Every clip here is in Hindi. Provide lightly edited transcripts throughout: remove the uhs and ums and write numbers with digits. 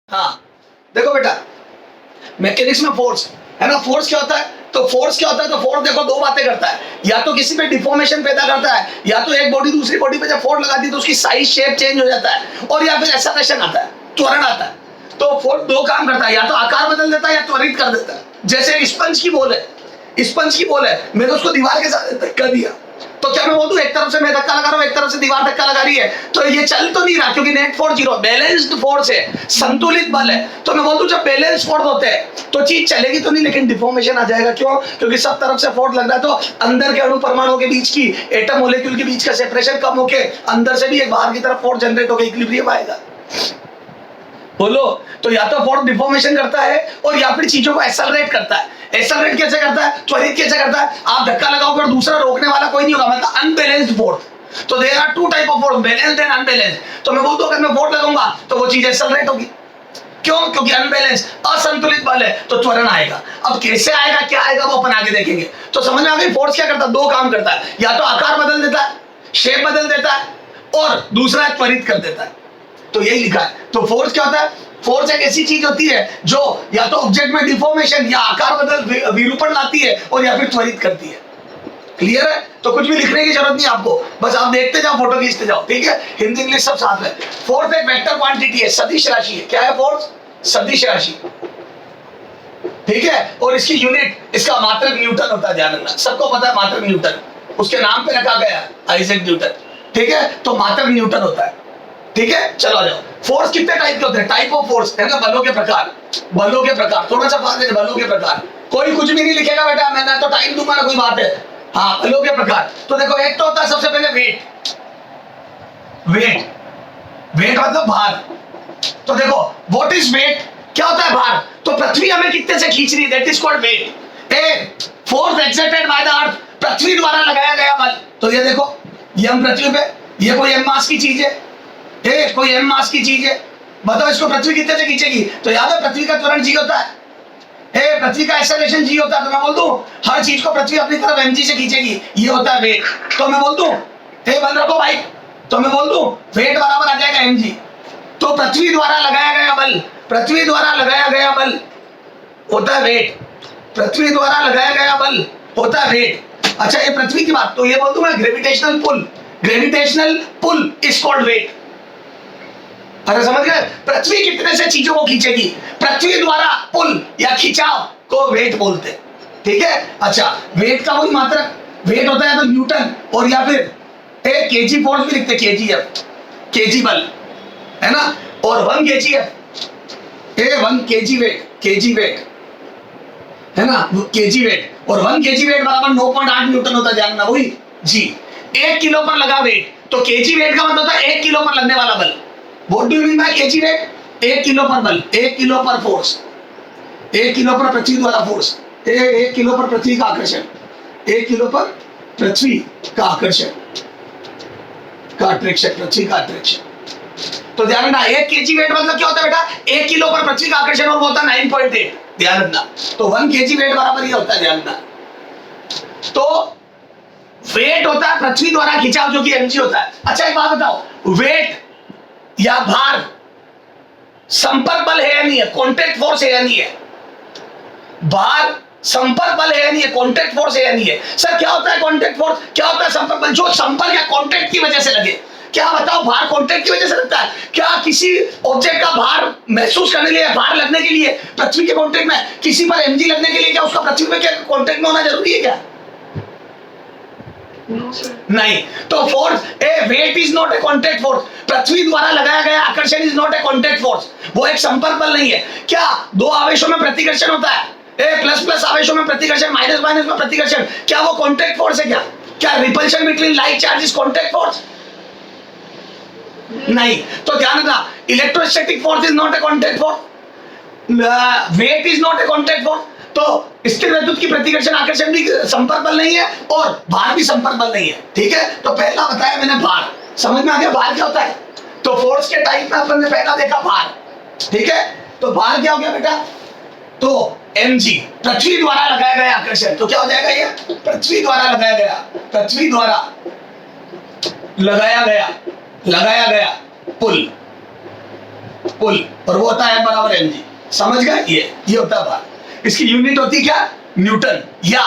हाँ देखो बेटा, मैकेनिक्स में फोर्स है ना, फोर्स क्या होता है, तो फोर्स क्या होता है, तो फोर्स देखो दो बातें करता है, या तो किसी पे डिफॉर्मेशन पैदा करता है, या तो एक बॉडी दूसरी बॉडी पे जब फोर्स लगाती है तो उसकी साइज शेप चेंज हो जाता है, और या फिर एक्सेलरेशन आता है, त्वरण आता है। तो फोर्स दो काम करता है, या तो आकार बदल देता है या त्वरित कर देता है। जैसे स्पंज की बॉल है, स्पंज की बॉल है, मैंने उसको दीवार के साथ धक्का दिया, तो क्या मैं बोलूं एक तरफ से मैं धक्का लगा रहा हूं, एक तरफ से दीवार धक्का लगा रही है, तो ये चल तो नहीं रहा, क्योंकि net force zero, balanced force है, संतुलित बल है। तो मैं बोलूं जब बैलेंस फोर्स होते हैं तो चीज चलेगी तो नहीं, लेकिन डिफॉर्मेशन आ जाएगा। क्यों? क्योंकि सब तरफ से फोर्स लग रहा है, तो अंदर के अणु परमाणु के बीच की, एटम मॉलिक्यूल के बीच का सेपरेशन कम होके अंदर से भी एक बाहर की तरफ फोर्स जनरेट होकर इक्विलिब्रियम आएगा। बोलो, तो या तो फोर्स डिफॉर्मेशन करता है और या फिर चीजों को एक्सेलरेट करता है। एक्सेलरेट कैसे करता है, त्वरित कैसे करता है, आप धक्का लगाओगे और दूसरा रोकने वाला कोई नहीं होगा, मतलब अनबैलेंस्ड फोर्स। तो there are two type of force, balanced and unbalanced. तो मैं बोलता हूं अगर मैं फोर्स लगाऊंगा तो वो चीज एक्सेलरेट होगी। क्यों? क्योंकि अनबैलेंस, असंतुलित बल है, तो त्वरण आएगा। अब कैसे आएगा, क्या आएगा, वो अपन आगे देखेंगे। तो समझ में आ गई, फोर्स क्या करता है, दो काम करता है, या तो आकार बदल देता है, शेप बदल देता है, और दूसरा है त्वरित कर देता है। तो यही लिखा है। तो फोर्स क्या होता है, फोर्स एक ऐसी चीज होती है जो या तो ऑब्जेक्ट में डिफॉर्मेशन या आकार बदल विरूपण लाती है, और या फिर त्वरित करती है। क्लियर है? तो कुछ भी लिखने की जरूरत नहीं आपको, बस आप देखते जाओ, फोटो खींचते जाओ, ठीक है। हिंदी इंग्लिश सब साथ में। फोर्स एक वेक्टर क्वांटिटी है, सदिश राशि है। क्या है फोर्स? सदिश राशि, ठीक है। और इसकी यूनिट, इसका मात्रक न्यूटन होता है, ध्यान रखना, सबको पता है मात्रक न्यूटन, उसके नाम पे रखा गया आइजैक न्यूटन, ठीक है। तो मात्रक न्यूटन होता है, ठीक है। चलो आ जाओ, फोर्स कितने टाइप के होते हैं, टाइप ऑफ फोर्स है ना, बलों के प्रकार, बलों के प्रकार, थोड़ा सा बात है, बलों के प्रकार। कोई कुछ भी नहीं लिखेगा बेटा, मैं ना तो टाइम दूंगा ना कोई बात है। हाँ, बलों के प्रकार, तो देखो एक तो होता है सबसे पहले वेट, वेट, वेट मतलब भार। तो देखो व्हाट इज वेट, क्या होता है भार, तो पृथ्वी हमें कितने से खींच रही है, that is called weight. A force exerted by the earth, पृथ्वी द्वारा लगाया गया बल। तो ये देखो, ये हम पृथ्वी पे, ये कोई एम मास की चीज है, कोई एम मास की चीज है, बताओ इसको पृथ्वी कितने से खींचेगी। तो याद है पृथ्वी का त्वरण जी होता है, पृथ्वी का एक्सेलरेशन जी होता है। तो मैं बोल दूं हर चीज को पृथ्वी अपनी तरफ mg से खींचेगी, ये होता है वेट। तो मैं बोल दूं बंद रखो भाई, तो मैं बोल दूं वेट बराबर आ जाएगा mg। तो पृथ्वी द्वारा लगाया गया बल, पृथ्वी द्वारा लगाया गया बल होता है वेट, पृथ्वी द्वारा लगाया गया बल होता है वेट। अच्छा, ये पृथ्वी की बात, तो ये बोल दूं मैं gravitational pull, gravitational pull is called weight. अरे समझ गए, पृथ्वी कितने से चीजों को खींचेगी, पृथ्वी द्वारा पुल या खिंचाव को वेट बोलते हैं, ठीक है। अच्छा, वेट का वही मात्रक, वेट होता है तो न्यूटन, और या फिर एक केजी फोर्स भी लिखते हैं, केजीएफ, केजी बल है ना, और 1 kgf, 1 kg weight, kg weight है ना, केजी वेट, और 1 केजी वेट बराबर 9.8 न्यूटन होता है, जानना वही जी। 1 किलो पर लगा वेट, तो केजी वेट का मतलब होता है 1 किलो पर लगने वाला बल। What do you mean by kg weight? 1 किलो पर बल, 1 किलो पर फोर्स, 1 किलो पर पृथ्वी द्वारा फोर्स, 1 किलो पर पृथ्वी का आकर्षण, 1 किलो पर पृथ्वी का आकर्षण, का अट्रैक्शन, पृथ्वी का अट्रैक्शन। तो ध्यान रखना, 1 केजी वेट मतलब क्या होता है बेटा, 1 किलो पर पृथ्वी का आकर्षण, और वो होता है 9.8, ध्यान रखना। तो 1 केजी वेट बराबर ये होता है, ध्यान रखना। तो वेट होता है पृथ्वी द्वारा खिंचाव, जो कि mg होता है। अच्छा एक बात बताओ, वेट या भार संपर्क बल है या नहीं है, कॉन्टैक्ट फोर्स है या नहीं है, भार संपर्क बल है या नहीं है, कॉन्टैक्ट फोर्स है या नहीं है। सर क्या होता है कॉन्टैक्ट फोर्स, क्या होता है संपर्क बल, जो संपर्क या कॉन्टैक्ट की वजह से लगे। क्या बताओ, भार कॉन्टैक्ट की वजह से लगता है क्या, किसी ऑब्जेक्ट का भार महसूस करने के लिए, भार लगने के लिए पृथ्वी के कॉन्टैक्ट में, किसी पर mg लगने के लिए, क्या उसका पृथ्वी में क्या कॉन्टैक्ट में होना जरूरी है क्या? नहीं। तो force, weight is not a contact force, पृथ्वी द्वारा लगाया गया आकर्षण is not a contact force, वो एक संपर्क बल नहीं है। क्या दो आवेशों में प्रतिकर्षण होता है, प्लस प्लस आवेशों में प्रतिकर्षण, माइनस माइनस में प्रतिकर्षण, क्या वो कॉन्टैक्ट फोर्स है क्या? क्या repulsion between like charges contact force? नहीं। तो ध्यान रखना, electrostatic force is not a contact force, weight is not a contact force. तो स्थिर विद्युत की प्रतिकर्षण आकर्षण भी संपर्क बल नहीं है, और भार भी संपर्क बल नहीं है, ठीक है। तो पहला बताया मैंने भार, समझ में आ गया भार क्या होता है। तो फोर्स के टाइप में अपन ने पहला देखा भार, ठीक है। तो भार क्या हो गया बेटा, तो mg, पृथ्वी द्वारा लगाया गया आकर्षण, तो क्या हो जाएगा ये, पृथ्वी द्वारा लगाया गया, पृथ्वी द्वारा लगाया गया पुल, पुल, और वो होता है बराबर mg। समझ गए? ये होता है बार। इसकी यूनिट होती क्या? न्यूटन या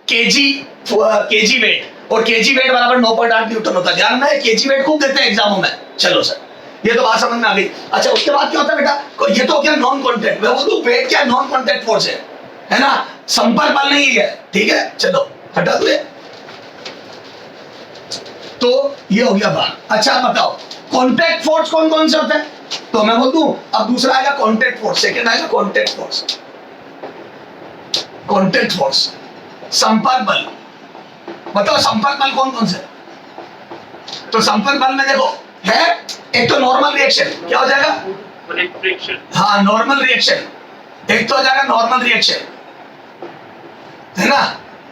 केजी, केजी वेट, और केजी वेट बराबर 9.8 न्यूटन होता है। ध्यान में, केजी वेट खूब देते हैं एग्जामों में। चलो सर, ये तो बात समझ में आ गई। अच्छा, उसके बाद क्या होता है बेटा? ये तो क्या नॉन कॉन्टैक्ट, मैं बोलूं वेट क्या नॉन कॉन्टैक्ट फोर्स है ना, संपर्क बल नहीं है। ठीक है, चलो हटा दो ये। तो ये हो गया बात। अच्छा बताओ कॉन्टैक्ट फोर्स कौन कौन से होते हैं? तो मैं बोल दूं, अब दूसरा आएगा कॉन्टैक्ट फोर्स, सेकंड आएगा कॉन्टैक्ट फोर्स। कॉन्टैक्ट फोर्स, संपर्क बल। बताओ संपर्क बल कौन कौन से? तो संपर्क बल में देखो है, एक तो नॉर्मल रिएक्शन, क्या हो जाएगा? हाँ, नॉर्मल रिएक्शन। एक तो हो जाएगा नॉर्मल रिएक्शन, है ना,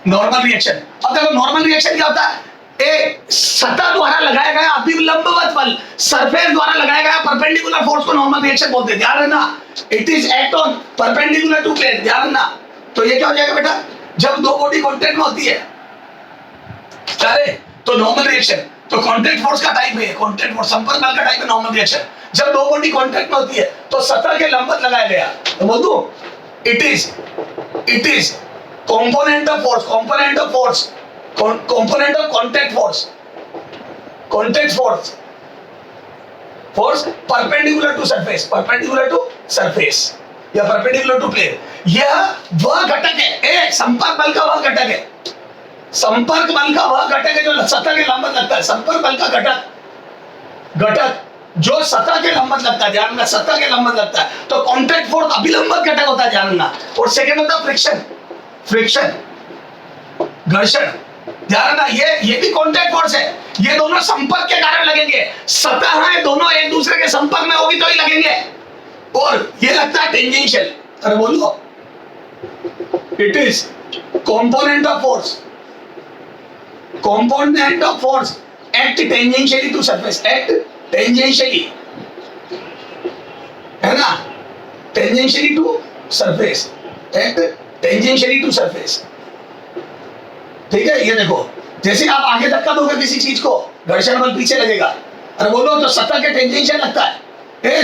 नॉर्मल रिएक्शन। अब देखो नॉर्मल रिएक्शन क्या होता है? एक सतह द्वारा लगाया गया अभिलंबवत बल, सरफेस द्वारा लगाया गया परपेंडिकुलर फोर्स को नॉर्मल रिएक्शन बोलते हैं। ध्यान रखना, it is act on perpendicular to plane. ध्यान रखना। तो ये क्या हो जाएगा बेटा? जब दो बॉडी कांटेक्ट में होती है, तो नॉर्मल रिएक्शन। तो कांटेक्ट फोर्स का टाइप है, कांटेक्ट फोर्स संपर्क बल का टाइप है नॉर्मल रिएक्शन। जब दो बॉडी कांटेक्ट में होती है तो सतह के लंबवत लगाया गया, तो बोल दूं it is component of force, component of contact force perpendicular to surface या perpendicular to plane। यह वह घटक है, एक संपर्क बल का वह घटक है, संपर्क बल का वह घटक है जो सतह के लंबवत लगता है। संपर्क बल का घटक जो सतह के लंबवत लगता है। ध्यान रखना, सतह के लंबवत लगता है। तो कॉन्टैक्ट फोर्स अभिलंबवत घटक होता है, ध्यान रखना। और सेकंड होता है फ्रिक्शन, घर्षण। ध्यान रखना, ये भी कॉन्टैक्ट फोर्स है। ये दोनों संपर्क के कारण लगेंगे। सतह है दोनों एक दूसरे के संपर्क में होगी तो ही लगेंगे। और ये लगता है टेंजेंशियल। अरे बोलो, it is component of force act tangentially to surface, act tangentially, है ना, tangentially to surface, act tangentially to surface। ठीक है, ये देखो, जैसे आप आगे धक्का दोगे किसी चीज को, घर्षण बल पीछे लगेगा। अरे बोलो, तो सतह के टेंजेंशियल लगता है।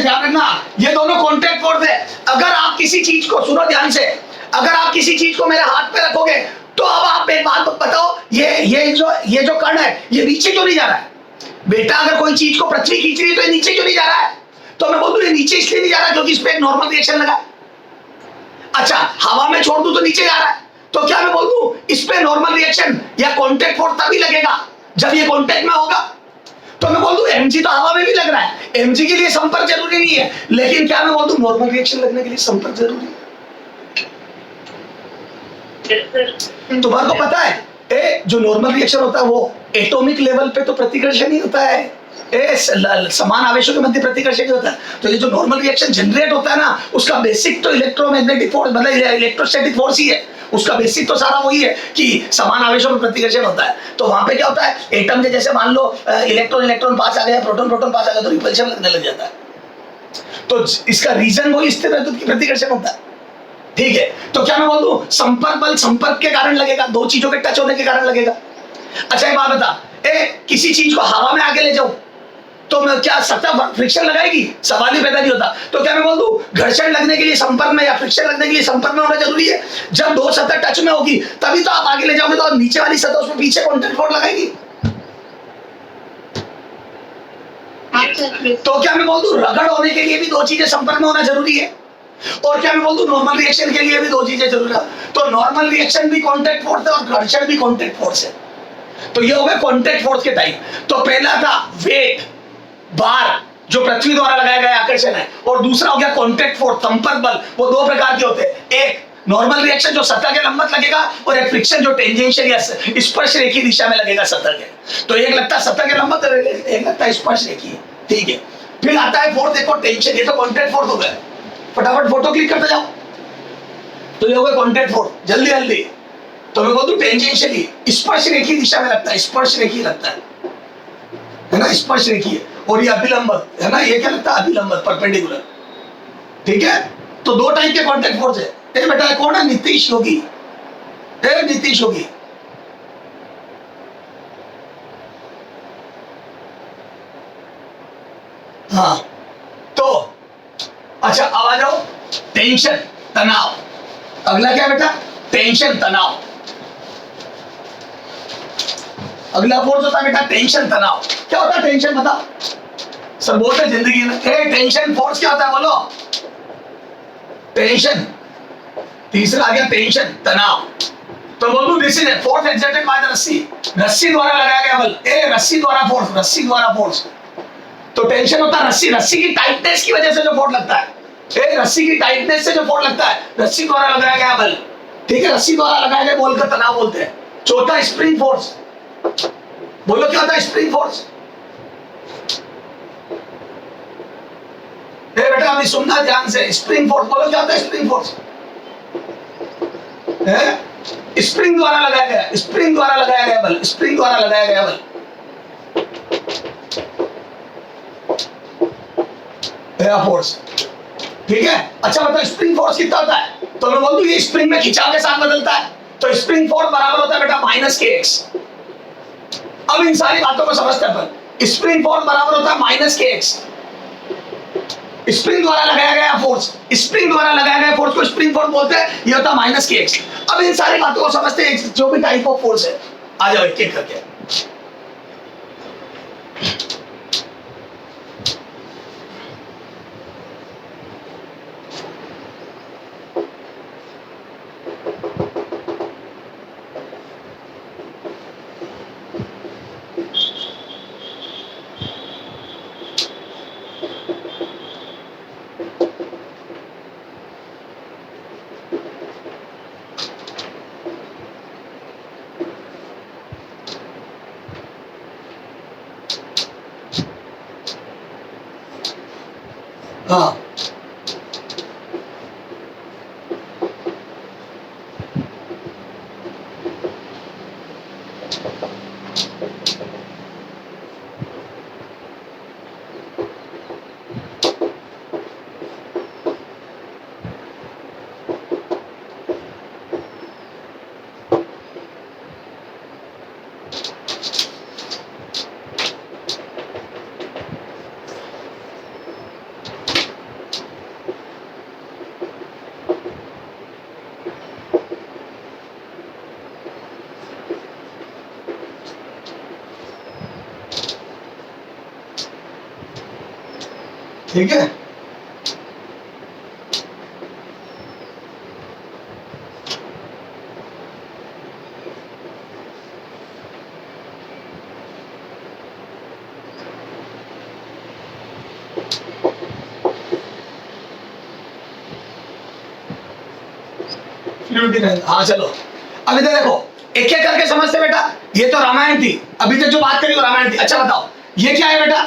ध्यान रखना, ये दोनों कॉन्टैक्ट फोर्स है। अगर आप किसी चीज को, सुनो ध्यान से, अगर आप किसी चीज को मेरे हाथ पे रखोगे तो अब आप एक बात बताओ, ये जो कण है ये नीचे क्यों नहीं जा रहा है? बेटा, अगर कोई चीज को पृथ्वी खींच रही है तो ये नीचे क्यों नहीं जा रहा है? तो मैं बोल दूं ये नीचे इसलिए नहीं जा रहा क्योंकि इस पे एक नॉर्मल रिएक्शन लगा। अच्छा, हवा में छोड़ दूं तो नीचे जा रहा है, तो क्या मैं बोल दूं इस पे नॉर्मल रिएक्शन या कॉन्टैक्ट फोर्स तभी लगेगा जब ये कॉन्टैक्ट में होगा। तो मैं बोल दूं mg तो हवा में भी लग रहा है, mg के लिए संपर्क जरूरी नहीं है, लेकिन क्या मैं बोल दूं नॉर्मल रिएक्शन लगने के लिए संपर्क जरूरी है। तुम्हारे को पता है जो नॉर्मल रिएक्शन होता है वो एटॉमिक लेवल पे तो प्रतिकर्षण ही होता है, समान आवेशों के मध्य प्रतिकर्षण ही होता है। तो ये जो नॉर्मल रिएक्शन जनरेट होता है ना, उसका बेसिक तो इलेक्ट्रोमैग्नेटिक फोर्स मतलब इलेक्ट्रोस्टैटिक फोर्स ही है। उसका बेसिक तो सारा वही है कि समान आवेशों में प्रतिकर्षण होता है। तो वहां पे क्या होता है, एटम के जैसे मान लो इलेक्ट्रॉन पास आ गया, प्रोटॉन पास आ गया तो रिपल्शन लगने लग जाता है। तो इसका रीजन वही स्थिर विद्युत की प्रतिकर्षण होता है। ठीक है, तो क्या मैं बोल दूं संपर्क बल संपर्क के कारण लगेगा, दो चीजों के टच होने के कारण लगेगा। अच्छा, एक बात बता, किसी चीज को हवा में आगे ले जाऊं तो मैं क्या सतह फ्रिक्शन लगाएगी? सवाल ही पैदा नहीं होता। तो क्या मैं बोल दूं घर्षण लगने के लिए संपर्क में या फ्रिक्शन लगने के लिए संपर्क में होना जरूरी है? जब दो सतह टच में होगी तभी तो आप आगे ले जाओगे, तो नीचे वाली सतह उसमें पीछे कॉन्टैक्ट फोर्स लगाएगी। तो क्या मैं बोल दूं रगड़ होने के लिए भी दो चीजें संपर्क में होना जरूरी है? और क्या मैं बोल दूं नॉर्मल रिएक्शन के लिए भी दो चीजें जरूरी है। तो नॉर्मल रिएक्शन भी कॉन्टैक्ट फोर्स है और घर्षण भी कॉन्टैक्ट फोर्स है। तो ये हो गए कॉन्टैक्ट फोर्स के टाइप। तो पहला था वेट, भार जो पृथ्वी द्वारा लगाया गया आकर्षण है, और दूसरा हो गया कॉन्टैक्ट फोर्स संपर्क बल। वो दो प्रकार के होते हैं, एक नॉर्मल रिएक्शन जो सतह के लंबवत लगेगा और एक फ्रिक्शन जो टेंजेंशियल या स्पर्श रेखीय दिशा में लगेगा सतह के। तो एक लगता है सतह के लंबवत, एक लगता है स्पर्श रेखीय। ठीक है, फिर आता है फोर्स, देखो टेंशन, ये तो कॉन्टैक्ट फोर्स हो गया। फटाफट फोटो क्लिक करते जाओ। तो ये हो गया कॉन्टैक्ट फोर्स, जल्दी जल्दी। तो मैं बोल दूं टेंजेंशियली स्पर्श रेखीय दिशा में लगता है, स्पर्श रेखीय लगता है ना, स्पर्श रेखीय। और ये अभिलंबत है ना, ये क्या लगता है अभिलंबत, परपेंडिकुलर। ठीक है, तो दो टाइप के कॉन्टैक्ट फोर्स है। बेटा कौन है? नीतीश योगी। नीतीश योगी। हाँ, तो टेंशन, तनाव। अगला क्या बेटा? टेंशन, तनाव। अगला फोर्स होता है बेटा टेंशन, तनाव। क्या होता है टेंशन? बताओ सर, बोलते हैं जिंदगी में टेंशन फोर्स क्या होता है? बोलो। टेंशन। तीसरा आ गया टेंशन, तनाव। तो बोलूं this is force exerted by the रस्सी, रस्सी द्वारा लगाया गया बल। रस्सी द्वारा फोर्स, रस्सी द्वारा फोर्स। तो टेंशन होता है रस्सी, रस्सी की टाइटनेस की वजह से जो फोर्स लगता है, रस्सी की टाइटनेस से जो फोर्स लगता है, रस्सी द्वारा लगाया गया बल। ठीक है, रस्सी द्वारा लगाया गया बल का तनाव बोलते हैं। चौथा स्प्रिंग फोर्स। बोलो क्या होता है स्प्रिंग फोर्स? बेटा अभी सुनना ध्यान से, स्प्रिंग फोर्स। बोलो क्या होता है स्प्रिंग फोर्स? स्प्रिंग द्वारा लगाया गया, स्प्रिंग द्वारा लगाया गया बल, स्प्रिंग द्वारा लगाया गया बल। फोर्स। ठीक है, अच्छा बताओ स्प्रिंग फोर्स कितना होता है? तो मैं बोल दूं ये स्प्रिंग में खिंचाव के साथ बदलता है, तो स्प्रिंग फोर्स बराबर होता है बेटा माइनस के एक्स। अब इन सारी बातों को समझते हैं अपन। स्प्रिंग फोर्स बराबर होता है माइनस के एक्स। स्प्रिंग द्वारा लगाया गया फोर्स, स्प्रिंग द्वारा लगाया गया फोर्स को स्प्रिंग फोर्स बोलते हैं, ये होता है माइनस के एक्स। अब इन सारी बातों को समझते हैं, जो भी टाइप ऑफ फोर्स है। आ जाओ एक एक करके। हाँ, ठीक है। हाँ चलो, अभी तो देखो एक एक करके समझते बेटा। ये तो रामायण थी, अभी तक जो बात करी वो रामायण थी। अच्छा बताओ ये क्या है बेटा?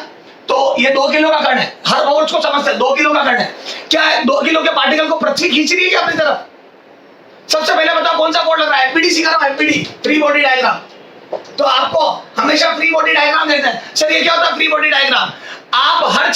तो ये 2 किलो का कण है, हर फोर्स को समझते हैं। 2 किलो का कण है, क्या है? 2 किलो के पार्टिकल को पृथ्वी खींच रही है क्या अपनी तरफ? सबसे पहले बताओ कौन सा फोर्स लग रहा है? एफबीडी सिखा रहा हूं, एफबीडी, फ्री बॉडी डायग्राम। तो आपको हमेशा फ्री बॉडी डायग्राम देते हैं। सर ये क्या होता है फ्री बॉडी डायग्राम? आप हर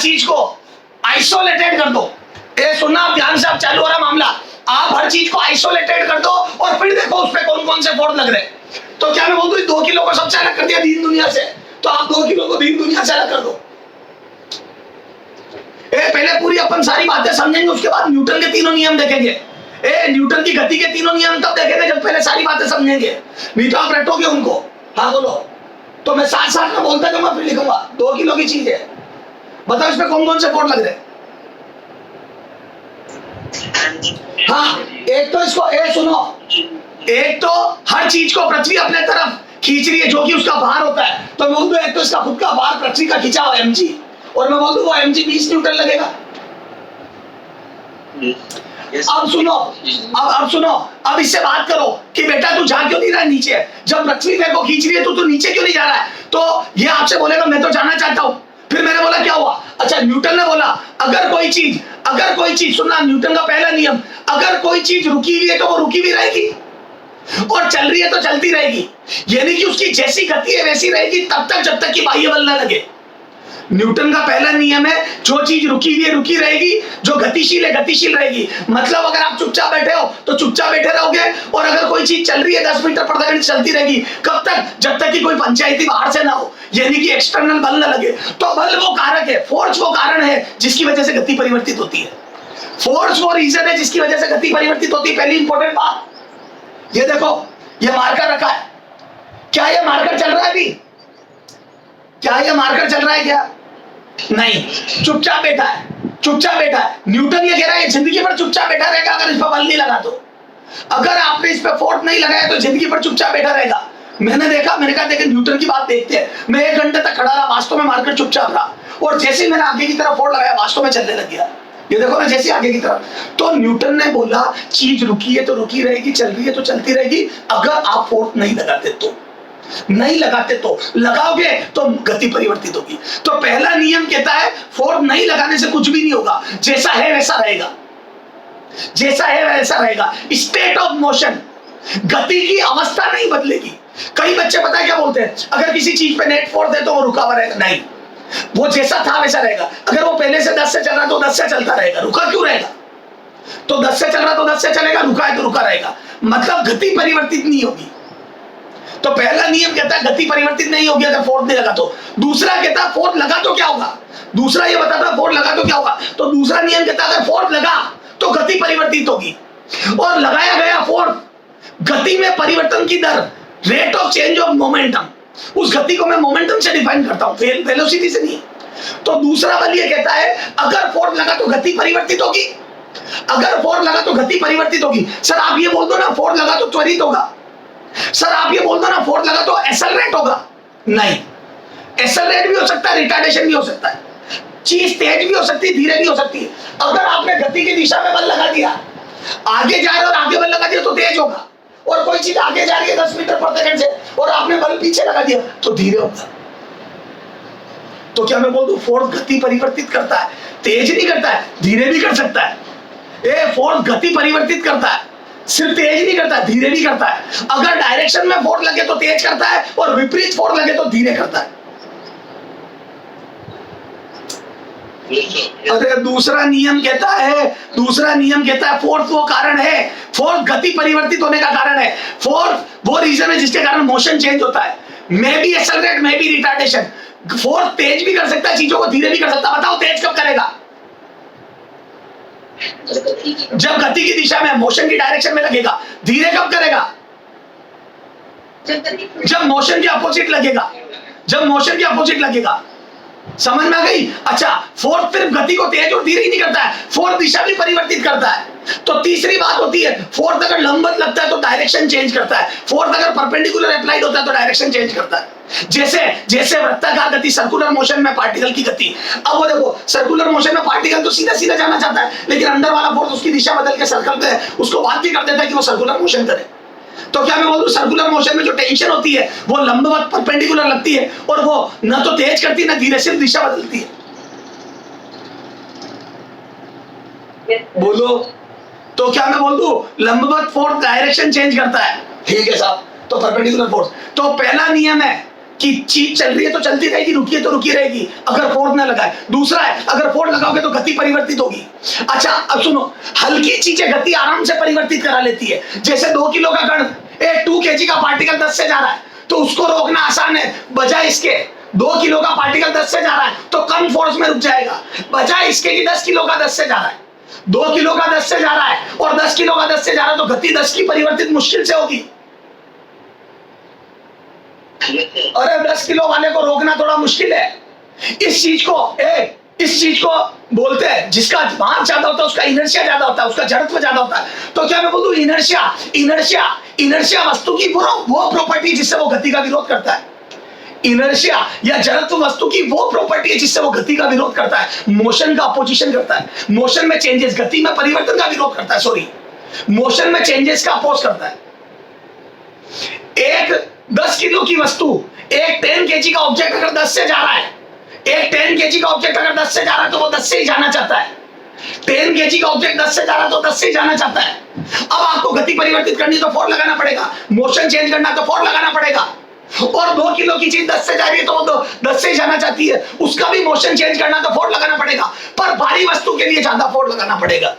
चीज को आइसोलेटेड कर दो। ये सुनना आप ध्यान से, अब चालू हो रहा मामला। आप हर चीज को आइसोलेटेड कर दो और फिर देखो उस पे कौन कौन से फोर्स लग रहे हैं। तो क्या मैं बोल दूं 2 किलो को सबसे अलग कर दिया दीन दुनिया से, तो आप 2 किलो को दीन दुनिया से अलग कर दो। पहले पूरी अपन सारी बातें समझेंगे, उसके बाद न्यूटन के 3 नियम देखेंगे। न्यूटन की गति के 3 नियम तब देखेंगे जब पहले सारी बातें समझेंगे, नहीं तो आप रटोगे उनको। हाँ बोलो, तो मैं साथ साथ में बोलता जाऊंगा फिर लिखूंगा। 2 किलो की चीज है, बताओ इसमें कौन कौन से फोर्स लग रहे हैं? हाँ, एक तो इसको सुनो, एक तो हर चीज को पृथ्वी अपने तरफ खींच रही है जो कि उसका भार होता है। तो मैं बोल दूं एक तो इसका खुद का भार पृथ्वी का खींचा हुआ mg, और मैं बोल दूं वो mg 20 न्यूटन लगेगा। अब सुनो, अब सुनो, अब इससे बात करो कि बेटा तू जा क्यों नहीं रहा है नीचे? जब पृथ्वी तेरे को खींच रही है तो तू नीचे क्यों नहीं जा रहा है? तो ये आपसे बोलेगा मैं तो जाना चाहता हूं। फिर मैंने बोला क्या हुआ? अच्छा न्यूटन ने बोला अगर कोई चीज सुनना, न्यूटन का पहला नियम, अगर कोई चीज रुकी हुई है तो वो रुकी भी रहेगी, और चल रही है तो चलती रहेगी। यानी कि उसकी जैसी गति है वैसी रहेगी तब तक जब तक कि बाह्य बल न लगे। न्यूटन का पहला नियम है जो चीज रुकी हुई है रुकी रहेगी, जो गतिशील है गतिशील रहेगी। मतलब अगर आप चुपचाप बैठे हो तो चुपचाप बैठे रहोगे, और अगर कोई चीज चल रही है 10 मीटर प्रति घंटे चलती रहेगी। कब तक? जब तक कि कोई पंचायती बाहर से ना हो। यानी कि एक्सटर्नल बल न लगे, तो बल वो कारक है, फोर्स वो कारण है जिसकी वजह से गति परिवर्तित होती है। फोर्स वो रीजन है जिसकी वजह से गति परिवर्तित होती है। पहली इंपॉर्टेंट बात, ये देखो, ये मार्कर रखा है, क्या ये मार्कर चल रहा है अभी? क्या ये मार्कर चल रहा है क्या? नहीं, चुपचाप बैठा है, चुपचाप बैठा है। न्यूटन ये कह रहा है जिंदगी भर चुपचाप बैठा रहेगा अगर इस पर बल नहीं लगा तो। अगर आपने इस पे फोर्स नहीं लगाया तो जिंदगी भर चुपचाप बैठा रहेगा। मैंने देखा, मैंने कहा देखें न्यूटन की बात देखते हैं। मैं 1 घंटे तक खड़ा रहा, वास्तव में मार्कर चुपचाप रहा, और जैसे ही मैंने आगे की तरफ फोर्स लगाया वास्तव में चलने लग गया। ये देखो ना, जैसे आगे की तरफ। तो न्यूटन ने बोला चीज रुकी है तो रुकी रहेगी, चल रही है तो चलती रहेगी, अगर आप फोर्स नहीं लगाते तो। नहीं लगाते तो, लगाओगे तो गति परिवर्तित होगी। तो पहला नियम कहता है फोर्स नहीं लगाने से कुछ भी नहीं होगा, जैसा है वैसा रहेगा, जैसा है वैसा रहेगा। स्टेट ऑफ मोशन, गति की अवस्था नहीं बदलेगी। कई बच्चे पता है क्या बोलते हैं, अगर किसी चीज पे नेट फोर्स है तो वो रुका हुआ रहेगा। नहीं, वो जैसा था वैसा रहेगा। अगर वो पहले से 10 से चल रहा तो 10 से चलता रहेगा, रुका क्यों रहेगा? तो 10 से चल रहा तो 10 से चलेगा, रुका है तो रुका रहेगा, मतलब गति परिवर्तित नहीं होगी। तो पहला नियम कहता है गति परिवर्तित नहीं होगी अगर फोर्स नहीं लगा तो। दूसरा कहता है फोर्स लगा तो क्या होगा। दूसरा ये बताता है फोर्स लगा तो क्या होगा। तो दूसरा नियम कहता है अगर फोर्स लगा तो गति परिवर्तित होगी, और लगाया गया फोर्स गति में परिवर्तन की दर, rate of change of momentum, उस गति को मैं मोमेंटम से डिफाइन करता हूं, वेलोसिटी से नहीं। तो दूसरा बल ये कहता है अगर फोर्स लगा तो गति परिवर्तित होगी, अगर फोर्स लगा तो गति परिवर्तित होगी। सर आप ये बोल दो ना फोर्स लगा तो त्वरित होगा, सर आप ये बोल दो ना फोर्स लगा तो एक्सेलरेट होगा। नहीं, एक्सेलरेट भी हो सकता है, रिटार्डेशन भी हो सकता है, चीज तेज भी हो सकती है, धीरे भी हो सकती है। अगर आपने गति की दिशा में बल लगा दिया, आगे जा रहे और आगे बल लगा दिया तो तेज होगा, और कोई चीज आगे जा रही है 10 मीटर पर सेकंड से और आपने बल पीछे लगा दिया तो धीरे होगा। तो क्या मैं बोल दूं फोर्स गति परिवर्तित करता है, तेज नहीं करता है, धीरे भी कर सकता है। फोर्स गति परिवर्तित करता है, सिर्फ तेज नहीं करता, धीरे भी करता है। अगर डायरेक्शन में फोर्स लगे तो तेज करता है, और विपरीत फोर्स लगे तो धीरे करता है। अरे दूसरा नियम कहता है फोर्स वो कारण है, फोर्स गति परिवर्तित होने का कारण है। फोर्स वो रीजन है जिसके कारण मोशन चेंज होता है। मैं भी एक्सेलरेट, मैं भी रिटार्डेशन। फोर्स तेज भी कर सकता है, चीजों को धीरे भी कर सकता है। बताओ तेज कब करेगा? जब गति की दिशा में, मोशन की डायरेक्शन में लगेगा। धीरे कब करेगा? जब मोशन के अपोजिट लगेगा, जब मोशन के अपोजिट लगेगा। समझ में आ गई? अच्छा, फोर्स सिर्फ गति को तेज और धीरे ही नहीं करता है, फोर्स दिशा भी परिवर्तित करता है। तो तीसरी बात होती है फोर्स अगर लंबवत लगता है तो डायरेक्शन चेंज करता है, फोर्स अगर परपेंडिकुलर अप्लाइड होता है तो डायरेक्शन चेंज करता है। जैसे जैसे वृत्ताकार गति, सर्कुलर मोशन में पार्टिकल की गति। अब वो देखो, सर्कुलर मोशन में पार्टिकल तो सीधा सीधा जाना चाहता है, लेकिन अंदर वाला फोर्स उसकी दिशा बदल के सर्कल पे उसको बात भी कर देता है कि वो सर्कुलर मोशन करे। तो क्या मैं बोलूं सर्कुलर मोशन में जो टेंशन होती है वो लंबवत परपेंडिकुलर लगती है, और वो न तो तेज करती है न धीरे, सिर्फ दिशा बदलती है। बोलो, तो क्या मैं बोल दूं लंबवत फोर्स डायरेक्शन चेंज करता है। ठीक है साहब, तो परपेंडिकुलर फोर्स। तो पहला नियम है कि चीज चल रही है तो चलती रहेगी, रुकी है तो रुकी रहेगी अगर फोर्स ना लगाए। दूसरा है अगर फोर्स लगाओगे तो गति परिवर्तित होगी। अच्छा अब सुनो, हल्की चीजें गति आराम से परिवर्तित करा लेती है। जैसे 2 किलो का कण, 2 kg का पार्टिकल 10 से जा रहा है तो उसको रोकना आसान है, बजाय इसके 2 किलो का पार्टिकल 10 से जा रहा है तो कम फोर्स में रुक जाएगा, बजाय इसके कि 10 किलो का 10 से जा रहा है। 2 किलो का 10 से जा रहा है और 10 किलो का 10 से जा रहा है तो गति 10 की परिवर्तित मुश्किल से होगी। अरे 10 किलो वाले को रोकना थोड़ा मुश्किल है। इस चीज को बोलते हैं जिसका भार ज्यादा होता है उसका इनर्शिया ज्यादा होता है, उसका जड़त्व ज्यादा होता है। तो क्या मैं बोलूं इनर्शिया वस्तु की वो प्रॉपर्टी जिससे वो गति का विरोध करता है। इनर्शिया या जड़त्व वस्तु की वो प्रॉपर्टी है जिससे वो गति का विरोध करता है, मोशन का अपोजिशन करता है, मोशन में चेंजेस, गति में परिवर्तन का विरोध करता है, सॉरी मोशन में चेंजेस का अपोज करता है। एक 10 किलो की वस्तु, एक 10 kg का ऑब्जेक्ट अगर 10 से जा रहा है, एक 10 kg का ऑब्जेक्ट अगर 10 से जा रहा है तो वो 10 से ही जाना चाहता है। 10 kg का ऑब्जेक्ट 10 से जा रहा है तो 10 से ही जाना चाहता है। अब आपको गति परिवर्तित करनी तो फोर्स लगाना पड़ेगा, मोशन चेंज करना तो फोर्स लगाना पड़ेगा। और 2 किलो की चीज 10 से जा रही है तो वो 10 से ही जाना चाहती है, उसका भी मोशन चेंज करना तो फोर्स लगाना पड़ेगा। पर भारी वस्तु के लिए ज्यादा फोर्स लगाना पड़ेगा,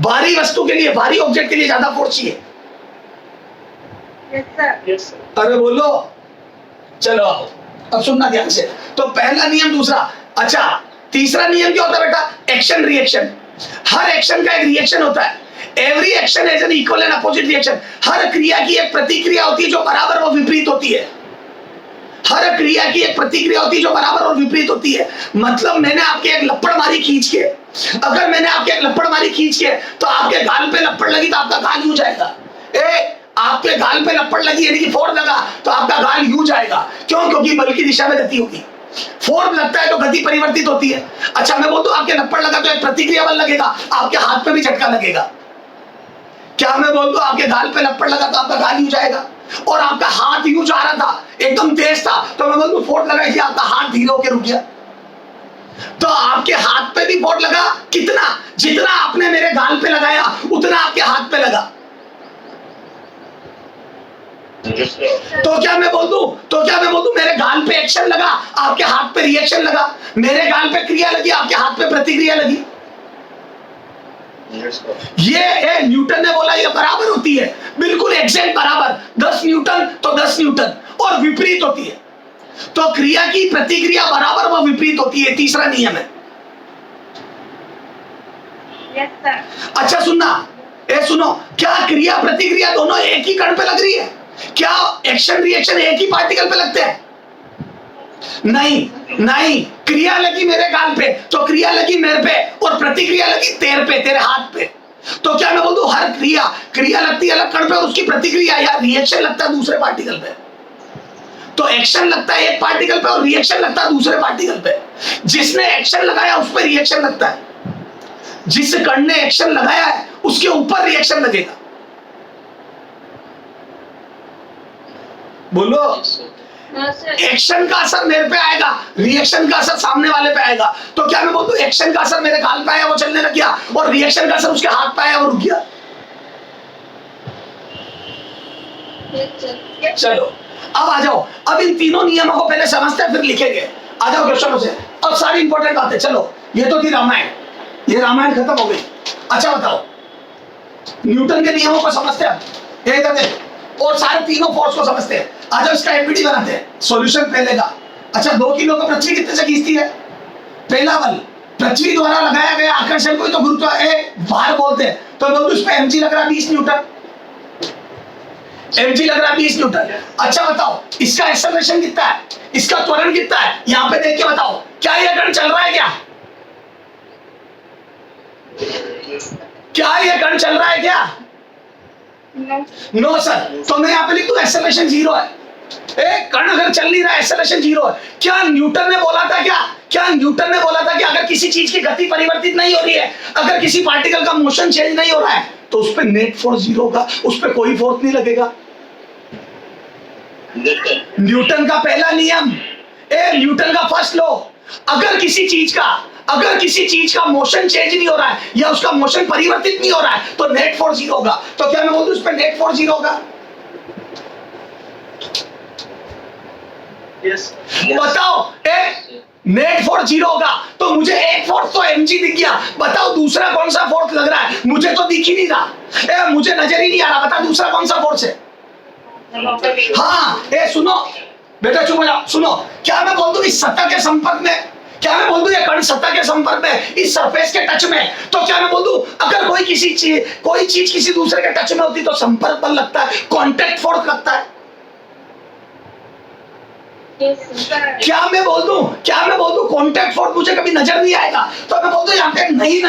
भारी वस्तु के लिए, भारी ऑब्जेक्ट के लिए ज्यादा फोर्स चाहिए। Yes, sir. अरे बोलो, चलो अब सुनना ध्यान से। तो पहला नियम, दूसरा, अच्छा तीसरा नियम क्या होता है बेटा? Action reaction. हर एक्शन का एक रिएक्शन होता है। Every action has an equal and opposite reaction. हर क्रिया की एक प्रतिक्रिया होती है जो बराबर व विपरीत होती है। हर क्रिया की एक प्रतिक्रिया होती है जो बराबर और विपरीत होती है। मतलब मैंने आपके एक लपड़ मारी खींच के, अगर मैंने आपके एक लपड़ मारी खींच के तो आपके गाल पे लपड़ लगी तो आपका गाल यूं जाएगा। आपके गाल पे लपड़ लगी यानी कि फोर्स लगा तो आपका गाल यूं जाएगा। क्यों? क्योंकि बल की दिशा में गति होगी। फोर्स लगता है तो गति परिवर्तित होती है। अच्छा मैं बोलूं आपके लपड़ लगा तो एक प्रतिक्रिया बल लगेगा, आपके हाथ पे भी झटका लगेगा। क्या मैं बोल दूं आपके गाल पे लपड़ लगा तो आपका गाल यूं जाएगा और आपका हाथ यूं जा रहा था, एकदम तेज था, तो मैं बोल दूं फोर्स लगा इसलिए आपका हाथ धीरे होकर रुक गया। तो आपके हाथ पे भी फोर्स लगा, कितना? जितना आपने मेरे गाल पे लगाया उतना आपके हाथ पे लगा। तो क्या मैं बोल दूं मेरे गाल पे एक्शन लगा, आपके हाथ पे रिएक्शन लगा। मेरे गाल पे क्रिया लगी, आपके हाथ पे प्रतिक्रिया लगी। ये न्यूटन ने बोला ये बराबर होती है, बिल्कुल एग्जैक्ट बराबर। 10 न्यूटन तो 10 न्यूटन, और विपरीत होती है। तो क्रिया की प्रतिक्रिया बराबर व विपरीत होती है, तीसरा नियम है। Yes, sir. अच्छा सुनो, क्या क्रिया प्रतिक्रिया दोनों एक ही कण पे लग रही है? क्या एक्शन रिएक्शन एक ही पार्टिकल पे लगते हैं? नहीं, क्रिया लगी मेरे गाल पे तो क्रिया लगी मेरे पे, और प्रतिक्रिया लगी तेरे पे, तेरे हाथ पे। तो क्या मैं बोल दूं हर क्रिया लगती है अलग कण पे और उसकी प्रतिक्रिया या रिएक्शन लगता है दूसरे पार्टिकल पे। तो एक्शन लगता है एक पार्टिकल पे और रिएक्शन लगता है दूसरे पार्टिकल पे। जिसने एक्शन लगाया उस पर रिएक्शन लगता है, जिस कण ने एक्शन लगाया है उसके ऊपर रिएक्शन लगेगा। बोलो। एक्शन का असर मेरे पे आएगा, रिएक्शन का असर सामने वाले पे आएगा। तो क्या मैं बोलूं एक्शन का असर मेरे गाल पे आया वो चलने लग गया, और रिएक्शन का असर उसके हाथ पे आया वो रुक गया। चलो अब आ जाओ, अब इन तीनों नियमों को पहले समझते हैं फिर लिखेंगे। आ जाओ क्वेश्चनों से। अब सारी इंपॉर्टेंट बातें। चलो ये तो थी रामायण, ये रामायण खत्म हो गई। अच्छा बताओ न्यूटन के नियमों को समझते हैं ये इधर देख, और सारे तीनों फोर्स को समझते हैं। आ जाओ इसका एमपीटी बनाते हैं। सॉल्यूशन पहले का। अच्छा 2 किलो का पृथ्वी कितने से खींचती है? पहला बल पृथ्वी द्वारा लगाया गया आकर्षण को तो गुरुत्वाकर्षण भार बोलते हैं। तो बोल दो इस पे एमजी लग रहा 20 न्यूटन, एमजी लग रहा 20 न्यूटन। अच्छा बताओ इसका एक्सेलरेशन कितना है, इसका त्वरण कितना है? यहां पे देख के बताओ क्या ये कण चल रहा है? क्या ये कण चल रहा है क्या? No sir. तो मैं यहाँ पे लिख दूं एक्सेलरेशन 0 है। कण अगर चल नहीं रहा है एक्सेलरेशन 0 है। क्या न्यूटन ने बोला था कि अगर किसी चीज की गति परिवर्तित नहीं हो रही है, अगर किसी पार्टिकल का मोशन चेंज नहीं हो रहा है तो उस पर नेट फोर्स 0 होगा, उस पर कोई फोर्स नहीं लगेगा। न्यूटन का पहला नियम, न्यूटन का फर्स्ट लॉ, अगर किसी चीज का मोशन चेंज नहीं हो रहा है या उसका मोशन परिवर्तित नहीं हो रहा है तो नेट फोर्स 0 होगा। तो क्या मैं बोल दूं उस पर नेट फोर्स 0 होगा? Yes. बताओ नेट फोर्स 0 होगा। तो मुझे एक फोर्स तो mg दिख गया, बताओ दूसरा कौन सा फोर्स लग रहा है? मुझे तो दिख ही नहीं रहा, मुझे नजर ही नहीं आ रहा। बता दूसरा कौन सा फोर्स है? हाँ सुनो बेटा चुप हो जाओ। सुनो क्या मैं बोल दूं इस सतह के संपर्क में, क्या मैं बोल दूं ये कण सतह के संपर्क में, इस सरफेस के टच में, तो क्या मैं बोल दूं अगर कोई चीज किसी दूसरे के टच में होती तो संपर्क बल लगता है, कांटेक्ट फोर्स लगता है। क्या मैं बोल दूं कांटेक्ट फोर्स मुझे कभी नजर नहीं आएगा, तो मैं बोल दूं यहाँ पे नहीं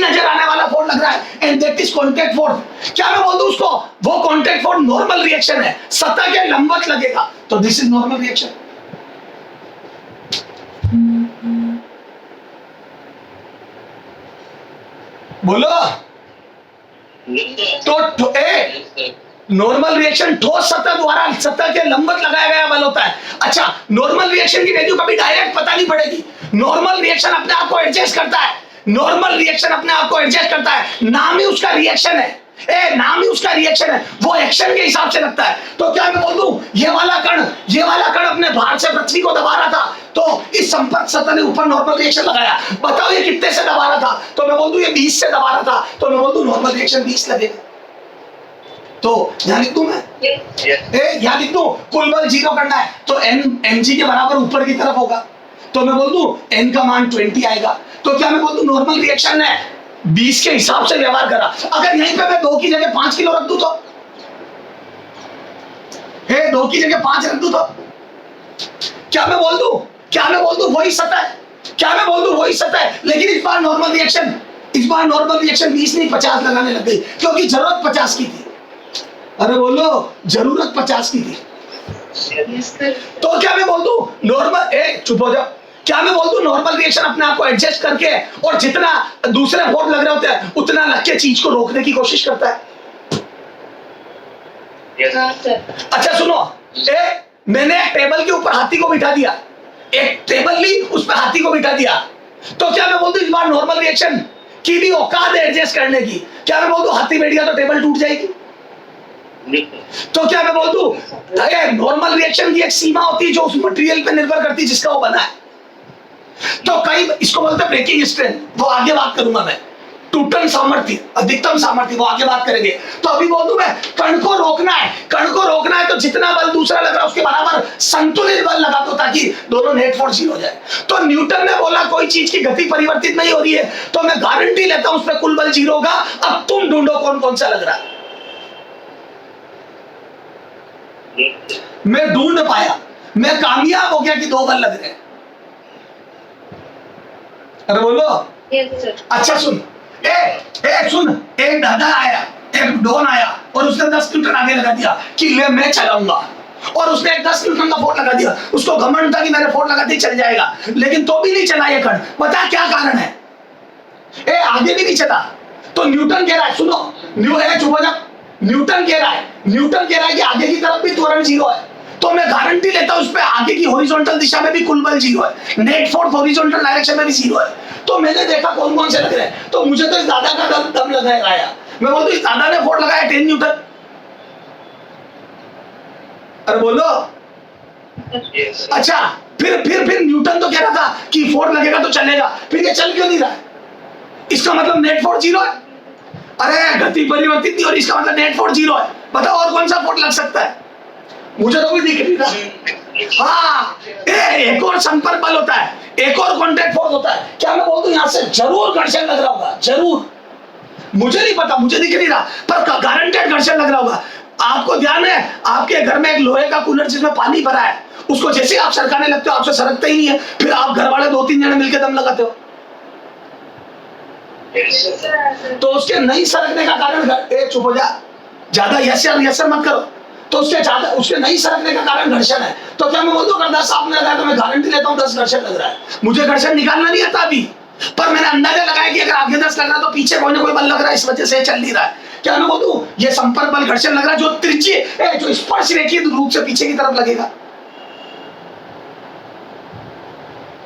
नजर आने वाला फोर्स लग रहा है, and that is contact force. क्या मैं बोल दूं उसको वो कांटेक्ट फोर्स नॉर्मल रिएक्शन है, सतह के लंबवत लगेगा, तो दिस इज नॉर्मल रिएक्शन। बोलो। तो नॉर्मल रिएक्शन ठोस सतह द्वारा सतह के लंबवत लगाया गया बल होता है। अच्छा नार्मल रिएक्शन की वैल्यू कभी डायरेक्ट पता नहीं पड़ेगी, नॉर्मल रिएक्शन अपने आप को एडजस्ट करता है, नाम ही उसका रिएक्शन है, नाम ही उसका रिएक्शन है, वो एक्शन के हिसाब से लगता है। तो क्या मैं बोल दूं ये वाला कण अपने भार से पृथ्वी को दबा रहा था, तो इस संपर्क सतह ने ऊपर नॉर्मल रिएक्शन लगाया। बताओ ये कितने से दबा रहा था? तो मैं बोल दूं ये 20 से दबा रहा था, तो मैं बोल दूं नॉर्मल रिएक्शन 20 लगेगा। तो यहाँ लिख दूं मैं, यहाँ लिख दूं कुल बल 0 करना है तो n mg के बराबर ऊपर की तरफ होगा, तो मैं बोल दूं n का मान 20 आएगा। तो क्या मैं बोल दूं नॉर्मल रिएक्शन है 20 के हिसाब से व्यवहार करा। अगर यहीं पे मैं 2 की जगह 5 किलो रख दूं तो 2 की जगह 5 रख दूं तो क्या मैं बोल दूं वही सतह है, क्या मैं बोल दूं वही सतह है, लेकिन इस बार नॉर्मल रिएक्शन 20 नहीं 50 लगाने लग गई क्योंकि जरूरत 50 की थी। अरे बोलो जरूरत 50 की थी। तो क्या मैं बोल दूं नॉर्मल, चुप हो जाओ, क्या मैं बोल दूं नॉर्मल रिएक्शन अपने आप को एडजस्ट करके और जितना दूसरे फोर्स लग रहे होते हैं उतना लग के चीज को रोकने की कोशिश करता है। अच्छा सुनो, मैंने एक टेबल के ऊपर हाथी को बिठा दिया, एक टेबल ली उस पर हाथी को बिठा दिया, तो क्या मैं बोल दूं इस बार नॉर्मल रिएक्शन की भी औकात है एडजस्ट करने की। क्या मैं बोल दूं हाथी बैठ गया तो टेबल टूट जाएगी। तो क्या मैं बोल दूं नॉर्मल रिएक्शन की एक सीमा होती है जो उस मटेरियल पे निर्भर करती है जिसका वो बना है। तो कई इसको बोलते हैं ब्रेकिंग स्ट्रेंथ, वो आगे बात करूंगा मैं। टूटन सामर्थ्य, अधिकतम सामर्थ्य, वो आगे बात करेंगे। तो अभी बोल दूं मैं कण को रोकना है तो जितना बल दूसरा लग रहा है उसके बराबर संतुलित बल लगा दो ताकि दोनों नेट फोर्स 0 हो जाए। तो न्यूटन ने बोला कोई चीज की गति परिवर्तित नहीं हो रही है, तो मैं गारंटी लेता हूं उस पर कुल बल 0 होगा। अब तुम ढूंढो कौन कौन सा लग रहा है। मैं ढूंढ पाया, मैं कामयाब हो गया कि 2 बल लग रहे हैं। अरे बोलो। अच्छा सुन, सुन, एक दादा आया, एक डॉन आया और उसने 10 न्यूटन आगे लगा दिया कि ले मैं चलाऊंगा, और उसने एक 10 न्यूटन का फोर्स लगा दिया। उसको घमंड था कि मैंने फोर्स लगाते ही चल जाएगा, लेकिन तो भी नहीं चला ये कण। पता क्या कारण है? आगे भी नहीं चला। तो न्यूटन कह रहा है, सुनो चुप हो जा, न्यूटन कह रहा है कि आगे की तरफ भी त्वरण 0 है। तो मैं गारंटी लेता हूं उस पे आगे की हॉरिजॉन्टल दिशा में भी कुल बल 0 है, नेट फोर्स हॉरिजॉन्टल डायरेक्शन में भी 0 है। तो मैंने देखा कौन कौन से लग रहे हैं, तो मुझे तो इस दादा का दम लगाया। मैं बोलता हूं इस दादा ने फोर्स लगाया 10 न्यूटन। अरे बोलो। अच्छा फिर न्यूटन तो कह रहा था कि फोर्स लगेगा तो चलेगा, फिर ये चल क्यों नहीं रहा है? इसका मतलब नेट फोर्स 0 है। अरे गति परिवर्तित नहीं हो रही, इसका मतलब नेट फोर्स 0 है। बताओ और कौन सा फोर्स लग सकता है? मुझे तो कोई दिख नहीं रहा। हाँ, एक और संपर्क बल होता है, एक और कॉन्टैक्ट फोर्स होता है। क्या मैं बोल दूं यहां से जरूर घर्षण लग रहा होगा, जरूर। मुझे नहीं पता, मुझे दिख नहीं रहा, पर गारंटेड घर्षण लग रहा होगा। आपको ध्यान है आपके घर में एक लोहे का कूलर जिसमें पानी भरा है, उसको जैसे आप सरकाने लगते हो आपसे सरकता ही नहीं है, फिर आप घर वाले 2-3 जने मिलकर दम लगाते हो। तो उसके नहीं सरकने का कारण, चुप हो जा, ज्यादा यस मत करो। तो उसके नहीं सरकने का कारण घर्षण है। तो क्या मैं बोल दूं अगर 10 आपने लगाया तो मैं गारंटी लेता हूं 10 घर्षण लग रहा है। मुझे घर्षण निकालना नहीं आता अभी, पर मैंने अंदाजा लगाया कि अगर आगे 10 लग रहा है तो पीछे कोई ना कोई बल लग रहा है, इस वजह से चल नहीं रहा है। क्या मैं बोल दूं ये संपर्क बल घर्षण लग रहा है जो त्रिज्यीय, जो स्पर्श रेखीय रूप से पीछे की तरफ लगेगा।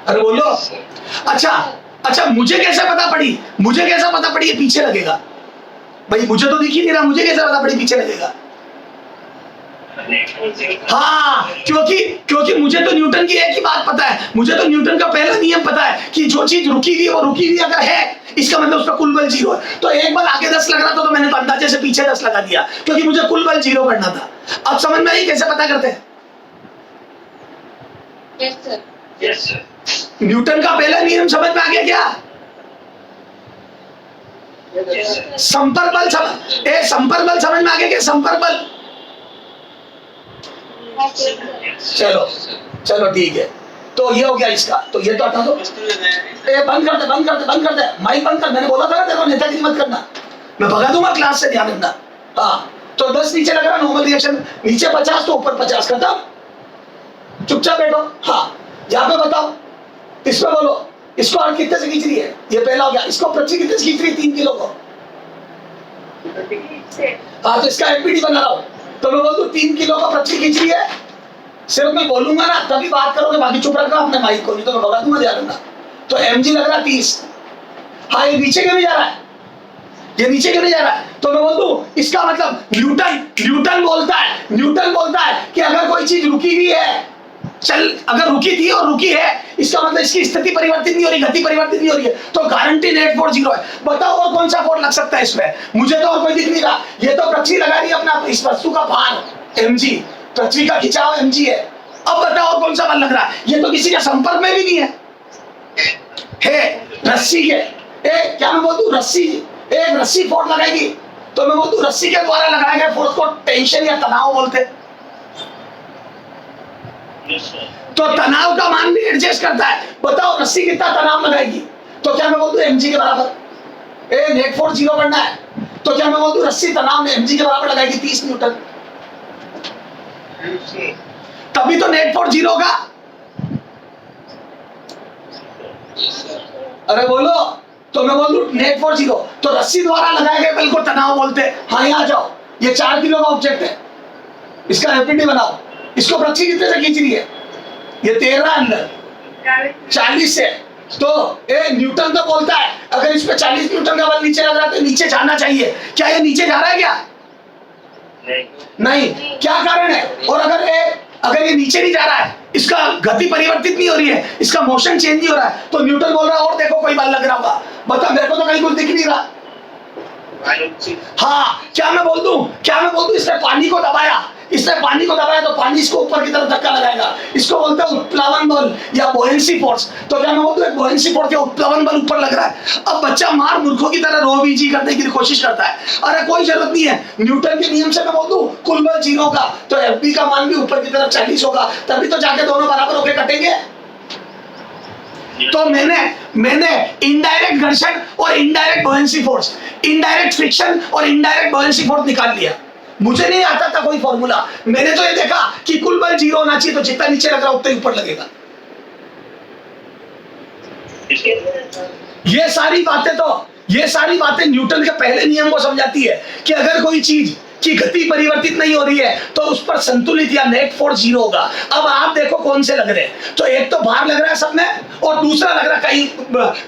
अरे बोलो। अच्छा मुझे कैसे पता पड़ी ये पीछे लगेगा? भाई मुझे तो दिख ही नहीं रहा, मुझे कैसे पता पड़ी पीछे लगेगा? हाँ, क्योंकि मुझे तो न्यूटन की एक ही बात पता है, मुझे तो न्यूटन का पहला नियम पता है कि जो चीज रुकी हुई वो रुकी हुई अगर है, इसका मतलब उसका कुल बल 0 है। तो एक बार आगे 10 लग रहा था तो मैंने तो अंदाजे से पीछे 10 लगा दिया क्योंकि मुझे कुल बल 0 करना था। अब समझ में आई कैसे पता करते हैं? Yes sir. न्यूटन का पहला नियम समझ में आ गया क्या? संपर्क बल समझ में आ गया क्या? संपर्क बल। चलो ठीक है, तो ये हो गया इसका, तो ये तो हटा दो। बंद कर दे माइक बंद कर। मैंने बोला था ना तेरे को नेतागिरी मत करना, मैं भगा दूंगा क्लास से, ध्यान रखना। हाँ, तो 10 नीचे लग रहा नॉर्मल रिएक्शन, नीचे 50 तो ऊपर 50 खत्म। चुपचाप बैठो। हाँ, यहाँ पे बताओ, इसमें बोलो इसको और कितने से खींच रही है? ये पहला हो गया। इसको पृथ्वी कितने से खींच रही है? 3 किलो को। हाँ, तो इसका एमपीडी बना रहा हूं, तो मैं बोल दूं 3 किलो का पृथ्वी खींच रही है। सिर्फ मैं बोलूंगा ना तभी बात करोगे, बाकी चुप रखना अपने माइक को, नहीं तो मैं भगा दूंगा, ध्यान रखना। तो mg लग रहा है 30। हाँ, ये नीचे क्यों नहीं जा रहा है? तो मैं बोल दूं इसका मतलब न्यूटन बोलता है कि अगर कोई चीज रुकी हुई है चल अगर रुकी थी और रुकी है, इसका मतलब इसकी स्थिति परिवर्तित नहीं हो रही, गति परिवर्तित नहीं हो रही है, तो गारंटी नेट फोर्स 0 है। बताओ और कौन सा फोर्स लग सकता है इसमें? मुझे तो और कोई दिख नहीं रहा। ये तो पृथ्वी लगा रही है अपना, इस वस्तु का भार mg, पृथ्वी का खिंचाव mg है। अब बताओ और कौन सा बल लग रहा है? ये तो किसी के संपर्क में भी नहीं है रस्सी के। क्या मैं बोल दूं, रस्सी, एक रस्सी फोर्स लगाएगी, तो मैं बोल दूं रस्सी के द्वारा लगाए गए फोर्स को टेंशन या तनाव बोलते। तो तनाव का मान भी एडजस्ट करता है। बताओ रस्सी कितना तनाव लगाएगी, तो क्या मैं बोल दूं mg के बराबर। नेट फोर्स 0 करना है, तो क्या मैं बोल दूं रस्सी तनाव में mg के बराबर लगाएगी 30 न्यूटन, तभी तो नेट फोर्स 0 होगा। अरे बोलो, तो मैं बोल दूं नेट फोर्स 0, तो रस्सी द्वारा लगाए गए बल को तनाव बोलते हैं। हाँ यहाँ जाओ, ये 4 किलो का ऑब्जेक्ट है, इसका एफिडी बनाओ, इसको पृथ्वी कितने से खींच रही है? ये 13 अंदर 40 से, तो न्यूटन तो बोलता है अगर इस पे 40 न्यूटन का बल नीचे लग रहा है तो नीचे जाना चाहिए। क्या ये नीचे जा रहा है क्या? नहीं। क्या कारण है? और अगर ये नीचे नहीं जा रहा है, इसका गति परिवर्तित नहीं हो रही है, इसका मोशन चेंज नहीं हो रहा है, तो न्यूटन बोल रहा है और देखो कोई बल लग रहा होगा। बता, मेरे को तो कहीं कुछ दिख नहीं रहा। हाँ, क्या मैं बोल दूं इसने पानी को दबाया, तो पानी इसको ऊपर की तरफ धक्का लगाएगा, इसको बोलते हैं उत्प्लावन बल या बोयेंसी फोर्स। तो क्या मैं बोल दूं एक बोयेंसी फोर्स या उत्प्लावन बल ऊपर लग रहा है। अब बच्चा मार मूर्खों की तरह रो बीजी करने की कोशिश करता है। अरे कोई जरूरत नहीं है, न्यूटन के नियम से मैं बोल दूं कुल बल 0 का, तो एफबी का मान भी ऊपर की तरफ 40 होगा, तभी तो जाके दोनों बराबर होके कटेंगे। तो मैंने इनडायरेक्ट घर्षण और indirect buoyancy force, indirect friction और इनडायरेक्ट बोयेंसी फोर्स निकाल लिया। मुझे नहीं आता था कोई फॉर्मूला, मैंने तो ये देखा कि कुल बल 0 होना चाहिए, तो जितना नीचे लग रहा उतना ही ऊपर लगेगा। ये सारी बातें न्यूटन के पहले नियम को समझाती है कि अगर कोई चीज की गति परिवर्तित नहीं हो रही है तो उस पर संतुलित या नेट फोर्स 0 होगा। अब आप देखो कौन से लग रहे हैं, तो एक तो भार लग रहा है सब में, और दूसरा लग रहा है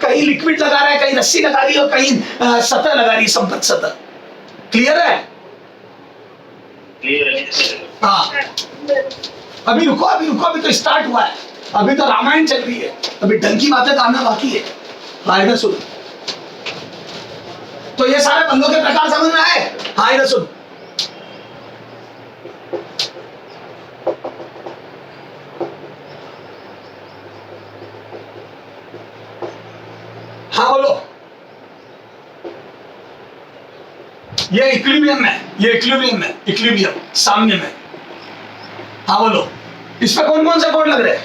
कहीं लिक्विड लगा रहा है, कहीं रस्सी लगा रही है और कहीं सतह लगा रही है, संपर्क सतह। क्लियर है? हाँ, अभी रुको, अभी तो स्टार्ट हुआ है, अभी तो रामायण चल रही है, अभी ढंग की बातें तो आना बाकी है। हाँ इधर सुन, तो ये सारे बलों के प्रकार समझ में आए? हाँ इधर सुन, हाँ बोलो। ये इक्विलिब्रियम है, इक्विलिब्रियम साम्य में। हाँ बोलो, इस पे कौन कौन से फोर्स लग रहे हैं?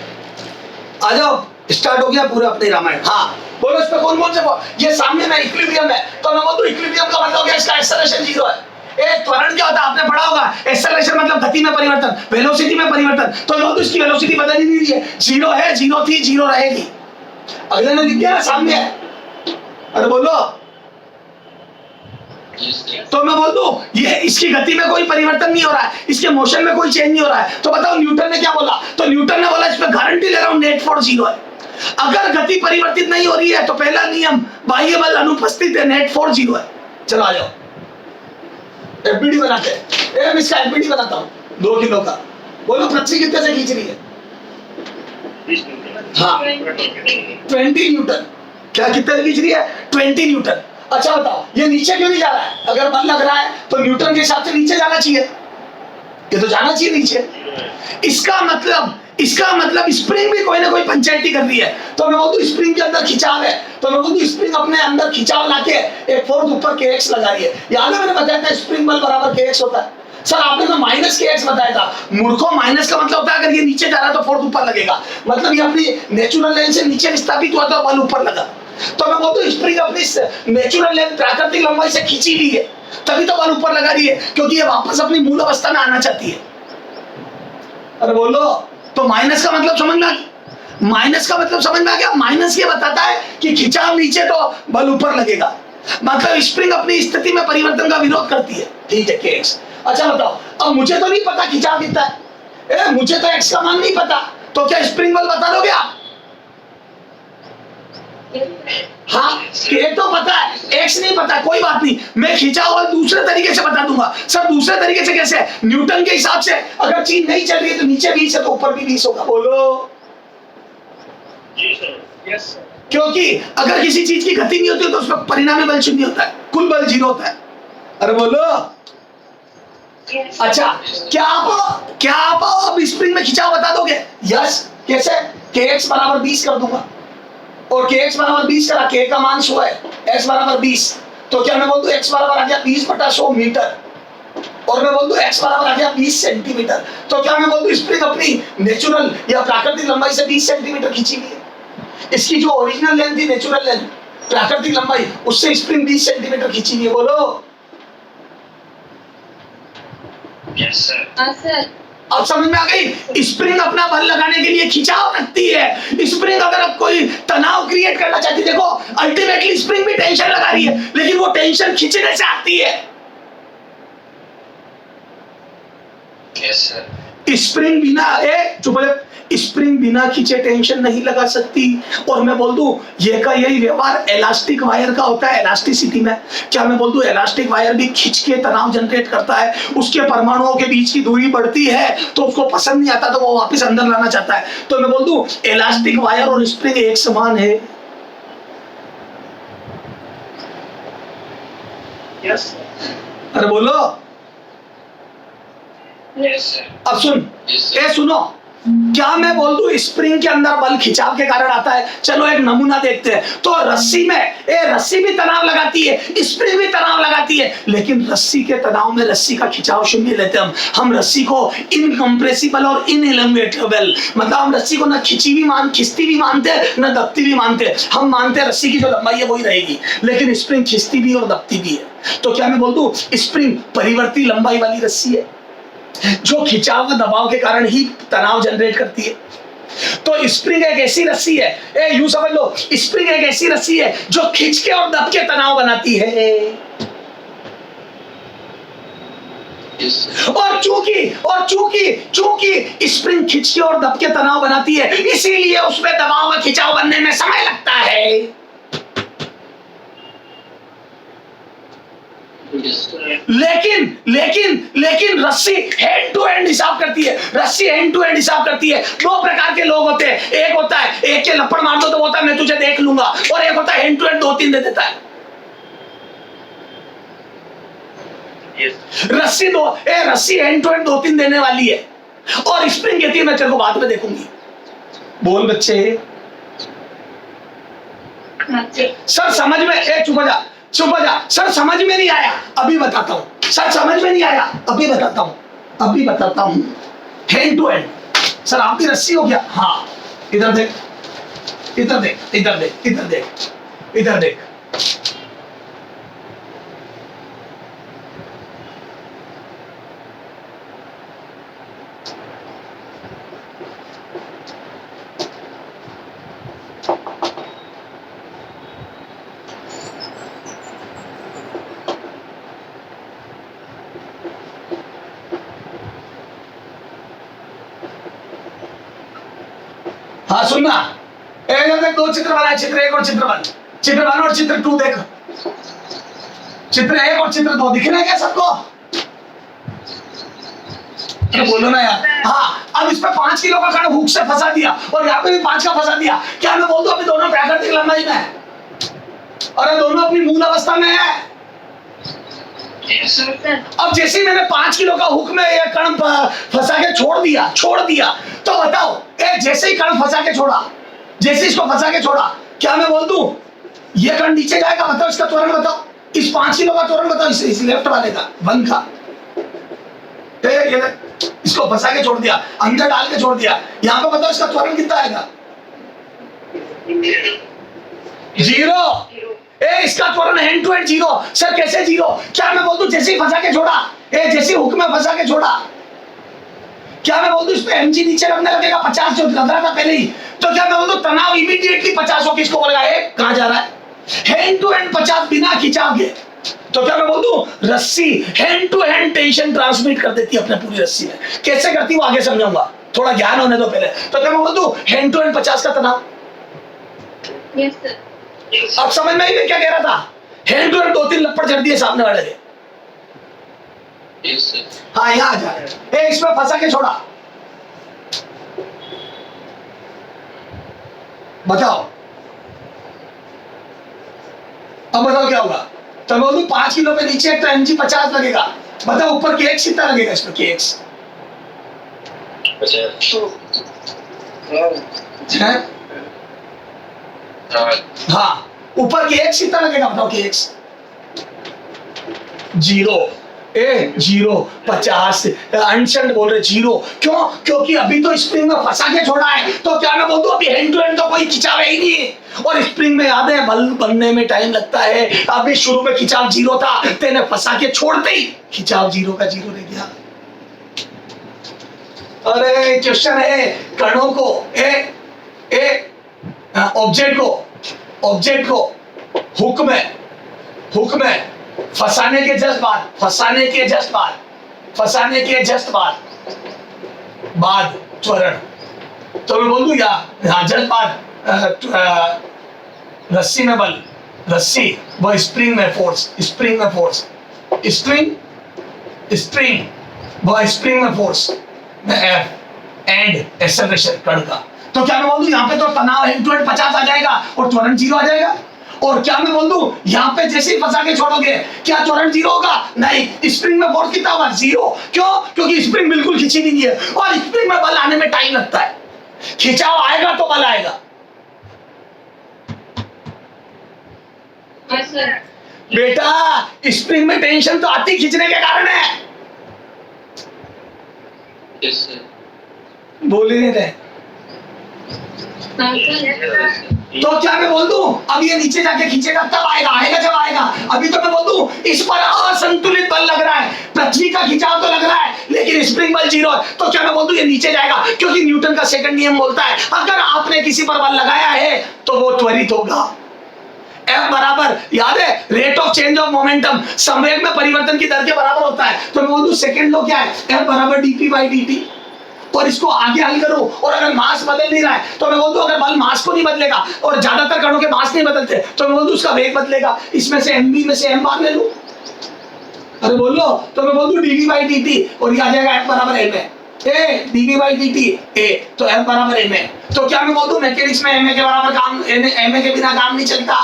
आ जाओ, स्टार्ट हो गया पूरा अपने रामायण। हाँ बोलो, इस पे कौन कौन से फोर्स? ये साम्य में इक्विलिब्रियम है, तो मैं बोलूं इक्विलिब्रियम का मतलब क्या? इसका एक्सेलरेशन 0 है। त्वरण क्या होता है आपने पढ़ा होगा, एक्सेलरेशन मतलब गति में परिवर्तन, वेलोसिटी में परिवर्तन। तो मैं इसकी वेलोसिटी बदल ही नहीं रही है, 0 है, 0 थी, 0 रहेगी। अगले ने लिख दिया सामने है। अरे बोलो, तो मैं बोल दूं ये इसकी गति में कोई परिवर्तन नहीं हो रहा है, इसके मोशन में कोई चेंज नहीं हो रहा है। तो बताओ न्यूटन ने क्या बोला? तो न्यूटन ने बोला इस पे गारंटी ले रहा हूं नेट फोर्स 0 है। अगर गति परिवर्तित नहीं हो रही है तो पहला नियम बाह्य बल अनुपस्थित है, नेट फोर्स 0 है। चलो आ जाओ, एफबीडी बनाते हैं। मैं इसका एफबीडी बनाता हूं 2 किलो का। बोलो पृथ्वी कितने से खींच रही है? हाँ 20 न्यूटन। क्या कितने से खींच रही है? 20 न्यूटन। अच्छा बताओ ये नीचे क्यों नहीं जा रहा है? अगर बल लग रहा है तो न्यूटन के हिसाब से नीचे जाना चाहिए, ये तो जाना चाहिए नीचे। इसका मतलब स्प्रिंग भी कोई ना कोई पंचायती कर रही है। तो मैं बोलूं स्प्रिंग के अंदर खिंचाव है, तो मैं बोलूं स्प्रिंग अपने अंदर खिंचाव लाके एक फोर्स ऊपर kx लगा रही है। याद है मैंने बताया था स्प्रिंग बल बराबर kx होता है। सर आपने तो माइनस kx बताया था। मूर्खों, माइनस का मतलब होता है अगर ये नीचे जा रहा है तो फोर्स ऊपर लगेगा, मतलब ये अपनी नेचुरल लाइन से नीचे विस्थापित हुआ तो बल ऊपर लगा। तो मैं बोलता हूँ स्प्रिंग अपनी नेचुरल लेंथ, प्राकृतिक लंबाई से खींची ली है, तभी तो बल ऊपर लगा रही है, क्योंकि ये वापस अपनी मूल अवस्था में आना चाहती है। अरे बोलो, तो माइनस का मतलब समझ में आ गया? माइनस ये बताता है कि खिंचाव नीचे तो बल ऊपर लगेगा, मतलब स्प्रिंग अपनी स्थिति में परिवर्तन का विरोध करती है। ठीक है kx। अच्छा बताओ, अब मुझे तो नहीं पता खिंचाव कितना है, मुझे तो x का मान नहीं पता, तो क्या स्प्रिंग बल बता दोगे आप? हाँ k तो पता है, एक्स नहीं पता, कोई बात नहीं, मैं खिंचाव और दूसरे तरीके से बता दूंगा। सर दूसरे तरीके से कैसे? न्यूटन के हिसाब से अगर चीज नहीं चल रही है तो नीचे 20 है तो ऊपर भी 20 होगा। बोलो जी सर। Yes sir. क्योंकि अगर किसी चीज की गति नहीं होती तो उसमें परिणामी बल शून्य होता है, कुल बल 0 होता है। अरे बोलो। अच्छा, क्या आप अब स्प्रिंग में खिंचाव बता दोगे? यस। कैसे? kx बराबर 20 कर दूंगा, और kx बराबर 20 करा, k का मान 100 है, x बराबर 20, तो क्या मैं बोल दूं x बराबर आ गया 20/100 मीटर, और मैं बोल दूं x बराबर आ गया 20 सेंटीमीटर, तो क्या मैं बोल दूं स्प्रिंग अपनी नेचुरल या प्राकृतिक लंबाई से 20 सेंटीमीटर खींची हुई है। इसकी जो ओरिजिनल लेंथ थी, नेचुरल लेंथ, प्राकृतिक लंबाई, उससे स्प्रिंग 20 सेंटीमीटर खींची हुई है। बोलो यस सर। हाँ सर। अब समझ में आ गई? स्प्रिंग अपना बल लगाने के लिए खिंचाव रखती है। स्प्रिंग अगर अब कोई तनाव क्रिएट करना चाहती है, देखो अल्टीमेटली स्प्रिंग भी टेंशन लगा रही है, लेकिन वो टेंशन खींचने से आती है। Yes sir. स्प्रिंग बिना स्प्रिंग बिना खींचे टेंशन नहीं लगा सकती। और मैं बोल दूं ये का यही व्यवहार इलास्टिक वायर का होता है इलास्टिसिटी में। क्या मैं बोल दूं इलास्टिक वायर भी खींच के तनाव जनरेट करता है, उसके परमाणुओं के बीच की दूरी बढ़ती है तो उसको पसंद नहीं आता तो वो वापस अंदर लाना चाहता है। तो मैं बोल दूं इलास्टिक वायर और स्प्रिंग एक समान है। Yes sir. अरे बोलो। Yes sir. अब सुन, सुनो, क्या मैं बोल दूं स्प्रिंग के अंदर बल खिंचाव के कारण आता है? चलो एक नमूना देखते हैं। तो रस्सी में रस्सी भी तनाव लगाती है, स्प्रिंग भी तनाव लगाती है, लेकिन रस्सी के तनाव में रस्सी का खिंचाव शून्य लेते हैं हम रस्सी को इनकम्प्रेसिबल और इनएलंगेटेबल, मतलब हम रस्सी को ना खिंचती भी मानते हैं ना दबती भी मानते हैं। हम मानते हैं रस्सी की जो लंबाई है वही रहेगी, लेकिन स्प्रिंग खिंचती भी और दबती भी है। तो क्या मैं बोल दूं स्प्रिंग परिवर्ती लंबाई वाली रस्सी है जो खिंचाव व दबाव के कारण ही तनाव जनरेट करती है। तो स्प्रिंग एक ऐसी रस्सी है, यूं समझ लो, स्प्रिंग एक ऐसी रस्सी है जो खींच के और दब के तनाव बनाती है। और चूंकि स्प्रिंग खींच के और दब के तनाव बनाती है, इसीलिए उसमें दबाव व खिंचाव बनने में समय लगता है। लेकिन रस्सी हैंड टू हैंड हिसाब करती है। दो प्रकार के लोग होते हैं, एक होता है एक के लपड़ मार दो तो होता है मैं तुझे देख लूंगा, और एक होता है हैंड टू हैंड 2-3 दे देता है। रस्सी हैंड टू हैंड 2-3 देने वाली है, और स्प्रिंग कहती है मैं तेरे को बाद में देखूंगी। बोल बच्चे। सर समझ में चुप हो जा। सर समझ में नहीं आया, अभी बताता हूं। सर समझ में नहीं आया, अभी बताता हूं। Hand to hand. सर आपकी रस्सी हो गया? हाँ, इधर देख। हाँ सुनना, देख 2 चित्र बनाए, चित्र 1 और चित्र 1, चित्र 1 और चित्र 2 देख। चित्र 1 और चित्र 2 दिख रहे हैं क्या सबको? तो बोलो ना यार। हाँ, अब इस पे 5 किलो का कण हुक से फंसा दिया और यहाँ पे भी 5 का फंसा दिया। क्या मैं बोल दूं अभी दोनों प्राकृतिक लंबाई में है? अरे दोनों अपनी मूल अवस्था में है। अब जैसे मैंने 5 किलो का हुक में ये कण फंसा के छोड़ दिया, तो बताओ जैसे ही कण फंसा के छोड़ा, क्या मैं बोल दूं ये कण नीचे जाएगा? बताओ इसका त्वरण बताओ, इस 5 किलो का त्वरण बताओ, इस लेफ्ट वाले का 1 का। इसको फंसा के छोड़ दिया, अंदर डाल के छोड़ दिया, यहाँ पे बताओ इसका त्वरण कितना आएगा? 0। इसका त्वरण हैंड टू हैंड 0। सर कैसे 0? क्या मैं बोल दूं जैसे ही फंसा के छोड़ा, जैसे हुक में फंसा के छोड़ा, क्या मैं बोल दूं इस पे mg नीचे रखने लगेगा 50 जो लग रहा था पहले ही, तो क्या मैं बोल दूं तनाव इमीडिएटली 50 हो किसको बोलेगा? कहां जा रहा है? हैंड टू हैंड 50 बिना खिंचाव के। तो क्या मैं बोल दूं रस्सी hand to hand tension transmit कर देती है अपने पूरी रस्सी में। कैसे करती वो आगे समझाऊंगा, थोड़ा ज्ञान होने दो पहले। तो क्या मैं बोल दूं हैंड टू हैंड 50 का तनाव? Yes sir. अब समझ में आई मैं क्या कह रहा था? हैंड टू ऊपर चढ़ दिए सामने वाले के। Yes sir. हाँ यहाँ आ जा, ए इसमें फंसा के छोड़ा। बताओ अब बताओ क्या होगा। तो बोलूं 5 किलो पे नीचे तो mg 50 लगेगा। बताओ ऊपर kx कितना लगेगा इसमें kx? हाँ ऊपर kx कितना लगेगा बताओ kx? 0 0 50 अनशंट बोल रहे 0 क्यों? क्योंकि अभी तो स्प्रिंग में फंसा के छोड़ा है। तो क्या मैं बोल दूं अभी हैंड टू हैंड तो कोई खिंचाव ही नहीं है। और स्प्रिंग में याद है बल बनने में टाइम लगता है। अभी शुरू में खिंचाव 0 था, तेने फंसा के छोड़ते ही खिंचाव 0 का 0 रह गया। अरे क्वेश्चन है कणों को ऑब्जेक्ट को हुक में फंसाने के जस्ट बाद त्वरण। तो मैं बोल दूं या जस्ट बाद रस्सी में बल, रस्सी वो स्प्रिंग में फोर्स स्प्रिंग वो स्प्रिंग में फोर्स एफ एंड एक्सेलरेशन कण का। तो क्या मैं बोल दूं यहाँ पे तो तनाव हैंड टू हैंड 50 आ जाएगा और त्वरण 0 आ जाएगा। और क्या मैं बोल दूं यहाँ पे जैसे ही फंसा के छोड़ोगे क्या त्वरण 0 होगा? नहीं, स्प्रिंग में फोर्स कितना होगा? 0। क्यों? क्योंकि स्प्रिंग बिल्कुल खिंची नहीं है और स्प्रिंग में बल आने में टाइम लगता है। खिंचाव आएगा तो बल आएगा। बेटा स्प्रिंग में टेंशन तो आती खींचने के कारण है। Yes sir. बोल ही नहीं रहे। तो क्या मैं बोल दूं अब ये नीचे जाके खींचेगा तब आएगा जब आएगा। अभी तो मैं बोल दूं इस पर असंतुलित बल लग रहा है, पृथ्वी का खिंचाव तो लग रहा है लेकिन स्प्रिंग बल 0 है। तो क्या मैं बोल दूं ये नीचे जाएगा क्योंकि न्यूटन का सेकंड नियम बोलता है अगर आपने किसी पर बल लगाया है तो वो त्वरित होगा। F बराबर याद है rate of change of momentum, संवेग में परिवर्तन की दर के बराबर होता है। तो मैं बोल दूं सेकंड लॉ क्या है? F बराबर dp/dt। और इसको आगे हल करो और अगर मास बदल नहीं रहा है तो मैं बोल दूं अगर बल मास को नहीं बदलेगा और ज्यादातर कणों के मास नहीं बदलते तो मैं बोल दूं उसका वेग बदलेगा। इसमें से mv में से m बाहर ले लो। अरे बोल लो तो मैं बोल दूं dv/dt और ये आ जाएगा F बराबर m है। dv/dt तो F बराबर m है। तो क्या मैं बोल दूं मैकेनिक्स में ma के बराबर काम ma के बिना काम नहीं चलता।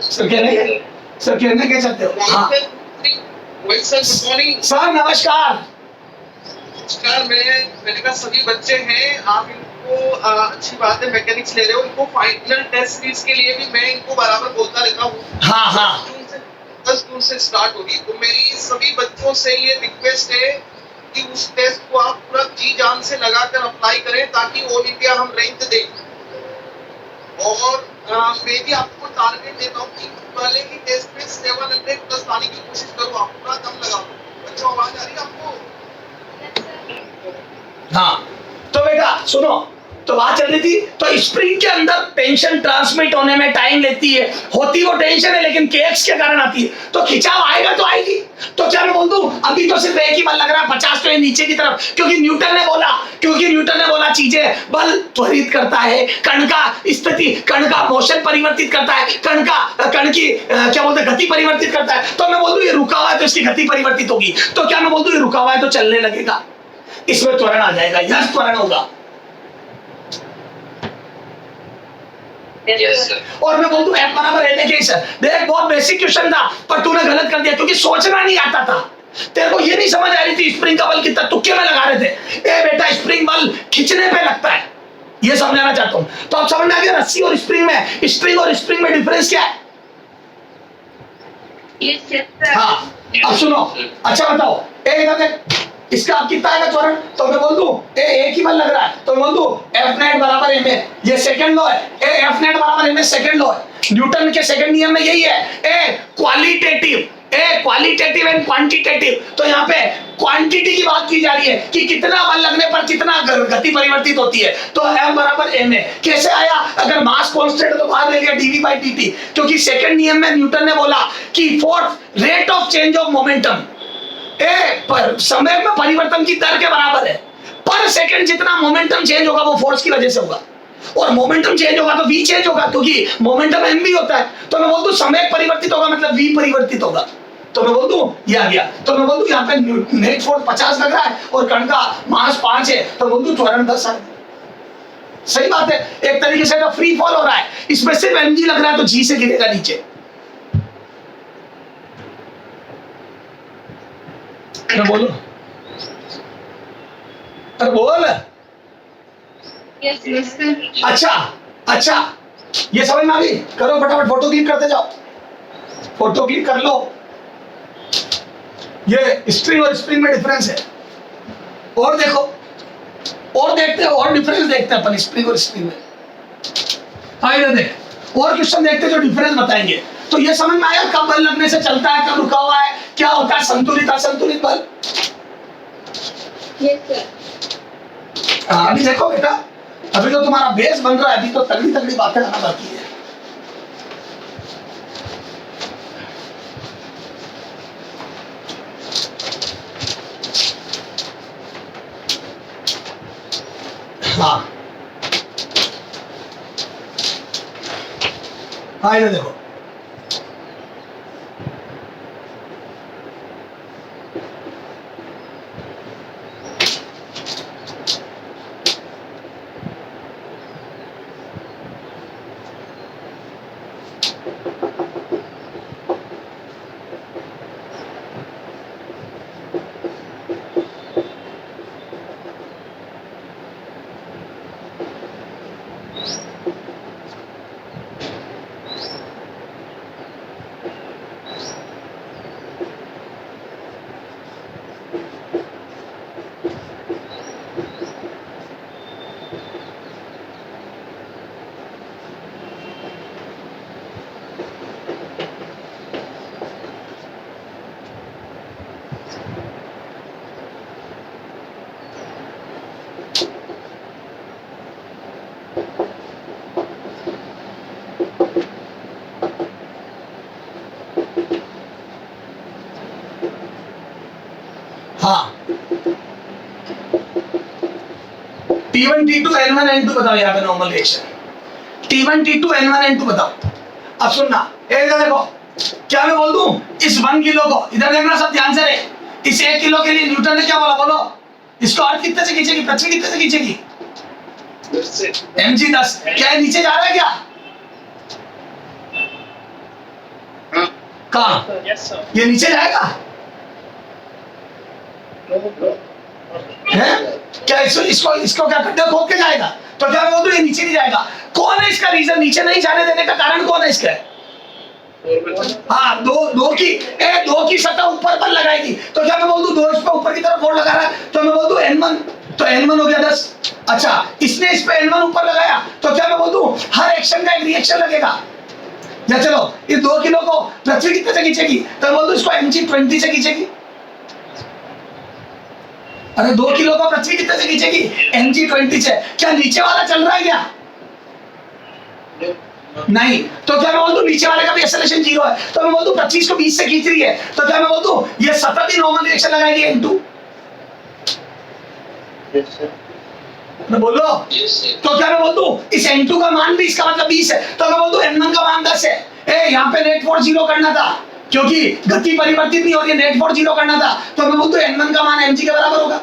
सर कहने क्या चाहते हो? हाँ सर गुड मॉर्निंग सर नमस्कार। नमस्कार। मैंने कहा सभी बच्चे हैं, आप इनको अच्छी बात है मैकेनिक्स ले रहे हो, इनको फाइनल टेस्ट सीरीज के लिए भी मैं इनको बराबर बोलता रहता हूँ। हाँ 10 जून से स्टार्ट होगी। तो मेरी सभी बच्चों से ये रिक्वेस्ट है कि उस टेस्ट को आप पूरा जी जान से लगाकर अप्लाई करें ताकि ऑल इंडिया हम रैंक दें। और मैं भी आपको टारगेट देता हूँ कि पहले ही टेस्ट में 700 प्लस लाने की कोशिश करो। आप पूरा दम लगाओ। बच्चों आवाज आ रही है आपको? हाँ तो बेटा सुनो, तो बात चल रही थी तो स्प्रिंग के अंदर टेंशन ट्रांसमिट होने में टाइम लेती है, होती वो टेंशन है लेकिन kx के कारण आती है। तो खिंचाव आएगा तो आएगी। तो क्या मैं बोल दूं अभी तो सिर्फ एक ही बल लग रहा है 50 तो ये नीचे की तरफ क्योंकि न्यूटन ने बोला चीजें बल त्वरित करता है, कण का स्थिति कण का मोशन परिवर्तित करता है, कण की क्या बोलते हैं गति परिवर्तित करता है। तो मैं बोल दूं ये रुका हुआ है तो इसकी गति परिवर्तित होगी। तो क्या मैं बोल दूं ये रुका हुआ है तो चलने लगेगा, इसमें त्वरण आ जाएगा, यह त्वरण होगा। Yes sir. और मैं बोल दूं F बराबर m के सर देख बहुत बेसिक क्वेश्चन था पर तूने गलत कर दिया क्योंकि सोचना नहीं आता था। तेरे को ये नहीं समझ आ रही थी स्प्रिंग का बल कितना तुक्के में लगा रहे थे। ए बेटा स्प्रिंग बल खींचने पे लगता है, ये समझाना चाहता हूं। तो अब समझ में आ गया रस्सी और स्प्रिंग में डिफरेंस क्या है? हाँ अब सुनो, अच्छा बताओ इसका आप कितना आएगा त्वरण? तो मैं बोल दूं एक ही बल लग रहा है तो मैं बोल दूं F नेट बराबर m है, ये सेकंड लॉ है। F नेट बराबर m है सेकंड लॉ है। न्यूटन के सेकंड नियम में यही है क्वालिटेटिव एंड क्वांटिटेटिव। तो यहाँ पे क्वांटिटी की बात की जा रही है कि कितना बल लगने पर कितना गति परिवर्तित होती है। तो F बराबर m है। कैसे आया? अगर मास कांस्टेंट है तो बाहर ले लिया dv/dt क्योंकि सेकंड नियम में न्यूटन ने बोला कि force rate of change of momentum पर समय में परिवर्तन की दर के बराबर है। पर सेकंड जितना मोमेंटम चेंज होगा वो फोर्स की वजह से होगा। और मोमेंटम चेंज होगा तो v चेंज होगा, क्योंकि मोमेंटम m भी होता है। तो मैं बोल दूं समय परिवर्तित होगा मतलब v परिवर्तित होगा। तो मैं बोल दूं ये आ गया। तो मैं बोल दूं यहाँ पे नेट फोर्स 50 लग रहा है और कण का मास 5 है, तो बोल दूं त्वरण 10 आ गया। सही बात है, एक तरीके से फ्री फॉल हो रहा है, इसमें सिर्फ mg लग रहा है तो g से गिरेगा नीचे। बोलो, अरे बोल। अच्छा, ये समझ में आ गई? करो फटाफट, फोटो क्लिक करते जाओ, फोटो क्लिक कर लो। ये स्प्रिंग और स्प्रिंग में डिफरेंस है। और देखो, और देखते हैं, और डिफरेंस देखते हैं अपन स्प्रिंग और स्प्रिंग में। हाँ इधर देख, और क्वेश्चन देखते हैं जो डिफरेंस बताएंगे। तो ये समझ में आया कब बल लगने से चलता है, कब रुका हुआ है, क्या होता है संतुलित असंतुलित बल। Yes sir. अभी देखो बेटा, अभी तो तुम्हारा बेस बन रहा है, अभी तो तगड़ी तगड़ी बातें आना बाकी है। हाँ हाँ इधर देखो, हाँ T1 T2 N1 N2 बताओ यहाँ पे normal reaction. T1 T2 N1 N2 बताओ। अब सुनना, इधर देखो, क्या मैं बोल दूं इस 1 किलो को, इधर देखना सब ध्यान से रे, इस 1 किलो के लिए न्यूटन ने क्या बोला, बोलो इसको अर्थ कितने से खींचेगी, पृथ्वी कितने से खींचेगी, mg 10। क्या ये नीचे जा रहा है क्या? कहाँ? ये नीचे जाएगा है क्या? इसको क्या गड्ढा खोद के जाएगा? तो क्या मैं बोल दूं ये नीचे नहीं जाएगा। कौन है इसका रीजन, नीचे नहीं जाने देने का कारण कौन है इसका? हाँ दो की सतह ऊपर पर लगाएगी। तो क्या मैं बोल दूं दो इस पे ऊपर की तरफ फोड़ लगा रहा है, तो मैं बोल दूं N1, तो N1 हो गया 10। अच्छा इसने इस पे N1 ऊपर लगाया, तो क्या मैं बोल दूं हर एक्शन का एक रिएक्शन लगेगा। या चलो इस 2 किलो को पृथ्वी कितने से खींचेगी, तो मैं बोल दूं इसको mg 20 से खींचेगी। अरे 2 किलो को पृथ्वी कितने से खींचेगी, mg 20 से। क्या नीचे वाला चल रहा है क्या? नहीं। तो क्या मैं बोल दूं नीचे वाले का भी एक्सेलरेशन 0 है, तो मैं बोल दूं 25 को 20 से खींच रही है, तो क्या मैं बोल दूं ये सतत ही नॉर्मल रिएक्शन लगाएगी N2। मैं बोल लो तो क्या मैं बोल दूं इस N2 का मान भी इसका मतलब 20 है, तो मैं बोल दूं N1 का मान 10 है। यहाँ पे नेट फोर्स 0 करना था क्योंकि गति परिवर्तित नहीं हो रही है, नेट फोर्स 0 करना था, तो मैं बोल दूं N1 का मान mg के बराबर होगा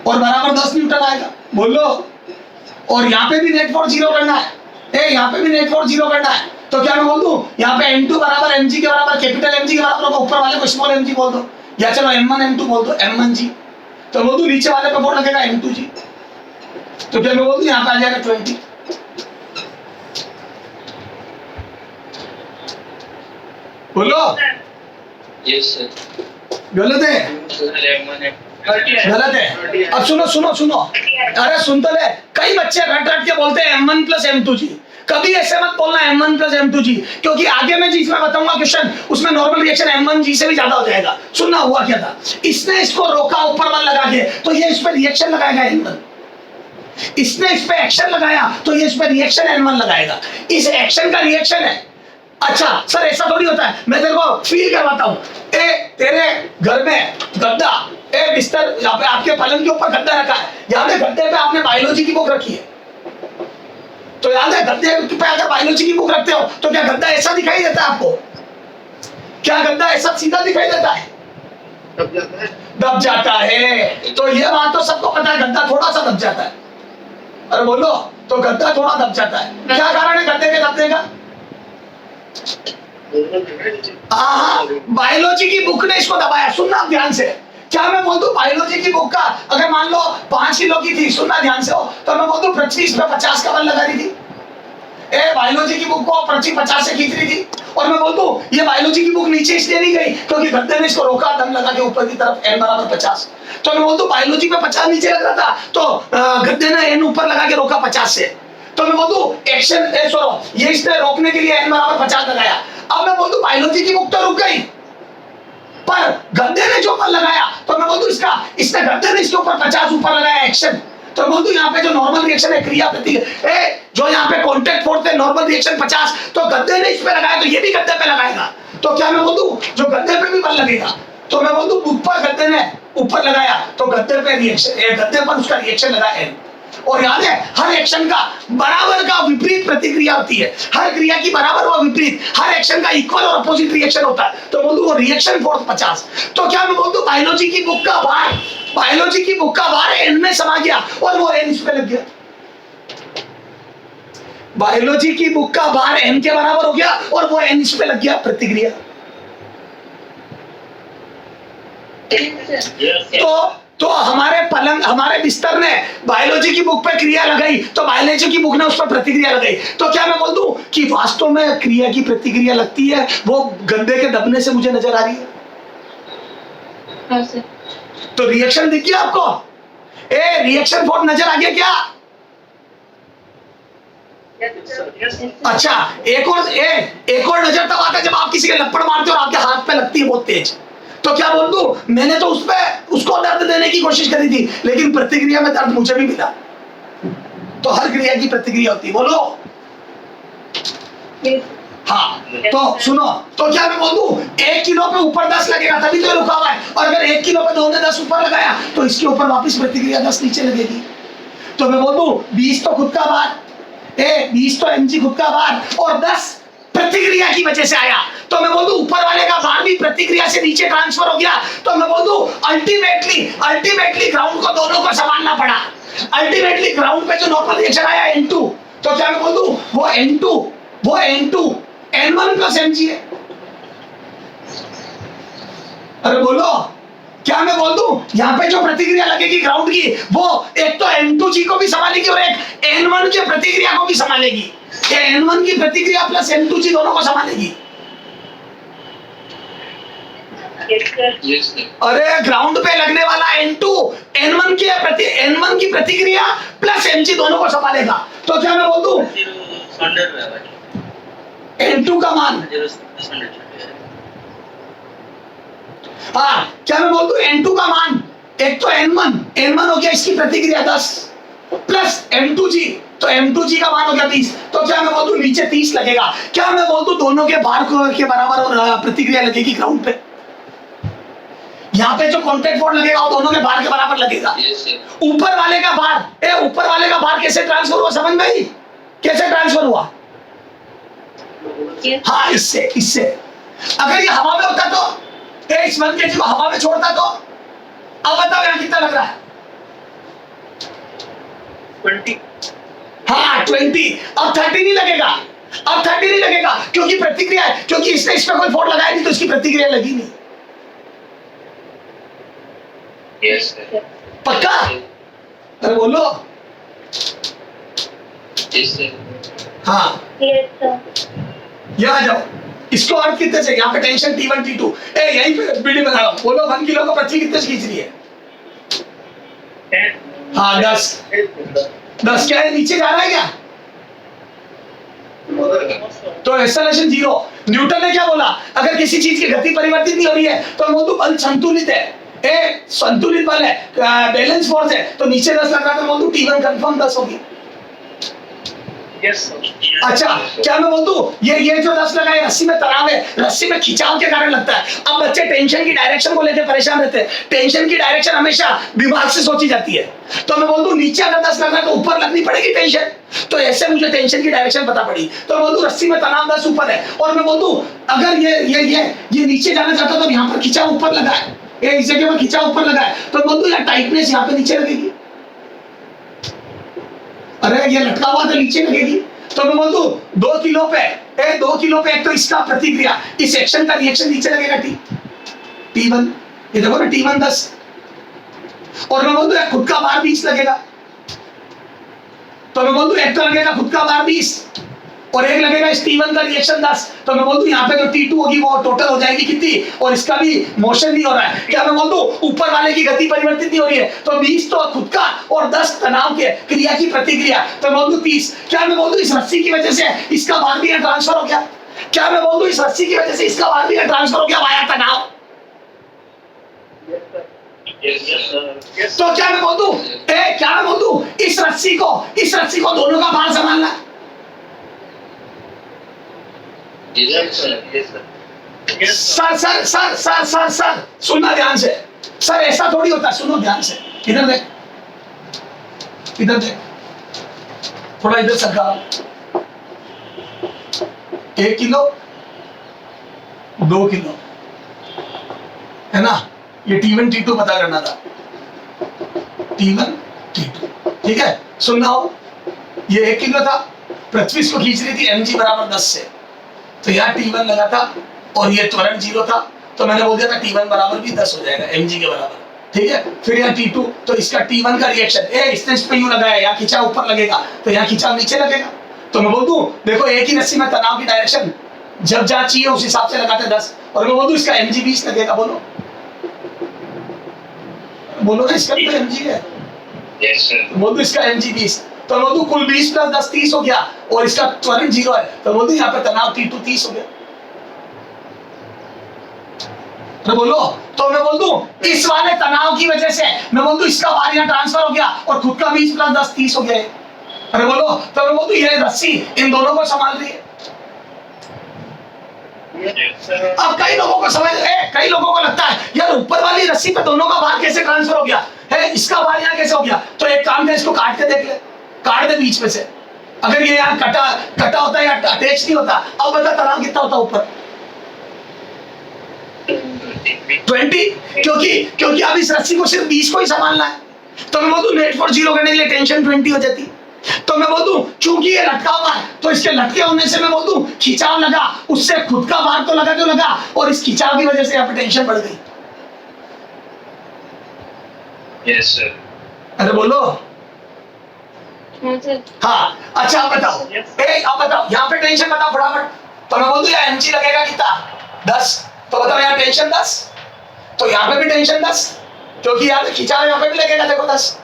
और बराबर 10 न्यूटन आएगा। बोल लो। और यहाँ पे भी नेट फोर्स 0 करना है, यहाँ पे भी नेट फोर्स 0 करना है, तो क्या मैं बोल दूं यहाँ पे N2 बराबर mg के बराबर, कैपिटल mg के बराबर होगा, ऊपर वाले को स्मॉल mg बोल दो, या चलो m1 m2 बोल दो, m1g। तो बोल दूं नीचे वाले पे फोर्स लगेगा m2g, तो क्या मैं बोल दूं यहाँ पे आ जाएगा 20। बोलो। Yes sir. गलत है, गलत है। अब सुनो सुनो सुनो, अरे सुन तो ले, कई बच्चे रट रट के बोलते हैं m1 प्लस m2g। कभी ऐसे मत बोलना m1 प्लस m2g, क्योंकि आगे मैं जिसमें बताऊंगा क्वेश्चन उसमें नॉर्मल रिएक्शन m1g से भी ज्यादा हो जाएगा। सुनना हुआ क्या था, इसने इसको रोका ऊपर बल लगा के, तो ये इस पर रिएक्शन लगाएगा N1। इसने इस पे एक्शन लगाया तो ये इस पे रिएक्शन N1 लगाएगा। इस एक्शन का रिएक्शन है। अच्छा सर ऐसा थोड़ी होता है, मैं तेरे को फील करवाता हूँ। तेरे घर में गद्दा, बिस्तर, यहाँ पे आपके पलंग के ऊपर गद्दा रखा है, यहाँ पे गद्दे पे आपने बायोलॉजी की बुक रखी है, तो याद है गद्दे पे अगर बायोलॉजी की बुक रखते हो तो क्या गद्दा ऐसा दिखाई देता है आपको? क्या गद्दा ऐसा सीधा दिखाई देता है? दब जाता है। दब जाता है। तो ये बात तो सबको पता है, गद्दा थोड़ा सा दब जाता है। अरे बोलो, तो गद्दा थोड़ा दब जाता है। क्या कारण है गद्दे के दबने का? हाँ, बायोलॉजी की बुक ने इसको दबाया। सुनना ध्यान से, क्या मैं बोल दूं बायोलॉजी की बुक का अगर मान लो 5 किलो की थी, सुनना ध्यान से हो, तो मैं बोल दूं पृथ्वी इस पे 50 का बल लगा रही थी। बायोलॉजी की बुक को पृथ्वी 50 से खींच रही थी, और मैं बोल दूं ये बायोलॉजी की बुक नीचे इसलिए नहीं गई क्योंकि गद्दे ने इसको रोका, दम लगा के ऊपर की तरफ n बराबर 50। तो मैं बोल दूं बायोलॉजी पे 50 नीचे लग रहा था, तो गद्दे ने n ऊपर लगा के रोका 50 से। तो मैं बोल दूं एक्शन ये इसने रोकने के लिए n बराबर 50 लगाया। अब मैं बोल दूं बायोलॉजी की बुक तो रुक गई, पर गद्दे ने जो बल लगाया, तो मैं बोल दूं इसने गद्दे ने इसके ऊपर 50 ऊपर लगाया एक्शन। तो बोल दूं यहाँ पे जो नॉर्मल रिएक्शन है, क्रिया प्रतिक्रिया, जो यहाँ पे कांटेक्ट फोर्स है नॉर्मल रिएक्शन 50, तो गद्दे ने इस पे लगाया, तो ये भी गद्दे पे लगाएगा। तो क्या मैं बोल दूं जो गद्दे पे भी बल लगेगा, तो मैं बोल दूं ऊपर गद्दे ने ऊपर लगाया तो गद्दे पे रिएक्शन, गद्दे पर उसका रिएक्शन लगा n। और याद है हर एक्शन का बराबर का विपरीत प्रतिक्रिया होती है, हर क्रिया की बराबर व विपरीत, हर एक्शन का इक्वल और अपोजिट रिएक्शन होता है। तो बोल दूं वो रिएक्शन फोर्स 50। तो क्या मैं बोल दूं बायोलॉजी की बुक का भार n में समा गया और वो n इस पे लग गया। बायोलॉजी की बुक का भार n के बराबर हो गया और वो n इस पे लग गया प्रतिक्रिया। तो हमारे बिस्तर ने बायोलॉजी की बुक पे क्रिया लगाई, तो बायोलॉजी की बुक ने उस पर प्रतिक्रिया लगाई। तो क्या मैं बोल दूं कि वास्तव में क्रिया की प्रतिक्रिया लगती है, वो गद्दे के दबने से मुझे नजर आ रही है। हाँ सर। तो रिएक्शन दिख गया आपको? रिएक्शन फोर्स नजर आ गया क्या? अच्छा, एक और नजर तब आता है जब आप किसी के लपड़ मारते हो और आपके हाथ पे लगती है बहुत तेज। तो क्या बोल दूं मैंने तो उसको दर्द देने की कोशिश करी थी, लेकिन प्रतिक्रिया में दर्द मुझे भी मिला। तो हर क्रिया की प्रतिक्रिया होती है। बोलो हाँ। तो सुनो, तो क्या मैं बोल दूं 1 किलो पे ऊपर 10 लगेगा तभी तो रुका हुआ है, और अगर 1 किलो पे 2 ने 10 ऊपर लगाया तो इसके ऊपर वापस प्रतिक्रिया 10 नीचे लगेगी। तो मैं बोल दूं 20 तो खुद का भार, 20 तो mg खुद का भार और 10 प्रतिक्रिया की वजह से आया। तो मैं बोल दूं ऊपर वाले का भार भी प्रतिक्रिया से नीचे ट्रांसफर हो गया। तो मैं बोल दूं अल्टीमेटली ग्राउंड को दोनों को संभालना पड़ा। अल्टीमेटली ग्राउंड पे जो नॉर्मल रिएक्शन आया n2, तो क्या मैं बोल दूं वो n2 n1 प्लस mg है। अरे बोलो, क्या मैं बोल दूं यहाँ पे जो प्रतिक्रिया लगेगी ग्राउंड की, वो एक तो n2g को भी संभालेगी और एक n1 की प्रतिक्रिया को भी संभालेगी। ये n1 की प्रतिक्रिया प्लस n2g दोनों को संभालेगी। Yes, sir. अरे ग्राउंड पे लगने वाला n2 n1 की प्रतिक्रिया प्लस mg दोनों को संभालेगा। तो क्या मैं बोल दूं n2 का मान, हाँ क्या मैं बोल दूं n2 का मान, एक तो n1 हो गया इसकी प्रतिक्रिया 10 प्लस m2g, तो m2g का मान हो गया 20। तो क्या मैं बोल दूं नीचे 30 लगेगा। क्या मैं बोल दूं दोनों के भार के बराबर और प्रतिक्रिया लगेगी ग्राउंड पे। यहाँ पे जो कॉन्टैक्ट फोर्स लगेगा वो दोनों के भार के बराबर लगेगा। Yes, sir. ऊपर वाले का भार कैसे ट्रांसफर हुआ समझ में आई? कैसे ट्रांसफर हुआ? हाँ इससे अगर ये हवा में होता तो इस 1 kg को हवा में छोड़ता तो अब बताओ यहाँ कितना लग रहा है? 20। हाँ 20। अब 30 नहीं लगेगा, क्योंकि प्रतिक्रिया है, क्योंकि इसने इस पे कोई फोर्स लगाया नहीं तो इसकी प्रतिक्रिया लगी नहीं। Yes, sir. पक्का? अरे बोलो। Yes, sir. हाँ यहाँ आ जाओ। इसको अर्थ कितने से, यहाँ पे टेंशन T1 T2 यहीं पे बीडी बना रहा हूँ। बोलो 1 किलो को पृथ्वी कितने से खींच रही है? हाँ 10 क्या है, नीचे जा रहा है क्या? तो एक्सेलरेशन 0। न्यूटन ने क्या बोला, अगर किसी चीज की गति परिवर्तित नहीं हो रही है तो वो तो बल संतुलित है, संतुलित बल है, बैलेंस फोर्स है। तो नीचे 10 लग रहा था, T1 कंफर्म 10 होगी। Yes sir. अच्छा, क्या मैं बोल दूं ये जो 10 लगा है रस्सी में तनाव है, रस्सी में खिंचाव के कारण लगता है। अब बच्चे टेंशन की डायरेक्शन को लेकर परेशान रहते हैं, टेंशन की डायरेक्शन हमेशा दिमाग से सोची जाती है। तो मैं बोल दूं नीचे अगर 10 लग रहा है तो ऊपर लगनी पड़ेगी टेंशन, तो ऐसे मुझे टेंशन की डायरेक्शन पता पड़ी। तो मैं बोल दूं रस्सी में तनाव 10 ऊपर है, और मैं बोल दूं अगर ये नीचे जाना चाहता तो यहाँ पर खिंचाव ऊपर लगा है, ये इस जगह पर खिंचाव ऊपर लगा है, तो बोल दूं यार टाइटनेस यहाँ पे नीचे लगेगी। अरे ये लटका हुआ तो नीचे लगेगी। तो मैं बोल दूं 2 किलो पे 2 किलो पे एक तो इसका प्रतिक्रिया, इस एक्शन का रिएक्शन नीचे लगेगा T1, ये देखो ना T1 10, और मैं बोल दूं खुद का भार 20 लगेगा। तो मैं बोल दूं एक तो लगेगा खुद का भार 20 और एक लगेगा इस T1 का रिएक्शन 10। तो मैं बोल दूं यहाँ पे जो T2 होगी वो टोटल हो जाएगी कितनी, और इसका भी मोशन नहीं हो रहा है। क्या मैं बोल दूं ऊपर वाले की गति परिवर्तित नहीं हो रही है, तो 20 तो खुद का और 10 तनाव के क्रिया की प्रतिक्रिया, तो मैं बोल दूं 30। क्या मैं बोल दूं इस रस्सी की वजह से इसका भार भी ट्रांसफर हो गया, क्या मैं बोल दूं इस रस्सी की वजह से इसका भार भी ट्रांसफर हो गया वाया तनाव। तो क्या मैं बोल दूं क्या मैं बोल दूं इस रस्सी को दोनों का भार संभालना है। सर सुनना ध्यान से, सर ऐसा थोड़ी होता, सुनो ध्यान से, इधर देख, थोड़ा इधर सरका। 1 किलो 2 किलो है ना, ये T1 T2 पता करना था, T1 T2 ठीक है। सुनना हो, ये 1 किलो था, पृथ्वी इसको खींच रही थी mg बराबर 10 से, तो यहाँ T1 लगा था और ये त्वरण 0 था, तो मैंने बोल दिया था T1 बराबर भी 10 हो जाएगा mg के बराबर, ठीक है। फिर यहाँ T2, तो इसका T1 का रिएक्शन इसने इस पे यूं लगाया, यहाँ खिंचाव ऊपर लगेगा तो यहाँ खिंचाव नीचे लगेगा। तो मैं बोल दूं देखो एक ही रस्सी में तनाव की डायरेक्शन जब जहाँ चाहिए उस हिसाब से लगाते 10, और मैं बोल दूं इसका mg 20 लगेगा। बोलो ना, इसका भी तो mg है, बोल दूं इसका mg 20, तो बोल दूं कुल 20 + 10 30 हो गया, और इसका त्वरण 0 है, तो बोल दूं यहाँ पे तनाव T2 30 हो गया। तो बोलो, तो मैं बोल दूं इस वाले तनाव की वजह से मैं बोल दूं इसका भार यहाँ ट्रांसफर हो गया और खुद का 20 + 10 30 हो गया। अरे बोलो, तो मैं बोल दूं ये रस्सी इन दोनों को संभाल रही है। अब कई लोगों को लगता है यार ऊपर वाली रस्सी पे दोनों का भार कैसे ट्रांसफर हो गया है, इसका भार यहाँ कैसे हो गया। तो एक काम कर, इसको काट के देख ले, काट दे बीच में से, अगर ये यहाँ कटा होता है या अटैच नहीं होता, अब बता तनाव कितना होता ऊपर 20, क्योंकि अब इस रस्सी को सिर्फ 20 को ही संभालना है। तो मैं बोल दूं नेट फॉर 0 करने के लिए टेंशन 20 हो जाती। तो मैं बोल दूं क्योंकि ये लटका हुआ है, तो इसके लटके होने से मैं बोल दूं खिंचाव लगा, उससे खुद का भार तो लगा जो लगा, और इस खिंचाव की वजह से यहाँ पे टेंशन बढ़ गई। Yes sir. अरे बोलो। सर। हाँ अच्छा आप बताओ, आप बताओ यहाँ पे टेंशन बताओ फटाफट। तो मैं बोल दूं यहाँ mg लगेगा कितना 10, तो बताओ यहाँ टेंशन 10, तो यहाँ पे भी टेंशन 10, क्योंकि यहाँ पे खिंचाव यहाँ पे भी लगेगा, देखो 10।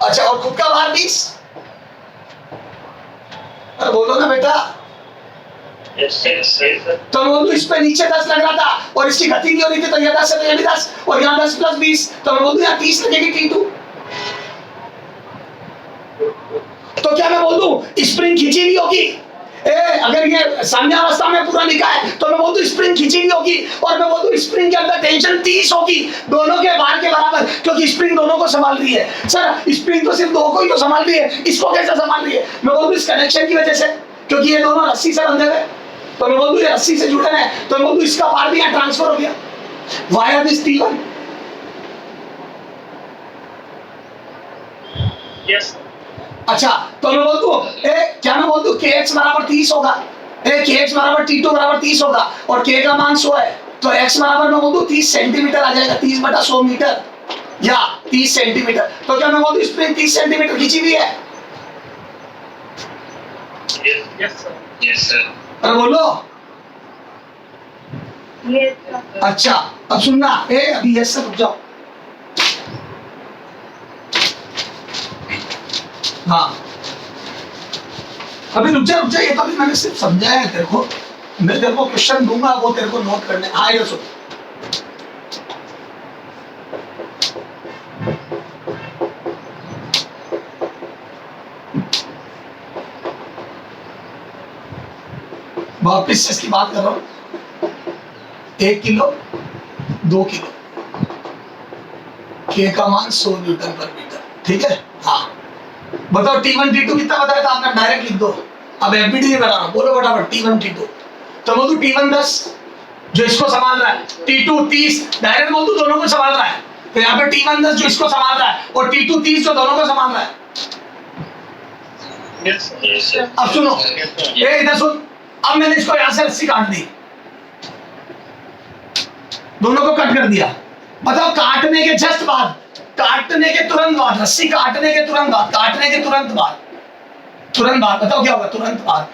अच्छा और खुद का भार 20। अरे बोलो ना बेटा। तो मैं बोलूं इस पे नीचे 10 लग रहा था और इसकी गति नहीं हो रही थी, तो ये 10 है तो ये भी 10, और यहाँ 10 + 20, तो मैं बोलूं यहाँ 30 लगेगी T2। तो क्या मैं बोल दूं स्प्रिंग खींची हुई होगी, अगर ये साम्यावस्था में पूरा लिखा है तो मैं बोल दूं स्प्रिंग खींची हुई होगी, और मैं बोल दूं स्प्रिंग के अंदर टेंशन 30 होगी दोनों के भार के बराबर, क्योंकि स्प्रिंग दोनों को संभाल रही है। सर स्प्रिंग तो सिर्फ 2 को ही तो संभाल रही है, इसको कैसे संभाल रही है। मैं बोल दूं इस कनेक्शन की वजह से, क्योंकि ये दोनों रस्सी से बंधे हुए, तो मैं बोल दूं ये रस्सी से जुड़े हैं, तो मैं बोल दूं इसका भार भी यहाँ ट्रांसफर हो गया वाया दिस T1। यस अच्छा तो मैं बोल दूं क्या मैं बोल दूं kx बराबर 30 होगा, kx बराबर T2 बराबर 30 होगा, और k का मान 100 है, तो x बराबर मैं बोल दूं 30 सेंटीमीटर आ जाएगा, 30/100 मीटर या 30 सेंटीमीटर। तो क्या मैं बोल दूं स्प्रिंग 30 सेंटीमीटर खींची हुई है। Yes sir. अरे बोलो। यस। अच्छा अब सुनना, अभी यस से रुक जाओ। हाँ अभी रुक जा, ये तो अभी मैंने सिर्फ समझाया है तेरे को, मैं तेरे को क्वेश्चन दूंगा वो तेरे को नोट करने। हाँ ये सुन, वापिस इसकी बात कर रहा हूँ, 1 किलो 2 किलो के का मान 100 न्यूटन पर मीटर, ठीक है। हाँ बताओ T1 T2 कितना बताया था आपने, डायरेक्ट लिख दो। अब एफबीडी नहीं बना रहा, बोलो फटाफट T1 T2। तो बोल दू T1 10 जो इसको संभाल रहा है, T2 30 डायरेक्ट बोल दू दोनों को संभाल रहा है। तो यहाँ पे T1 10 जो इसको संभाल रहा है और T2 30 जो दोनों को संभाल रहा है। Yes, sir. अब सुनो, ये इधर सुन, अब मैंने इसको यहाँ से रस्सी काट दी, दोनों को कट कर दिया। बताओ काटने के जस्ट बाद, काटने के तुरंत बाद, रस्सी काटने के तुरंत बाद, काटने के तुरंत बाद, तुरंत बाद बताओ क्या होगा, तुरंत बाद,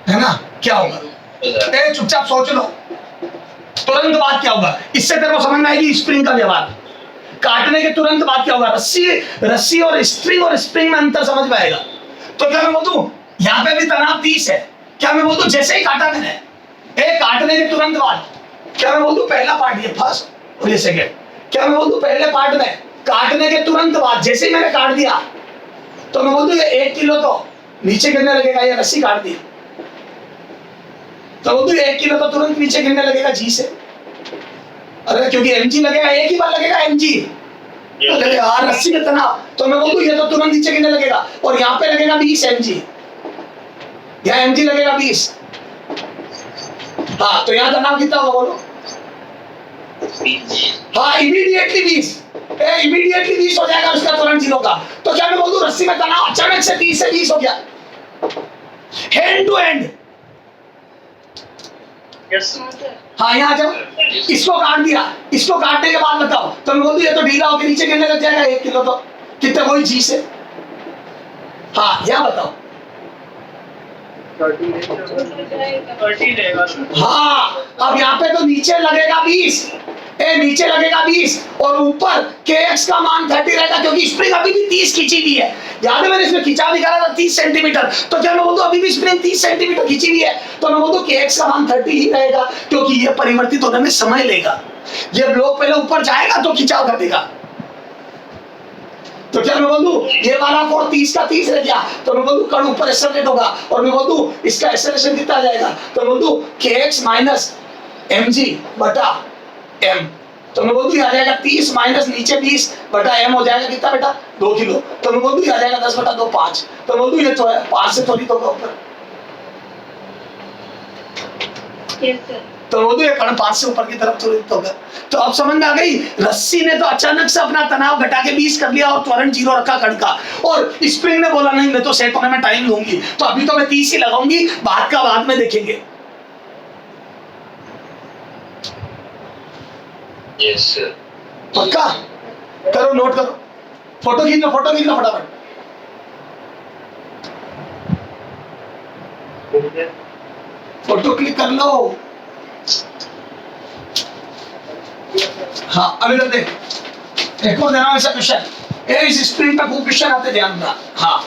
है ना, क्या होगा? चुपचाप सोच लो, तुरंत बाद क्या होगा? इससे तेरे को समझ में आएगी स्प्रिंग का व्यवहार। काटने के तुरंत बाद क्या होगा? रस्सी और स्प्रिंग में अंतर समझ में आएगा। तो क्या मैं बोल दूं, यहाँ पे भी तनाव 30 है, क्या मैं बोल दूं जैसे ही काटा मैंने, काटने के तुरंत बाद, क्या मैं बोल दूं पहला पार्ट ये फर्स्ट और ये सेकेंड, क्या मैं बोल दूं पहले पार्ट में काटने के तुरंत बाद जैसे ही मैंने काट दिया, तो मैं बोल दूं ये 1 किलो तो नीचे गिरने लगेगा, ये रस्सी काट दी, तो बोल दूं 1 किलो तो तुरंत नीचे गिरने लगेगा जी से। अरे क्योंकि mg लगेगा, एक ही बार लगेगा mg, अरे यार रस्सी का तनाव, तो मैं बोल दूं ये तो तुरंत नीचे गिरने लगेगा, और यहाँ पे लगेगा 20 mg, यहाँ mg लगेगा 20। हाँ तो यहाँ तनाव कितना होगा बोलो? हाँ इमीडिएटली 20, इमीडिएटली 20 हो जाएगा उसका तुरंत 0 का। तो क्या मैं बोल दूं रस्सी में तनाव अचानक से 30 से 20 हो गया, हैंड टू हैंड। हाँ यहाँ जाओ, इसको काट दिया, इसको काटने के बाद बताओ, तो मैं बोल दूं ये तो ढीला होकर नीचे गिरने लग जाएगा 1 किलो तो कितना, वही जी से। हाँ यहाँ बताओ, हाँ अब यहाँ पे तो नीचे लगेगा 20, नीचे लगेगा 20 और ऊपर kx का मान 30 रहेगा, क्योंकि स्प्रिंग अभी भी 30 खींची हुई है। याद है मैंने इसमें खिंचाव निकाला था 30 सेंटीमीटर, तो क्या मैं बोल दूं अभी भी स्प्रिंग 30 सेंटीमीटर खींची हुई है, तो मैं बोल दूं kx का मान 30 ही रहेगा, क्योंकि ये परिवर्तित होने में समय लेगा। ये ब्लॉक पहले ऊपर जाएगा तो खिंचाव कर देगा। तो क्या मैं बोल दूं ये वाला फोर्स 30 का 30 रह गया, तो मैं बोल दूं कण ऊपर एक्सेलरेट होगा, और मैं बोल दूं इसका एक्सेलरेशन कितना आ जाएगा, तो मैं बोल दूं kx माइनस mg बटा m, तो मैं बोल दूं आ जाएगा 30 माइनस नीचे 20 बटा m हो जाएगा कितना बेटा 2 किलो, तो मैं बोल दूं आ जाएगा 10 बटा 2 5, तो मैं बोल दूं ये तो है 5 से थोड़ी तो ऊपर, तो वो तो ये कण 5 से ऊपर की तरफ त्वरित होगा। तो अब समझ में आ गई, रस्सी ने तो अचानक से अपना तनाव घटा के 20 कर लिया और त्वरण 0 रखा कण का, और स्प्रिंग ने बोला नहीं मैं तो सेट होने में टाइम लूंगी, तो अभी तो मैं 30 ही लगाऊंगी, बाद का बाद में देखेंगे। Yes, sir. पक्का करो, नोट करो, फोटो खींच लो फटाफट, फोटो क्लिक कर लो। हाँ अब इधर देख, एक और देना ऐसा क्वेश्चन, इस स्प्रिंग पे खूब क्वेश्चन आते, ध्यान देना। हाँ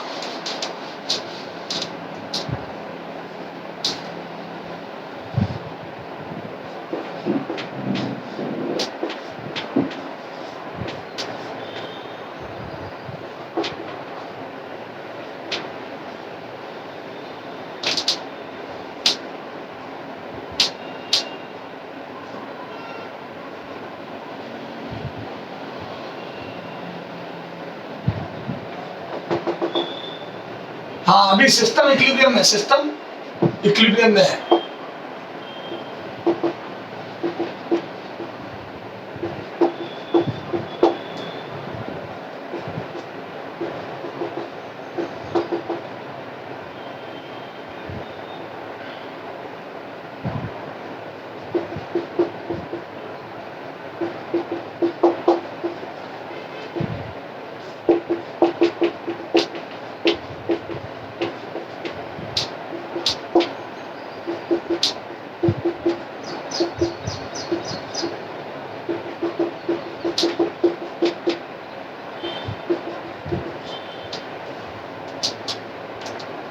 हाँ अभी सिस्टम इक्विलिब्रियम में, सिस्टम इक्विलिब्रियम में है।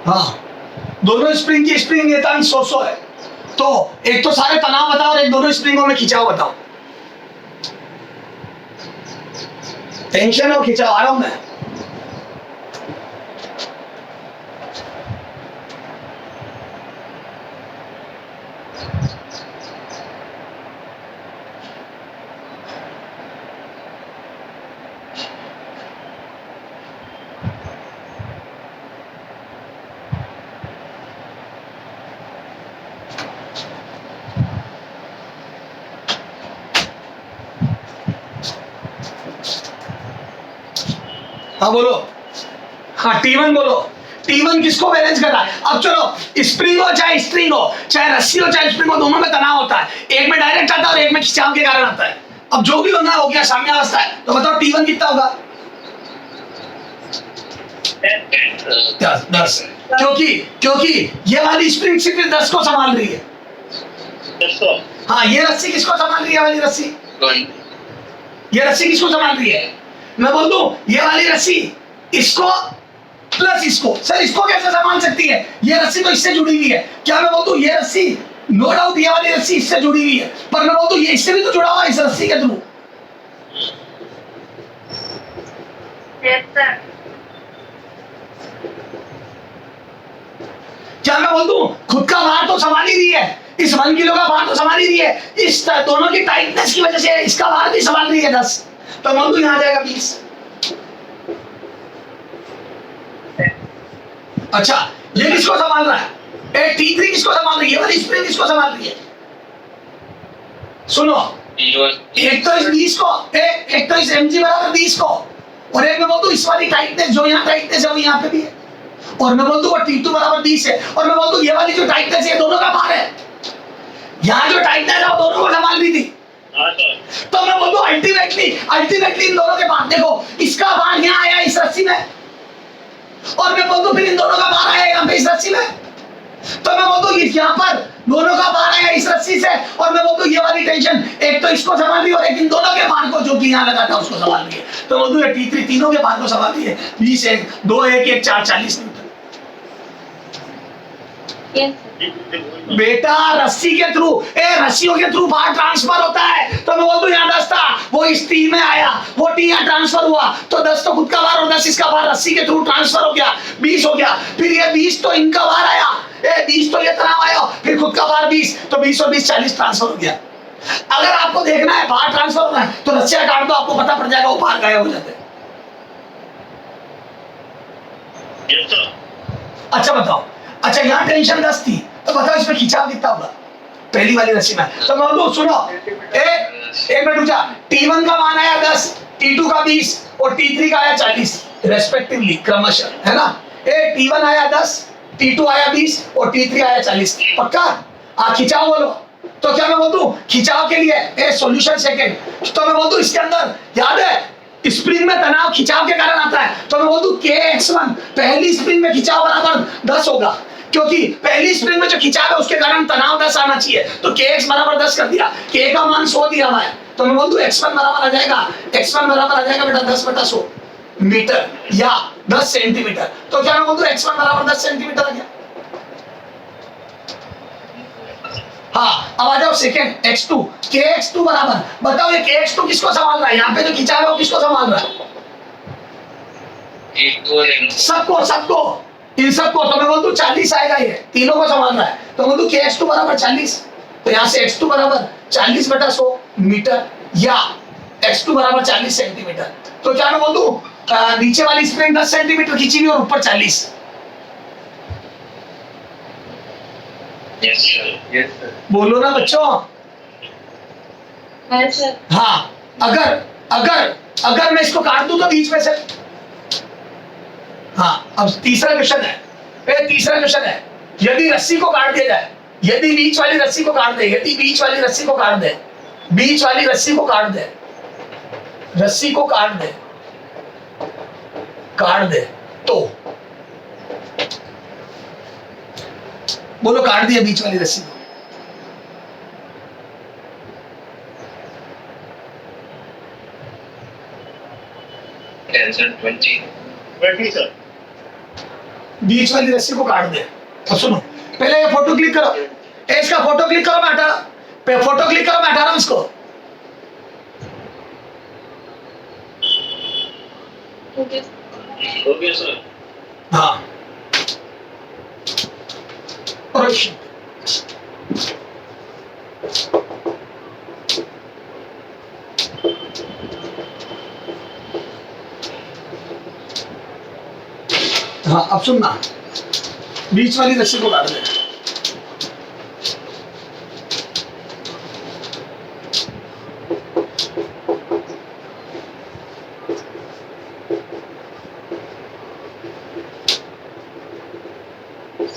हाँ दोनों स्प्रिंग की स्प्रिंग नियतांक 100 है, तो एक तो सारे तनाव बताओ और एक दोनों स्प्रिंगों में खिंचाव बताओ। टेंशन और खिंचाव आ रहा हूं मैं। हाँ बोलो, हाँ T1 बोलो। T1 किसको बैलेंस कर रहा है? अब चलो, स्प्रिंग हो चाहे स्ट्रिंग हो, चाहे रस्सी हो चाहे स्प्रिंग हो, दोनों में तनाव होता है। एक में डायरेक्ट आता है और एक में खिंचाव के कारण आता है। अब जो भी होना हो गया, साम्यावस्था है। तो बताओ T1 कितना होगा? 10। क्योंकि ये वाली स्प्रिंग सिर्फ 10 को संभाल रही है। हाँ, ये रस्सी किसको संभाल रही है? वाली रस्सी, ये रस्सी किसको संभाल रही है? मैं बोल दूं, ये वाली रस्सी इसको प्लस इसको। सर इसको कैसे संभाल सकती है? ये रस्सी तो इससे जुड़ी हुई है। क्या मैं बोल दूं, ये रस्सी, नो डाउट ये वाली रस्सी इससे जुड़ी हुई है, पर मैं बोल दूं ये इससे भी तो जुड़ा हुआ है, इस रस्सी के थ्रू। क्या मैं बोल दूं, खुद का भार तो संभाल ही रही है, इस 1 किलो का भार तो संभाल ही रही है, इस दोनों की टाइटनेस की वजह से इसका भार भी संभाल रही है 10। तो बोल दूं यहां जाएगा 20। अच्छा, ये किसको संभाल रहा है? T3 किसको संभाल रही है? वाली स्प्रिंग किसको संभाल रही है? सुनो, एक तो इस 20 को, एक तो इस mg बराबर 20 को, और एक मैं बोल दूं इस वाली टाइटनेस, जो यहाँ टाइटनेस है वो यहाँ पे भी है, और मैं बोल दूं वो T2 बराबर 20 है, और मैं बोल दूं ये वाली जो टाइटनेस है दोनों का भार है। यहाँ जो टाइटनेस है वो दोनों को संभाल रही थी। तो मैं बोल दूं अल्टीमेटली इन दोनों के भार, देखो इसका भार यहाँ आया इस रस्सी में, और मैं बोल दूं फिर इन दोनों का भार आया यहाँ पे इस रस्सी में। तो मैं बोल दूं यहाँ पर दोनों का भार आया इस रस्सी से, और मैं बोल दूं ये वाली टेंशन एक तो इसको संभाल रही है और एक इन दोनों के भार को जो कि यहाँ लगा था उसको संभाल रही है। तो बोल दूं ये T3 तीनों के भार को संभाल रही है। 20 1 2 1 1 4 40 न्यूटन। बेटा रस्सी के थ्रू, रस्सियों के थ्रू भार ट्रांसफर होता है। तो मैं बोल दूं यहाँ 10 था, वो इस T में आया, वो T यहाँ ट्रांसफर हुआ, तो 10 तो खुद का भार और 10 इसका भार रस्सी के थ्रू ट्रांसफर हो गया, 20 हो गया। फिर ये 20 तो इनका भार आया, 20 तो ये तनाव आया, फिर खुद का भार 20, तो 20 और 20 40 ट्रांसफर हो गया। अगर आपको देखना है भार ट्रांसफर होना है तो रस्सियां काट दो, आपको पता पड़ जाएगा वो भार गायब हो जाते हैं। अच्छा बताओ, अच्छा यहाँ टेंशन 10 थी, तो बताओ इसमें खिंचाव कितना होगा पहली वाली रस्सी में? तो मैं बोलूं सुनो, एक मिनट रुका, T1 का मान आया 10, T2 का 20 और T3 का आया 40 रेस्पेक्टिवली, क्रमशः, है ना? T1 आया 10, T2 आया 20 और T3 आया 40। पक्का? खिंचाव बोलो। तो क्या मैं बोल दूं खिंचाव के लिए सॉल्यूशन सेकंड, तो मैं बोल दूं इसके अंदर याद है स्प्रिंग में तनाव खिंचाव के कारण आता है, तो मैं बोल दूं Kx1 पहली स्प्रिंग में खिंचाव बराबर 10 होगा, क्योंकि पहली स्प्रिंग में जो खिंचाव है उसके कारण तनाव 10 आना चाहिए। तो Kx बराबर 10 कर दिया, K का मान 100 दिया हुआ है, तो मैं बोल दूं x1 बराबर आ जाएगा, x1 बराबर आ जाएगा बेटा 10/100 मीटर या 10 सेंटीमीटर। तो क्या मैं बोल दूं x1 बराबर 10 सेंटीमीटर आ गया। हाँ, अब आ जाओ सेकंड x2, Kx2 बराबर, बताओ ये Kx2 किसको संभाल रहा है? यहाँ पे जो खिंचाव है वो किसको संभाल रहा है? सबको इन सबको। तो मैं बोल दूं 40 आएगा, ये तीनों को संभाल रहा है, तो बोल दूं Kx2 बराबर 40, तो यहाँ से x2 बराबर 40/100 मीटर या x2 बराबर 40 सेंटीमीटर। तो क्या मैं बोल दूं नीचे वाली स्प्रिंग 10 सेंटीमीटर खींची हुई और ऊपर 40। Yes, sir. Yes, sir. बोलो ना बच्चों। हाँ, अगर मैं इसको काट दूं तो बीच में से। हाँ, अब तीसरा क्वेश्चन है, यदि रस्सी को काट दिया जाए, यदि बीच वाली रस्सी को काट दे, तो बोलो काट दिया बीच वाली रस्सी को, Answer 20. 20 सर। बीच वाली रस्सी को काट दे। तो सुनो, पहले ये फोटो क्लिक करो, इसका फोटो क्लिक करो, मैं हटा रहा हूं इसको। Okay, sir. हाँ, और हाँ, अब सुनना, बीच वाली रस्सी को काट दे। हाँ,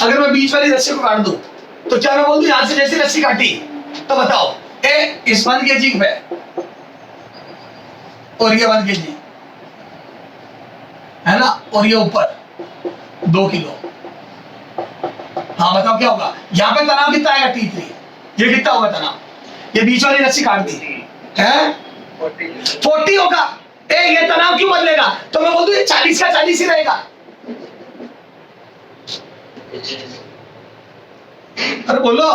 अगर मैं बीच वाली रस्सी को काट दूं तो क्या मैं बोल दूं यहां से जैसी रस्सी काटी, तो बताओ ए इस 1 kg पे और ये 1 kg है ना, और ये ऊपर 2 किलो। हाँ बताओ क्या होगा, यहाँ पे तनाव कितना आएगा T3, ये कितना होगा तनाव, ये बीच वाली रस्सी काट दी है 40 होगा। ए ये तनाव क्यों बदलेगा, तो मैं बोल दूं ये 40 का 40 ही रहेगा। अरे बोलो,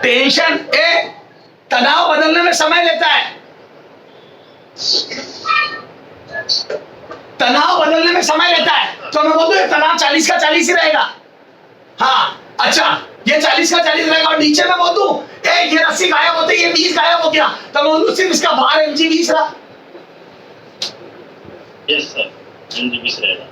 टेंशन ए तनाव बदलने में समय लेता है, तनाव बदलने में समय लेता है, तो मैं बोल दूं ये तनाव 40 का 40 ही रहेगा। हाँ अच्छा, ये 40 का 40 रहेगा और नीचे मैं बोल दूं ए ये रस्सी गायब होती है, ये 20 गायब हो गया, तो मैं बोल दूं सिर्फ इसका भार mg 20 रहा। यस सर, mg 20 रहेगा।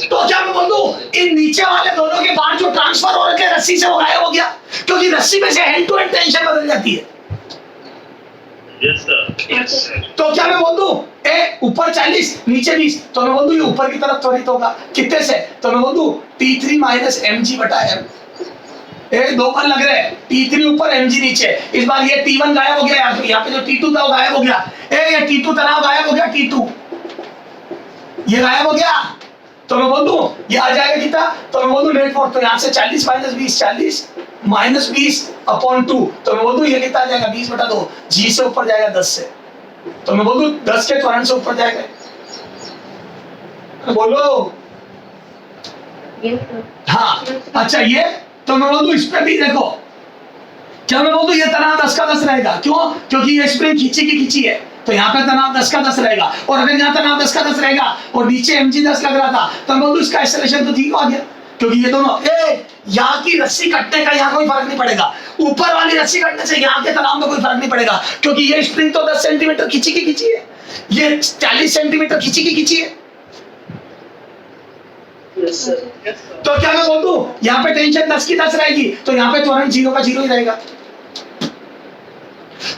तो क्या मैं बोल दूं इन नीचे वाले दोनों के बाहर जो ट्रांसफर हो रखे रस्सी से वो गायब हो गया, क्योंकि रस्सी में से हैंड टू हैंड टेंशन बदल जाती है। Yes sir. तो क्या मैं बोल दूं ए ऊपर 40 नीचे 20, तो मैं बोल दूं ये ऊपर की तरफ त्वरित होगा कितने से, तो मैं बोल दूं T3 माइनस mg बटा m। ए दो बल लग रहे हैं, T3 ऊपर mg नीचे, इस बार ये T1 गायब हो गया, यहाँ पे जो T2 था वो गायब हो गया। ए ये T2 तनाव गायब हो गया, T2 ये गायब हो गया, तो मैं बोल दूं ये आ जाएगा कितना, तो मैं बोल दूं नेट फोर्स, तो यहाँ से 40 माइनस 20 40 माइनस 20 अपॉन 2, तो मैं बोल दूं ये कितना आ जाएगा 20 बटा 2, जी से ऊपर जाएगा 10 से, तो मैं बोल दूं 10 के त्वरण से ऊपर जाएगा। बोलो Yes, sir. हाँ अच्छा, ये तो मैं बोल दूं इस पे भी देखो, क्या मैं बोल दूं ये तनाव 10 का 10 रहेगा, क्यों, क्योंकि ये स्प्रिंग खींची की खींची है, तो यहाँ पे तनाव 10 का 10 रहेगा, और अगर यहाँ तनाव 10 का 10 रहेगा और नीचे mg 10 लग रहा था, तो मैं बोल दूं इसका एक्सेलरेशन तो ठीक हो गया, क्योंकि ये दोनों यहाँ की रस्सी कटने का यहाँ कोई फर्क नहीं पड़ेगा, ऊपर वाली रस्सी कटने से यहाँ के तनाव में कोई फर्क नहीं पड़ेगा, क्योंकि ये स्प्रिंग तो 10 सेंटीमीटर खींची की खींची है, ये 40 सेंटीमीटर खींची की खींची है। तो क्या मैं बोल दूं यहाँ पे टेंशन 10 की 10 रहेगी, तो यहाँ पे त्वरण 0 का 0 ही रहेगा।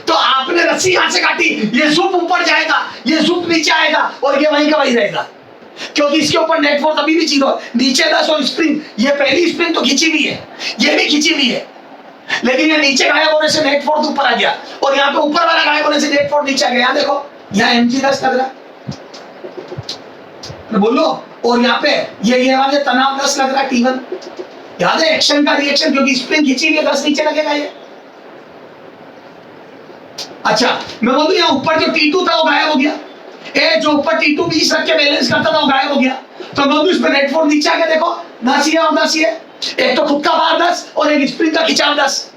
तो आपने रस्सी यहां से काटी, ये जुप ऊपर जाएगा, ये जुप नीचे आएगा, और ये वहीं का वहीं रहेगा, क्योंकि इसके ऊपर नेट फोर्स अभी भी 0, नीचे 10 और स्प्रिंग, ये पहली स्प्रिंग तो खींची हुई है, ये भी खींची हुई है, लेकिन ये नीचे गायब होने से नेट फोर्स ऊपर आ गया, और यहाँ पे ऊपर वाला गायब होने से नेट फोर्स नीचे आ गया। यहाँ देखो यहाँ mg 10 लग रहा है, बोलो, और यहाँ पे ये वाले तनाव 10 लग रहा है T1, याद है एक्शन का रिएक्शन, क्योंकि स्प्रिंग खींची हुई है 10 नीचे लगेगा ये। अच्छा मैं बोल दूं यहाँ ऊपर जो T2 था वो गायब हो गया, ए जो ऊपर T2 20 रख के बैलेंस करता था वो गायब हो गया, तो मैं बोल दूं इसमें नेट फोर्स नीचे आ गया, देखो 10 ये और 10 ये, एक तो खुद का भार 10 और एक स्प्रिंग का खिंचाव 10।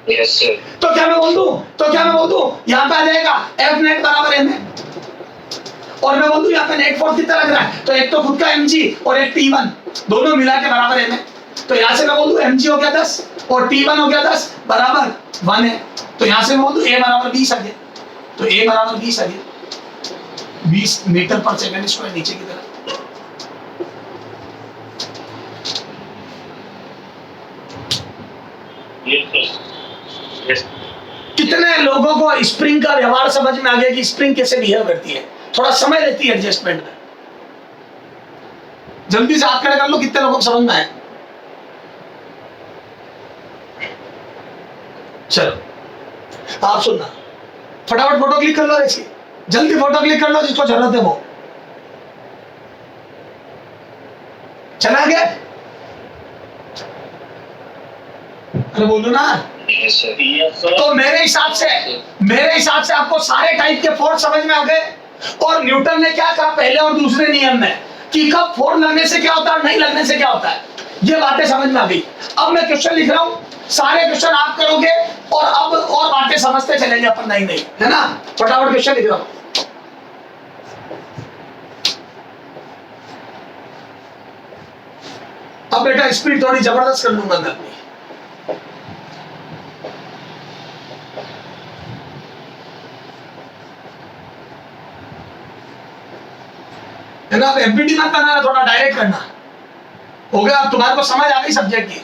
Yes sir. तो क्या मैं बोल दूं यहाँ पे आ जाएगा F नेट बराबर m है, और मैं बोल दूं यहाँ पे नेट फोर्स कितना लग रहा है, तो एक तो खुद का mg और एक T1 दोनों मिला के बराबर m है, तो यहाँ से मैं बोल दूं mg हो गया 10 और T1 हो गया 10 बराबर 1 है, तो यहाँ से मैं बोल दूं a बराबर 20 आ गया, तो a बराबर 20 आ गया, 20 मीटर पर सेकंड स्क्वायर नीचे की तरफ। यस। कितने लोगों को स्प्रिंग का व्यवहार समझ में आ गया कि स्प्रिंग कैसे बिहेव करती है, थोड़ा समय लेती है एडजस्टमेंट में, जल्दी से हाथ खड़े कर लो, कितने लोगों को समझ में आए। चलो आप सुनना, फटाफट फोटो क्लिक कर लो, इसकी जल्दी फोटो क्लिक कर लो जिसको जरूरत है वो। चला गया, अरे बोलो ना। Yes sir. तो मेरे हिसाब से आपको सारे टाइप के फोर्स समझ में आ गए, और न्यूटन ने क्या कहा पहले और दूसरे नियम में कि कब फोर्स लगने से क्या होता है, नहीं लगने से क्या होता है, ये बातें समझ में आ गई। अब मैं क्वेश्चन लिख रहा हूं, सारे क्वेश्चन आप करोगे, और अब और बातें समझते चलेंगे अपन, नहीं है ना। फटाफट क्वेश्चन लिख रहा हूं। अब बेटा स्पीड थोड़ी जबरदस्त कर लूंगा मैं अपनी। है ना, अब एफबीटी मत करना, थोड़ा डायरेक्ट करना। हो गया, अब तुम्हारे को समझ आ गई सब्जेक्ट की।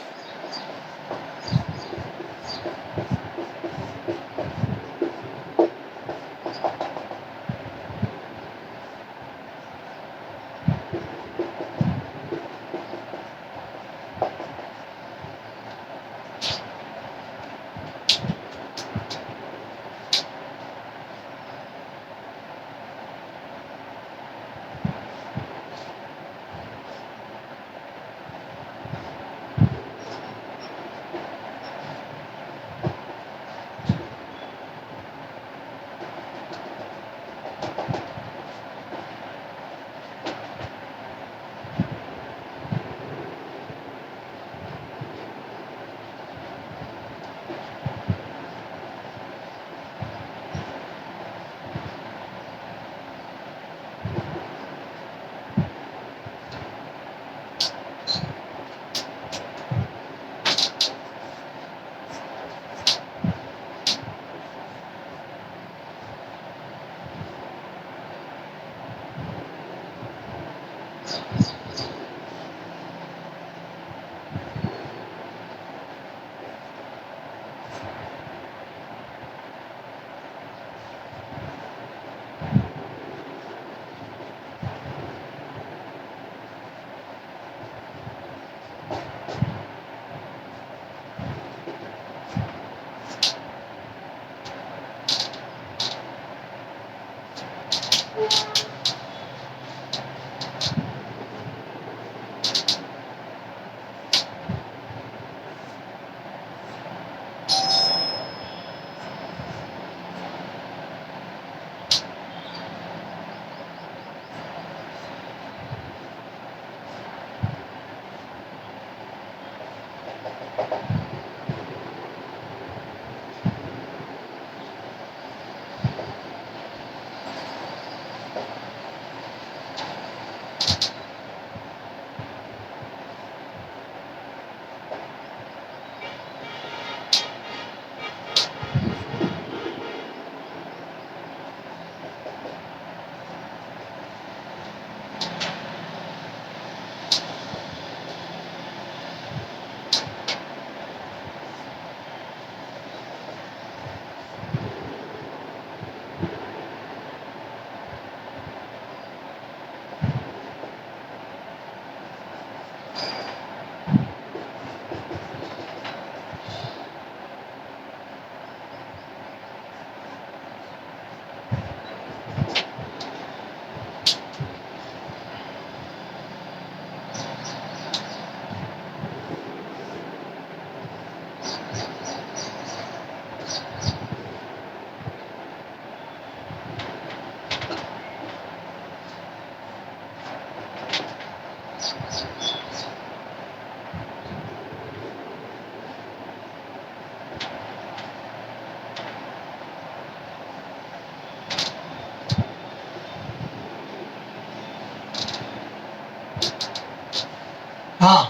हाँ,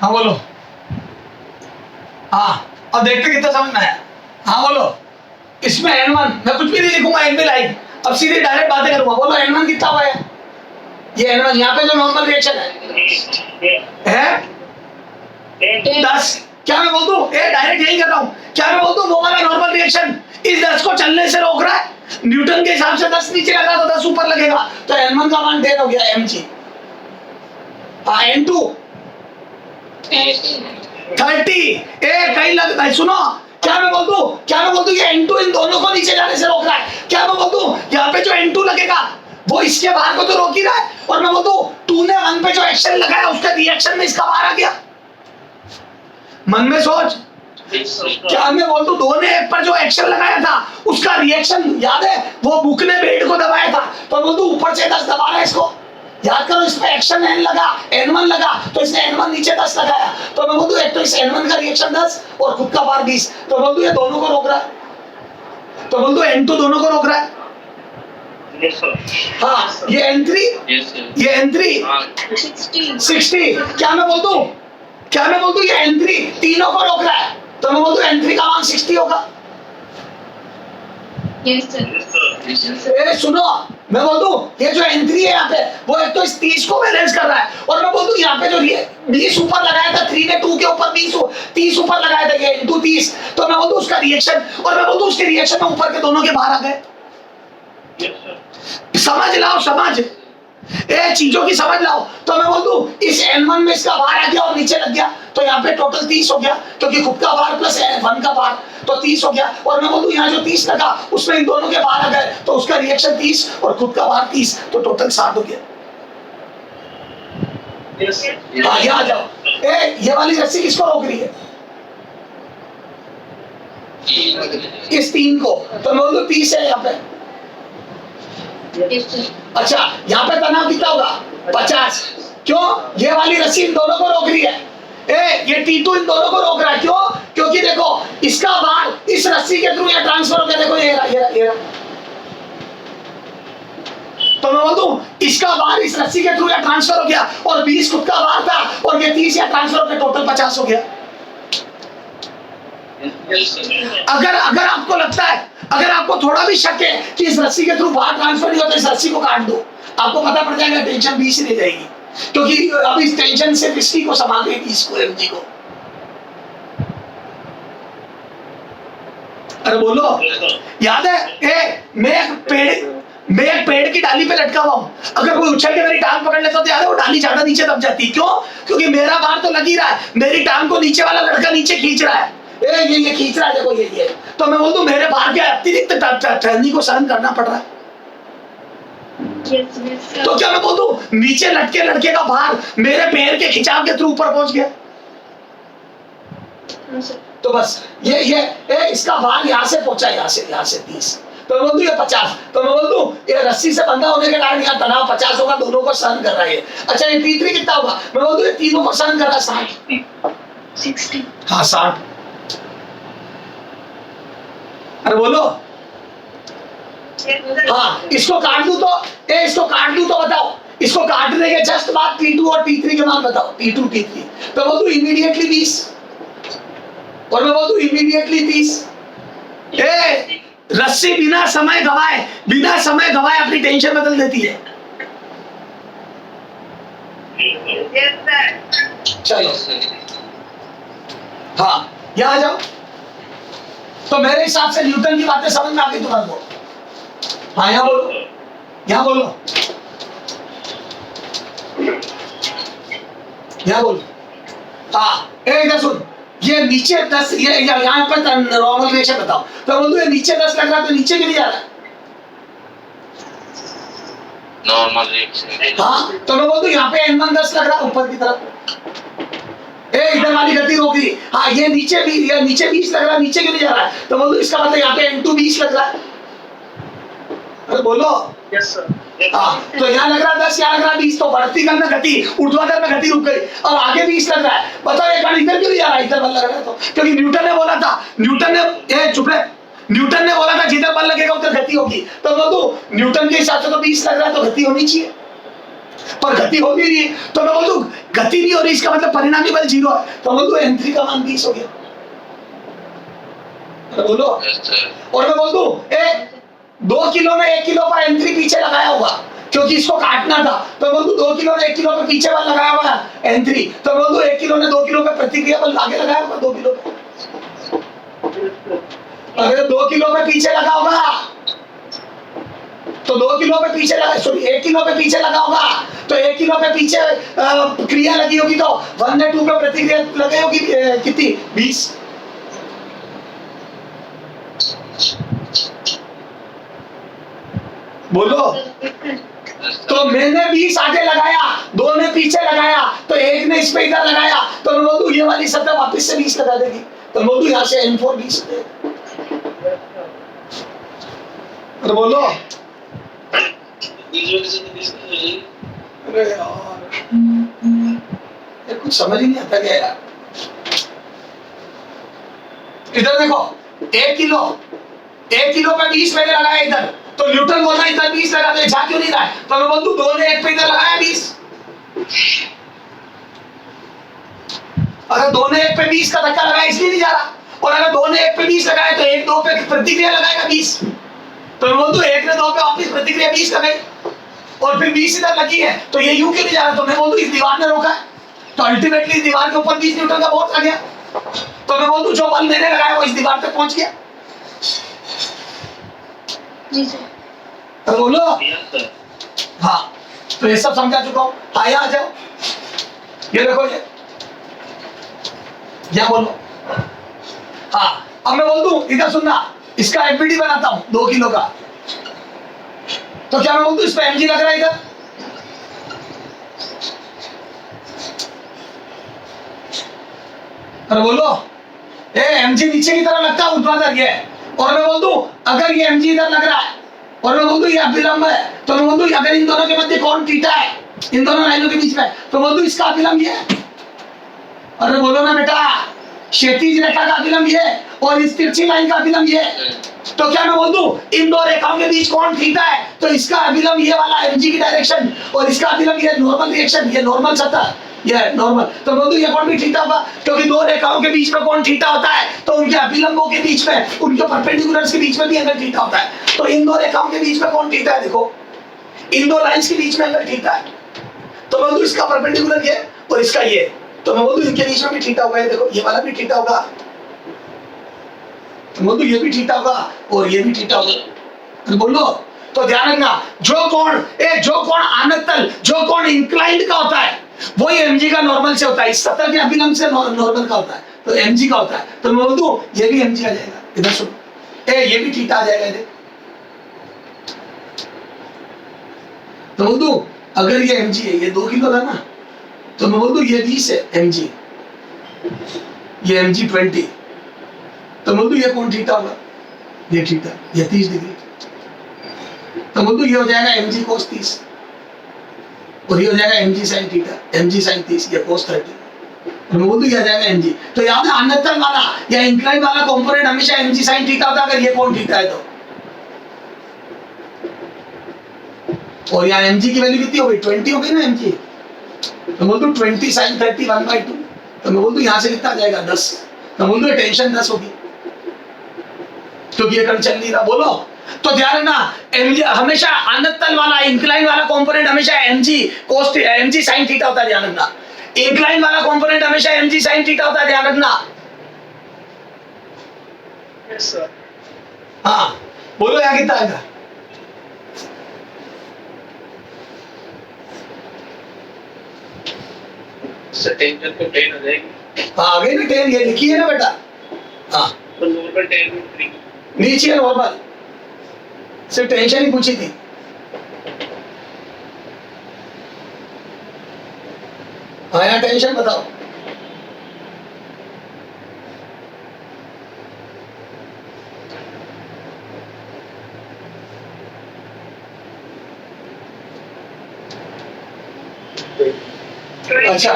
हाँ बोलो। हाँ, अब देखते कितना समझ में आया। हाँ बोलो। इसमें N1 मैं कुछ भी नहीं लिखूंगा, N भी लाइन, अब सीधे डायरेक्ट बातें करूंगा। बोलो N1 कितना हुआ है? ये N1 यहाँ पे जो नॉर्मल रिएक्शन है 10, क्या मैं बोल दूं? डायरेक्ट यही कर रहा हूं, क्या मैं बोल दूं? वो वाला नॉर्मल रिएक्शन इस 10 को चलने से रोक रहा है। न्यूटन के हिसाब से 10 नीचे लग रहा तो 10 ऊपर लगेगा, तो n1 का मान 10 हो गया mg। हाँ n2 30। कहीं लग भाई सुनो, क्या मैं बोल दूं? क्या मैं बोल दूं? ये n2 इन दोनों को नीचे जाने से रोक रहा है। क्या मैं बोल दूं? यहाँ पे जो n2 लगेगा वो इसके बाहर को तो रोक ही रहा है, और मैं बोल दूं 2 ने 1 पे जो एक्शन लगाया उसका रिएक्शन में इसका बाहर आ गया। मन में सोच, क्या मैं बोल दूं 2 ने 1 पर जो एक्शन लगाया था उसका रिएक्शन याद है? वो बुक ने बेड को दबाया था, तो बोल दूं ऊपर से 10 दबा रहा है इसको। याद करो, इस पे एक्शन n लगा, n1 लगा, तो इसने n1 नीचे 10 लगाया, तो मैं बोल दूं एक तो इस n1 का रिएक्शन 10 और खुद का बार 20, तो बोल दूं ये दोनों को रोक रहा है, तो बोल दूं n2 दोनों को रोक रहा है। Yes, sir. हाँ, ये n3, Yes, sir. ये n3 60। क्या मैं बोल दूं? क्या मैं बोल दूं? ये n3 तीनों को रोक रहा है, तो मैं बोल दूं n3 का मान 60 होगा। Yes, sir. सुनो, मैं बोल दूं ये जो n3 है यहाँ पे वो एक तो इस 30 को बैलेंस कर रहा है, और मैं बोल दूं यहाँ पे जो 20 ऊपर लगाया था, 3 ने 2 के ऊपर 30 ऊपर लगाया था, ये into 30, तो मैं बोल दूं उसका रिएक्शन, और मैं बोल दूं उसके रिएक्शन में ऊपर के दोनों के बाहर आ गए। Yes, sir. समझ लाओ, समझ चीजों की समझ लाओ। तो मैं बोल दूं इस n1 में इसका बाहर आ गया और नीचे लग गया, तो यहाँ पे टोटल 30 हो गया, क्योंकि खुद का बार प्लस 1 का बार, तो 30 हो गया। और मैं बोल दूं यहाँ जो 30 लगा उसमें इन दोनों के बाहर आ गए, तो उसका रिएक्शन 30 और खुद का बार 30, तो टोटल 60 हो गया। Yes, sir. आगे आ जाओ। ये वाली रस्सी किसको रोक रही है? इस 3 को, तो मैं बोल दूं 30 है यहाँ पे। अच्छा, यहाँ पे तनाव कितना होगा? 50। क्यों? ये वाली रस्सी इन दोनों को रोक रही है। ये T2 इन दोनों को रोक रहा है। क्यों? क्योंकि देखो इसका बार इस रस्सी के थ्रू ये ट्रांसफर हो गया। देखो ये रहा। तो मैं बोल दूं इसका बार इस रस्सी के थ्रू ये ट्रांसफर हो गया, और 20 खुद का बार था, और ये 30 या ट्रांसफर होकर टोटल 50 हो गया। Yes, sir. अगर आपको लगता है, अगर आपको थोड़ा भी शक है कि इस रस्सी के थ्रू बाहर ट्रांसफर नहीं होता, इस रस्सी को काट दो, आपको पता पड़ जाएगा टेंशन 20 ही रह जाएगी, क्योंकि अब इस टेंशन से इसकी को संभाल रही 20 को, mg को। अरे बोलो, Yes, sir. याद है? मैं एक पेड़ की डाली पे लटका हुआ हूँ, अगर कोई उछल के मेरी टांग पकड़ लेता तो याद है वो डाली ज्यादा नीचे दब जाती। क्यों? क्योंकि मेरा बार तो लग ही रहा है, मेरी टांग को नीचे वाला लड़का नीचे खींच रहा है। ये खींच रहा है, देखो ये। तो मैं बोल दूं मेरे बाहर के अतिरिक्त ठंडी को सहन करना पड़ रहा है। तो क्या मैं बोल दूं नीचे लटके लड़के का बाहर मेरे पैर के खिंचाव के थ्रू ऊपर पहुंच गया। तो बस ये इसका बाहर यहाँ से पहुंचा, यहाँ से 30, तो मैं बोल दूं ये 50। तो मैं बोल दूं ये रस्सी से बंधा होने के कारण यहाँ तनाव 50 होगा, दोनों को सहन कर रहा है। अच्छा, ये T3 कितना होगा? मैं बोल दूं ये तीनों को सहन कर रहा है 60। हाँ 60। अरे बोलो। हाँ, इसको काट दूं तो बताओ, इसको काटने के जस्ट बाद T2 और T3 के मान बताओ। T2 T3 तो बोल दूं इमीडिएटली 20, और मैं बोल दूं इमीडिएटली 30। रस्सी बिना समय गवाए अपनी टेंशन बदल देती है। Yes, sir. चलो हाँ, यहाँ आ जाओ। तो मेरे हिसाब से न्यूटन की बातें समझ में आ गई तुम्हारे को? हाँ, यहाँ बोलो। हाँ, इधर सुन, ये नीचे 10, ये यहाँ पर नॉर्मल रिएक्शन बताओ। तो बोल दो ये नीचे 10 लग रहा है, तो नीचे क्यों नहीं जा रहा है? Normal reaction. हाँ, तो मैं बोल दूं यहाँ पे n1 10 लग रहा है ऊपर की तरफ। इधर वाली गति रोक रही। हाँ, ये नीचे 20 लग रहा है, नीचे क्यों नहीं जा रहा है? तो बोल दूं इसका मतलब यहाँ पे n2 20 लग रहा है। अरे बोलो। Yes, sir. हाँ, तो यहाँ लग रहा है 10, यहाँ लग रहा है 20, तो बढ़ती क्रम में गति, ऊर्ध्वाधर में गति रुक गई, और आगे 20 लग रहा है। बताओ ये कण इधर क्यों नहीं जा रहा है? इधर बल लग रहा है तो, क्योंकि न्यूटन ने बोला था, न्यूटन ने बोला था जिधर बल लगेगा उधर गति होगी। तो बोल दूं न्यूटन के हिसाब से तो 20 लग रहा है, तो गति होनी चाहिए, पर गति हो नहीं रही है। तो मैं बोल दूं गति नहीं हो रही, इसका मतलब परिणामी बल 0 है। तो बोल दूं n3 का मान 20 हो गया। तो बोलो। Yes, sir. और मैं बोल दूं 2 किलो में 1 किलो पर n3 पीछे लगाया होगा, क्योंकि इसको काटना था। तो बोल दू 2 किलो ने 1 किलो पे पीछे बल लगाया हुआ है N3, तो बोल दू 1 किलो ने 2 किलो पे प्रतिक्रिया बल आगे लगाया होगा 2 किलो पे। अगर 2 किलो पे पीछे लगा होगा तो 2 किलो पे पीछे लगा, सॉरी 1 किलो पे पीछे लगा होगा तो 1 किलो पे पीछे क्रिया लगी होगी तो 1 ने 2 पे प्रतिक्रिया लगी होगी कितनी 20। बोलो। तो मैंने 20 आगे लगाया, 2 ने पीछे लगाया, तो 1 ने इस पे इधर लगाया, तो मैं बोल दूं ये वाली सतह वापस से 20 लगा देगी, तो बोल दूं यहाँ से N4 20। अरे बोलो। अरे यार ये कुछ समझ ही नहीं आता क्या यार। इधर देखो 1 किलो पे 20 मैंने लगाया इधर, तो न्यूटन बोला इधर 20 लगा दे, जा क्यों नहीं रहा है, तो मैं बोल दूं 2 ने 1 पे इधर लगाया 20। अगर 2 ने 1 पे 20 का धक्का लगाया इसलिए नहीं जा रहा, और अगर 2 ने 1 पे 20 लगाया तो 1 2 पे प्रतिक्रिया लगाएगा 20, तो मैं बोल दूं 1 ने 2 पे वापस प्रतिक्रिया 20 लगाई और फिर 20 इधर लगी है, तो ये यूं क्यों नहीं जा रहा, तो मैं बोल दूं इस दीवार ने रोका है, तो अल्टीमेटली इस दीवार के ऊपर 20 न्यूटन का फोर्स आ गया, तो मैं बोल दूं जो बल मैंने लगाया वो इस दीवार तक पहुंच गया। जी सर। तो बोलो। Yes, sir. हाँ तो ये सब समझा चुका हूँ, आया आ जाओ, ये देखो ये क्या बोलो। हाँ अब मैं बोल दूं इधर सुनना, इसका एफबीडी बनाता हूँ 2 किलो का, तो क्या मैं बोल दूं इस पे mg लग रहा है इधर, अरे बोलो। mg नीचे की तरह लगता है ऊर्ध्वाधर ये, और मैं बोल दूं अगर ये mg इधर लग रहा है और मैं बोल दूं ये अभिलंब है, तो मैं बोल दूं अगर इन दोनों के मध्य कोण थीटा है, इन दोनों लाइनों के बीच में, तो बोल दूं इसका अभिलंब ये है। अरे बोलो ना बेटा, क्षैतिज रेखा का अभिलंब ये और इस तिरछी लाइन का अभिलंब ये, तो क्या मैं बोल दूं इन दो रेखाओं के बीच कोण थीटा है, तो इसका अभिलंब ये वाला mg की डायरेक्शन और इसका अभिलंब ये नॉर्मल रिएक्शन, ये नॉर्मल सतह, ये नॉर्मल, तो बोल दूं ये कोण भी थीटा होगा, क्योंकि 2 रेखाओं के बीच में कोण थीटा होता है, तो उनके अभिलंबों के बीच में, उनके परपेंडिकुलर्स के बीच में भी एंगल थीटा होता है, तो इन 2 रेखाओं के बीच में कोण थीटा है, देखो इन 2 लाइंस के बीच में एंगल थीटा है, तो बोल दूं इसका परपेंडिकुलर ये और इसका ये, तो मैं बोल दूं इनके बीच में भी थीटा होगा, ये देखो ये वाला भी थीटा होगा, तो बोल दूं ये भी थीटा होगा और ये भी थीटा होगा, बोलो। तो ध्यान रखना जो कोण आनत तल, जो कोण इंक्लाइंड का होता है वही mg का नॉर्मल से होता है, इस सतह के अभिलंब से नॉर्मल का होता है, तो mg का होता है, तो मैं बोल दूं ये भी mg आ जाएगा, इधर सुनो ये भी थीटा आ जाएगा इधर, तो बोल दूं अगर ये mg है, ये 2 किलो था ना, तो मैं बोल दूं ये 20 है mg, ये mg 20, तो बोल दूं ये कोण थीटा होगा, ये थीटा, ये 30 डिग्री, तो बोल दूं ये हो जाएगा mg cos 30 और ये हो जाएगा mg sin theta, mg sin 30, ये cos 30, तो मैं बोल दूं ये आ जाएगा mg, तो याद है आनतल वाला या इंक्लाइन वाला कंपोनेंट हमेशा mg sin थीटा होता है अगर ये कोण थीटा है तो, और यहाँ mg की वैल्यू कितनी हो गई 20 हो गई ना mg, तो बोल दूं 20 sin 30 1/2, तो मैं बोल दूं यहाँ से कितना आ जाएगा 10, तो बोल दूं टेंशन 10 होगी क्योंकि ये कण चल नहीं रहा, बोलो। तो ध्यान रखना mg हमेशा अनतल वाला इंक्लाइन वाला कंपोनेंट हमेशा mg cos mg sin theta होता है, ध्यान रखना इंक्लाइन वाला कंपोनेंट हमेशा mg sin थीटा होता है, ध्यान रखना। Yes sir. हाँ बोलो यहाँ कितना आएगा, सर टेंशन तो 10 हो जाएगी, हाँ आ गई ना 10, ये लिखी है ना बेटा, हाँ तो नॉर्मल 10 में 3 नीचे नॉर्मल, सिर्फ टेंशन ही पूछी थी। हाँ यहाँ टेंशन बताओ, अच्छा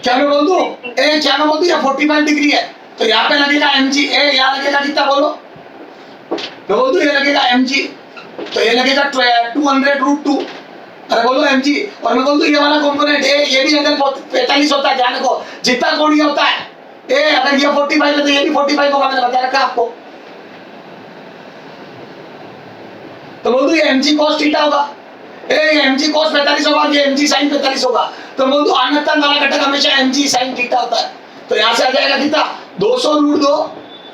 क्या मैं बोल दूं क्या मैं बोल दूं या 45 डिग्री है, तो यहाँ पे लगेगा mg, यहाँ लगेगा कितना बोलो, मैं बोल दूं ये लगेगा mg, तो ये लगेगा 200√2, अरे बोलो mg, और मैं बोल दूं ये वाला कंपोनेंट ये भी एंगल 45 होता है, ध्यान रखो जितना कोण ये होता है अगर ये 45 है तो ये भी 45 होगा, मैंने बता रखा आपको, तो बोल दूं ये mg cos थीटा होगा, mg cos 45 होगा, ये mg sin 45 होगा, तो बोल दो आनतन वाला घटक हमेशा mg sin थीटा होता है, तो यहाँ से आ जाएगा थीटा 200 रूट 2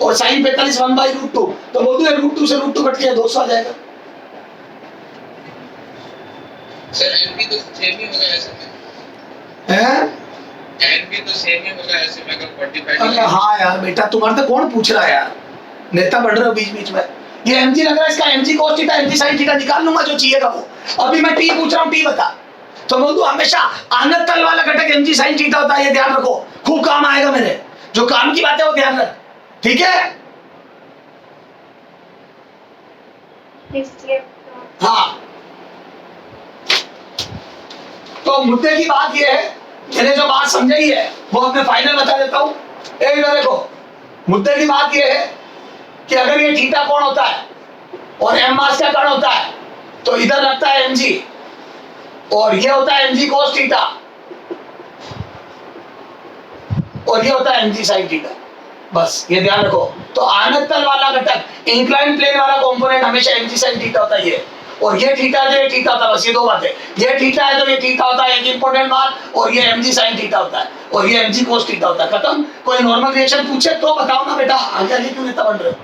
और sin 45 1/√2, तो बोल दो √2 से √2 कट के 200 आ जाएगा। सर एन भी तो सेम ही होगा ऐसे में, हैं? एन भी तो सेम ही होगा ऐसे में, अगर 45 अरे हाँ यार बेटा, तुम्हारे तो कौन पूछ रहा है यार, नेता बढ़ रहे हो बीच बीच में। ये mg लग रहा है, इसका mg cos theta mg sin theta निकाल लूंगा जो चाहिएगा वो। अभी मैं t पूछ रहा हूँ, t बता, तो बोल दो हमेशा आनत तल वाला घटक mg sin थीटा होता है, ये ध्यान रखो, खूब काम आएगा मेरे, जो काम की बात है वो ध्यान रख, ठीक है? इसलिए हाँ, तो मुद्दे की बात ये है, मैंने जो बात समझाई है वो अब मैं फाइनल बता देता हूं। एक इधर देखो, मुद्दे की बात ये है कि अगर ये थीटा कोण होता है और m मास का कण होता है, तो इधर लगता है mg और ये होता है mg cos थीटा और ये होता है mg sin थीटा, बस ये ध्यान रखो। तो आनत तल वाला घटक इंक्लाइन प्लेन वाला कंपोनेंट हमेशा mg sin थीटा होता है ये, और ये थीटा जो ये थीटा होता है, बस ये दो बातें, ये थीटा है तो ये थीटा होता है, एक इंपॉर्टेंट बात, और ये mg sin थीटा होता है और ये mg cos थीटा होता है, खत्म। कोई नॉर्मल रिएक्शन पूछे तो बताओ ना बेटा, आगे आगे क्यों नेता बन रहे हो?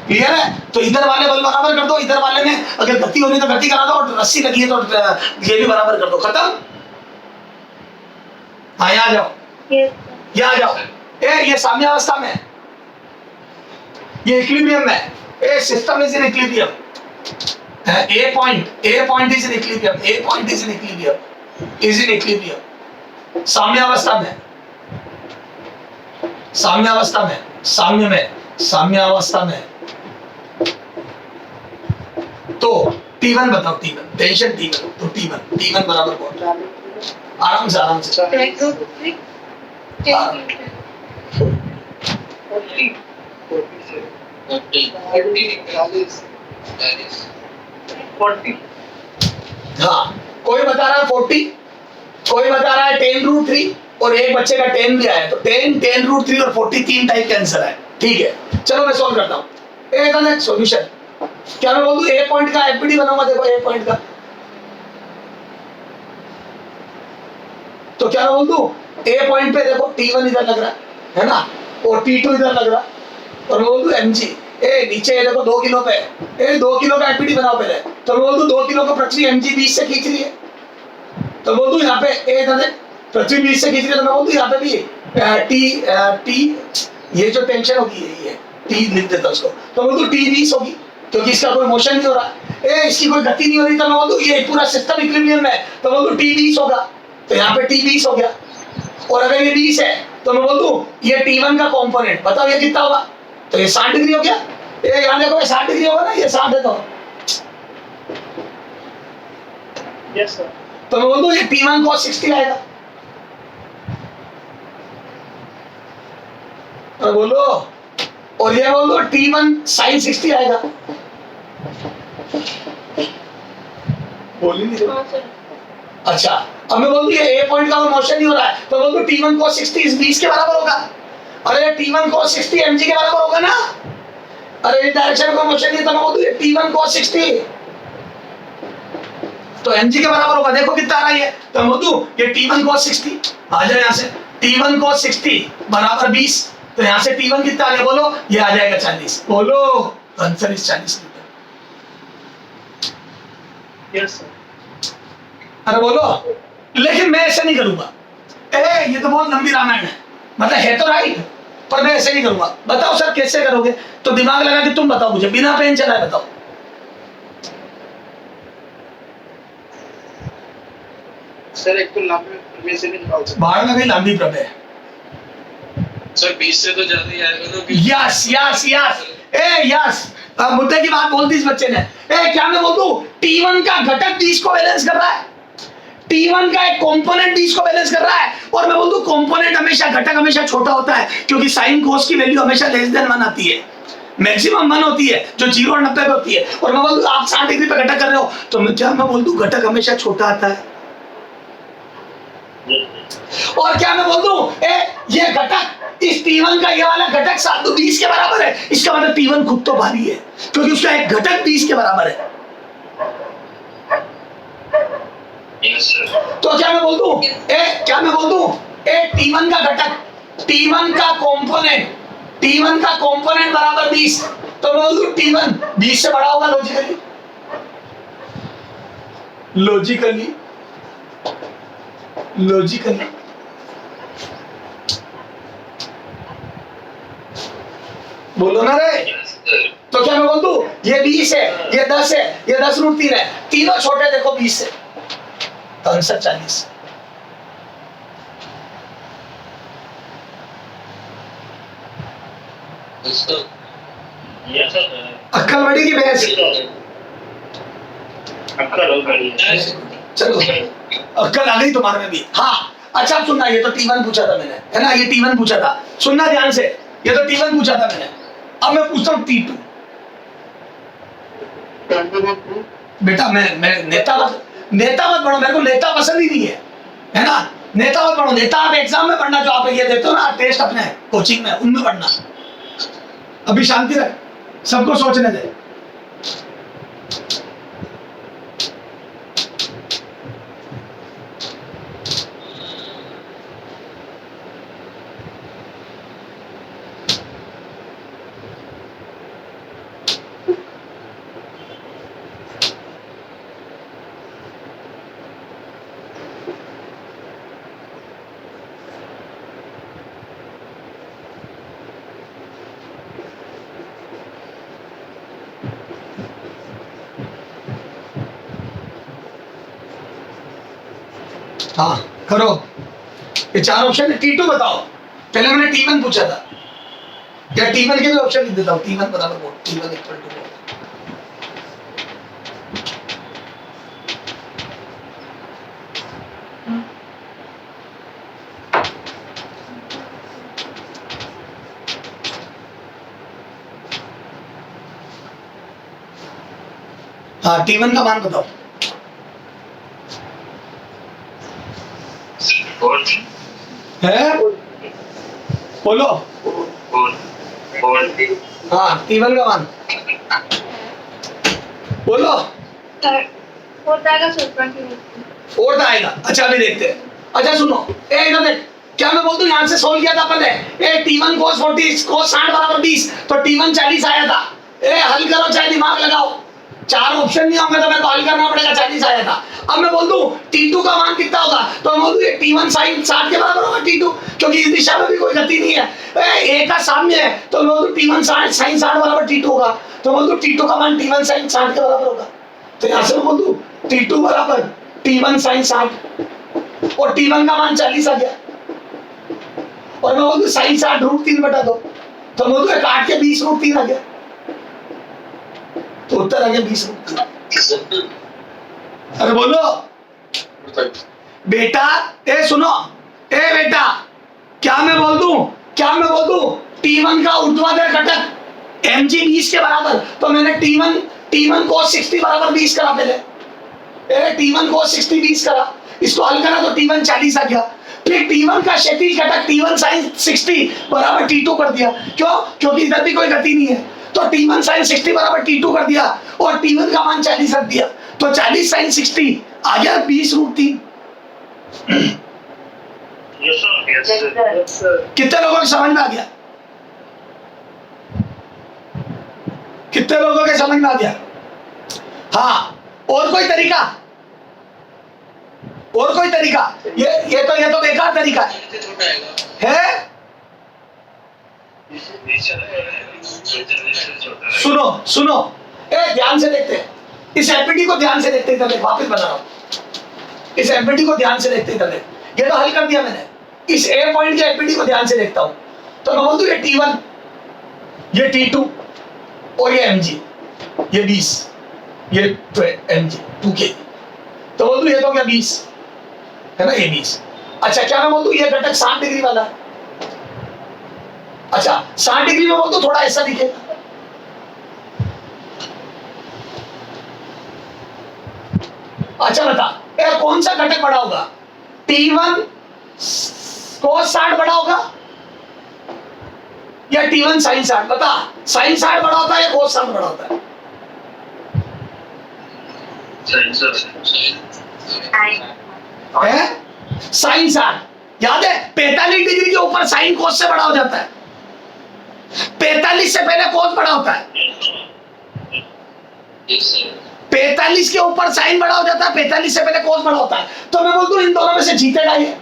क्लियर है? तो इधर वाले बल बराबर कर दो, इधर वाले में अगर गति होनी तो गति करा दो, और रस्सी लगी है तो ये भी बराबर कर दो, खत्म। हाँ यहाँ आ जाओ, ये यहाँ आ जाओ। ये साम्यावस्था में, ये इक्विलिब्रियम में, system is in equilibrium, A point is in equilibrium, A point is in equilibrium, is in equilibrium, साम्यावस्था में, साम्यावस्था में, साम्य में, साम्यावस्था में। तो T1 बताओ, T1 टेंशन T1, तो T1 बराबर कौन? आराम से आराम से, 40 हाँ, कोई बता रहा है 40, कोई बता रहा है 10√3 और एक बच्चे का 10 भी आया, तो 10√3 और 40 तीन टाइप के आंसर है, ठीक है। चलो मैं सॉल्व करता हूँ, एक सॉल्यूशन। क्या मैं बोल दूं ए पॉइंट का एफबीडी बनाऊंगा, देखो ए पॉइंट का, तो क्या मैं बोल दूं ए पॉइंट पे देखो T1 इधर लग रहा है ना, और T2 इधर लग रहा, और मैं बोल दूं mg, नीचे ये देखो 2 किलो पे, 2 किलो का एफबीडी बनाओ पहले, तो मैं बोल दूं 2 किलो को पृथ्वी mg 20 से खींच रही है, तो बोल दूं यहाँ पे इधर पृथ्वी 20 से खींच रही है, तो मैं बोल दूं यहाँ पे भी t ये जो टेंशन होगी ये t लिख देता उसको, तो बोल दूं t 20 होगी, क्योंकि इसका कोई मोशन नहीं हो रहा, इसकी कोई गति नहीं हो रही, तो मैं बोल दूं ये पूरा सिस्टम इक्विलिब्रियम में, तो बोल दूं t 20 होगा, तो यहाँ पे t 20 हो गया, और अगर ये 20 है तो मैं बोल दूं ये T1 का कंपोनेंट, बताओ ये कितना होगा, तो ये 60 डिग्री हो गया, ये यहाँ देखो ये 60 डिग्री होगा ना, ये 60 है, तो मैं बोल दूं ये T1 cos 60 आएगा, और बोलो, और ये बोल दो T1 sin 60 आएगा, बोल ही नहीं रहे। अच्छा, अब मैं बोल दूं ये ए पॉइंट का मोशन नहीं हो रहा है, तो बोल दूं T1 cos 60 इस 20 के बराबर होगा, अरे T1 cos 60 mg के बराबर होगा ना, अरे इस डायरेक्शन का मोशन नहीं, तो मैं बोल दूं ये T1 cos 60 तो mg के बराबर होगा, देखो कितना आ रहा है, तो मैं बोल दूं ये T1 cos 60 आ जाए, यहाँ से T1 cos 60 बराबर 20, तो यहाँ से T1 कितना आ गया बोलो, ये आ जाएगा 40, बोलो answer is 40 meter. Yes sir. अरे बोलो, लेकिन मैं ऐसे नहीं करूंगा, ये तो बहुत लंबी रामायण है, मतलब है तो राइट, पर मैं ऐसे नहीं करूंगा। बताओ सर कैसे करोगे, तो दिमाग लगा कि तुम बताओ मुझे, बिना पेन चलाए बताओ। सर एक तो लंबे प्रमेय से नहीं निकाल सकते, बाहर में कहीं लंबी प्रमेय, सर 20 से तो ज्यादा ही आएगा ना, यस यस यस, यस, मुद्दे की बात बोलती इस बच्चे ने, क्या मैं बोल दूं T1 का घटक 20 को बैलेंस कर रहा है, T1 का एक कंपोनेंट 20 को बैलेंस कर रहा है, और मैं बोल दूं कंपोनेंट हमेशा, घटक हमेशा छोटा होता है, क्योंकि साइन कोस की वैल्यू हमेशा लेस देन 1 आती है, मैक्सिमम 1 होती है, जो 0 और 90 पे होती है, और मैं बोल दूं आप 60 डिग्री पे घटक कर रहे हो, तो मैं बोल दूं घटक हमेशा छोटा आता है, और क्या मैं बोल दूं ये घटक इस T1 का ये वाला घटक 20 के बराबर है, इसका मतलब T1 खुद तो भारी है, क्योंकि उसका एक घटक 20 के बराबर है, तो क्या मैं बोल दूं क्या मैं बोल दूं T1 का घटक T1 का कंपोनेंट बराबर 20, तो मैं बोल दूं T1 20 से बड़ा होगा लॉजिकली। बोलो ना रे। तो क्या मैं बोल दूं ये 20 है, ये 10 है, ये 10√3 है, तीनों छोटे देखो 20 से, तो आंसर 40। अक्कल बड़ी की बहस। चलो अक्कल आ गई तुम्हारे में भी। हाँ अच्छा अब सुनना, ये तो T1 पूछा था मैंने, है ना, ये T1 पूछा था, सुनना ध्यान से, ये तो T1 पूछा था मैंने। अब मैं पूछता हूँ T2। बेटा मैं नेता मत बनो, मेरे को नेता पसंद ही नहीं है ना, नेता मत बनो। नेता आप एग्जाम में पढ़ना, जो आप ये देते हो ना टेस्ट अपने कोचिंग में, उनमें पढ़ना। अभी शांति रहे, सबको सोचने दे। हाँ करो, ये 4 ऑप्शन है। T2 बताओ, पहले मैंने T1 पूछा था, या T1 के भी ऑप्शन लिख देता हूँ। T1 बराबर vote, T1 equal to vote. हाँ T1 का मान बताओ। है बोलो। हाँ T1 का मान बोलो। फोर्थ आएगा। अच्छा अभी देखते हैं। अच्छा सुनो, इधर देख, क्या मैं बोल दूं, यहाँ से सोल्व किया था पहले, T1 cos 40 cos 60 बराबर 20, तो T1 40 आया था। हल करो, चाहे दिमाग लगाओ, 4 ऑप्शन नहीं होंगे तो मेरे को हल करना पड़ेगा। 40 आया था। अब मैं बोल दूं T2 का मान कितना होगा, तो मैं बोल दूं T1 sin 60 के बराबर होगा T2, क्योंकि इस दिशा में भी कोई गति नहीं है, A का साम्य है, तो मैं बोल दूं T1 sin 60 बराबर T2 होगा, तो बोल दूं T2 का मान T1 sin 60 के बराबर होगा। तो यहाँ से मैं बोल दूं T2 बराबर T1 sin 60, और T1 का मान 40 आ गया, और मैं बोल दूं sin 60 √3 बटा 2, तो मैं बोल दूं काट के 20√3 आ गया, तो उत्तर आ गया 20√3। अरे बोलो बेटा, सुनो बेटा, क्या मैं बोल दूं T1 का ऊर्ध्वाधर घटक mg 20 के बराबर, तो मैंने T1 cos 60 बराबर 20 करा पहले, T1 cos 60 20 करा, इसको हल करा तो T1 40 आ गया। फिर T1 का क्षैतिज घटक T1 sin 60 बराबर T2 कर दिया, क्यों, क्योंकि इधर भी कोई गति नहीं है, तो T1 sin 60 बराबर T2 कर दिया, और T1 का मान 40 रख दिया, तो 40 sin 60 आ गया 20√3। कितने लोगों को समझ में आ गया? कितने लोगों के समझ में आ गया? हाँ, और कोई तरीका? ये तो बेकार तरीका है। सुनो ध्यान से देखते हैं, इस एमपीटी को ध्यान से देखते इधर, वापस बना रहा हूं, इस एमपीटी को ध्यान से देखते इधर, ये तो हल कर दिया मैंने, इस ए पॉइंट के एमपीटी को ध्यान से देखता हूं, तो मैं बोल दूं ये T1, ये T2, और ये mg, ये 20, ये mg 2k, तो बोल दूं ये तो क्या 20 है ना, ये 20। अच्छा क्या मैं बोल दूं ये घटक 60 डिग्री वाला है। अच्छा 60 डिग्री में बोल तो थोड़ा ऐसा दिखेगा, अच्छा बता कौन सा घटक बड़ा होगा, T1 cos 60 बड़ा होगा या T1 sin 60? बता, sin 60 बड़ा होता है या cos 60 बड़ा होता है? है साइन 60, याद है 45 डिग्री के ऊपर साइन कोस से बड़ा हो जाता है, 45 से पहले कोस बड़ा होता है, Yes, sir. 45 के ऊपर साइन बड़ा हो जाता है, 45 से पहले कोस बड़ा होता है। तो मैं बोलता हूं इन दोनों में से जीतेगा ये।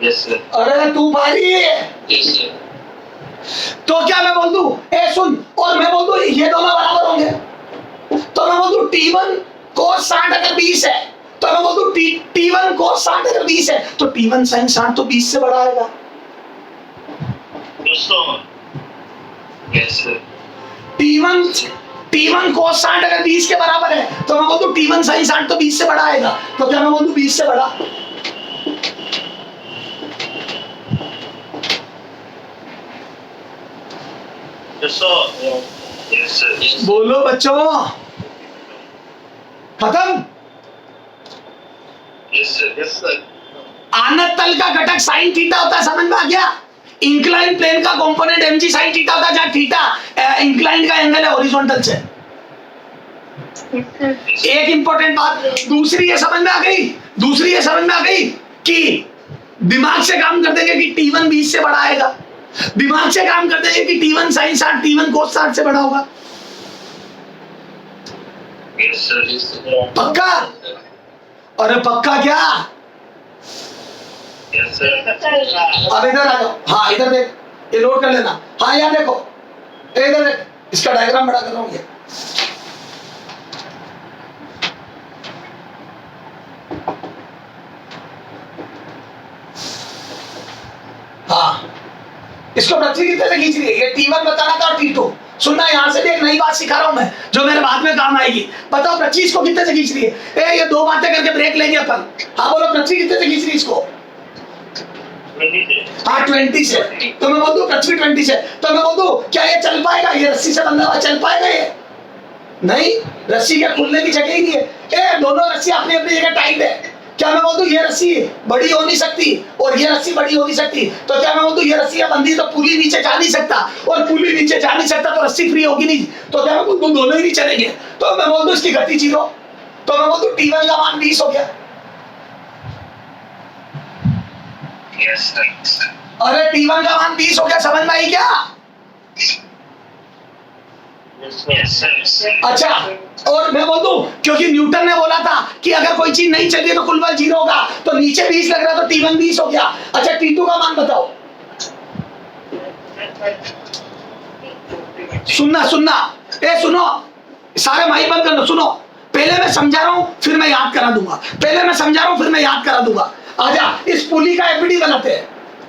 Yes, sir. अरे तू भारी है। Yes, sir. तो क्या मैं बोल दूं, ए सुन, और मैं बोल दूं ये दोनों बराबर होंगे, तो मैं बोल दूं T1 cos 60 अगर 20 है, तो मैं बोल दूं T1 cos 60 अगर 20 है, तो T1 sin 60 तो 20 से बड़ा आएगा। Yes, sir. Yes, sir. T1 cos 60 अगर 20 के बराबर है, तो मैं बोल दूं T1 sin 60 तो 20 से बड़ा आएगा। तो क्या मैं बोल दूं 20 से बड़ा? Yes, sir. Yes, sir. Yes, sir. बोलो बच्चों, खत्म। Yes, sir. Yes, sir. आनत तल का घटक साइन थीटा होता है, समझ में आ गया? इंक्लाइन प्लेन का कंपोनेंट mg साइन थीटा होता है, जहां थीटा इंक्लाइन का एंगल है हॉरिजॉन्टल से। एक इंपॉर्टेंट बात, दूसरी ये समझ में आ गई कि दिमाग से काम कर देंगे कि T1 20 से बड़ा आएगा, दिमाग से काम कर देंगे कि T1 sin 60 T1 cos 60 से बड़ा होगा। Yes, sir. Yes, sir. पक्का? अरे पक्का क्या? Yes, sir. अब इधर आ जाओ, हाँ इधर देख, ये नोट कर लेना। हाँ यहाँ देखो, इधर देख, इसका डायग्राम बड़ा कर रहा हूँ ये। हाँ, इसको पृथ्वी कितने से खींच रही है? ये T1 बताना था और T2। सुनना, यहाँ से भी एक नई बात सिखा रहा हूं मैं, जो मेरे बाद में काम आएगी। बताओ पृथ्वी इसको कितने से खींच रही है? ए ये दो बातें करके ब्रेक लेंगे अपन। हाँ बोलो, पृथ्वी कितने से खींच रही है इसको? हाँ 20 से। तो मैं बोल दूं पृथ्वी 20 से, तो मैं बोल दूं क्या ये चल पाएगा? ये रस्सी से बंधा हुआ चल पाएगा ये? नहीं, रस्सी के खुलने की जगह ही नहीं है। ए दोनों रस्सी अपनी अपनी जगह टाइट है। क्या मैं बोल दूं ये रस्सी बड़ी हो नहीं सकती और ये रस्सी बड़ी हो नहीं सकती? तो क्या मैं बोल दूं ये रस्सी बंधी तो पुली नीचे जा नहीं सकता, और पुली नीचे जा नहीं सकता तो रस्सी फ्री होगी नहीं। तो क्या मैं बोल दूं दोनों ही नहीं चलेंगे? तो मैं बोल दूं इसकी गति 0। तो मैं बोल दूं T1 का मान 20 हो गया। Yes, sir. अरे T1 का मान 20 हो गया, समझ में आई क्या? Yes, sir. अच्छा, और मैं बोल दूं क्योंकि न्यूटन ने बोला था कि अगर कोई चीज नहीं चल रही तो कुल बल 0 होगा, तो नीचे 20 लग रहा तो T1 20 हो गया। अच्छा T2 का मान बताओ। सुनना, ए सुनो, सारे माइक बंद करना, सुनो। पहले मैं समझा रहा हूं फिर मैं याद करा दूंगा। आजा, इस पुली का एफडी बनाते हैं,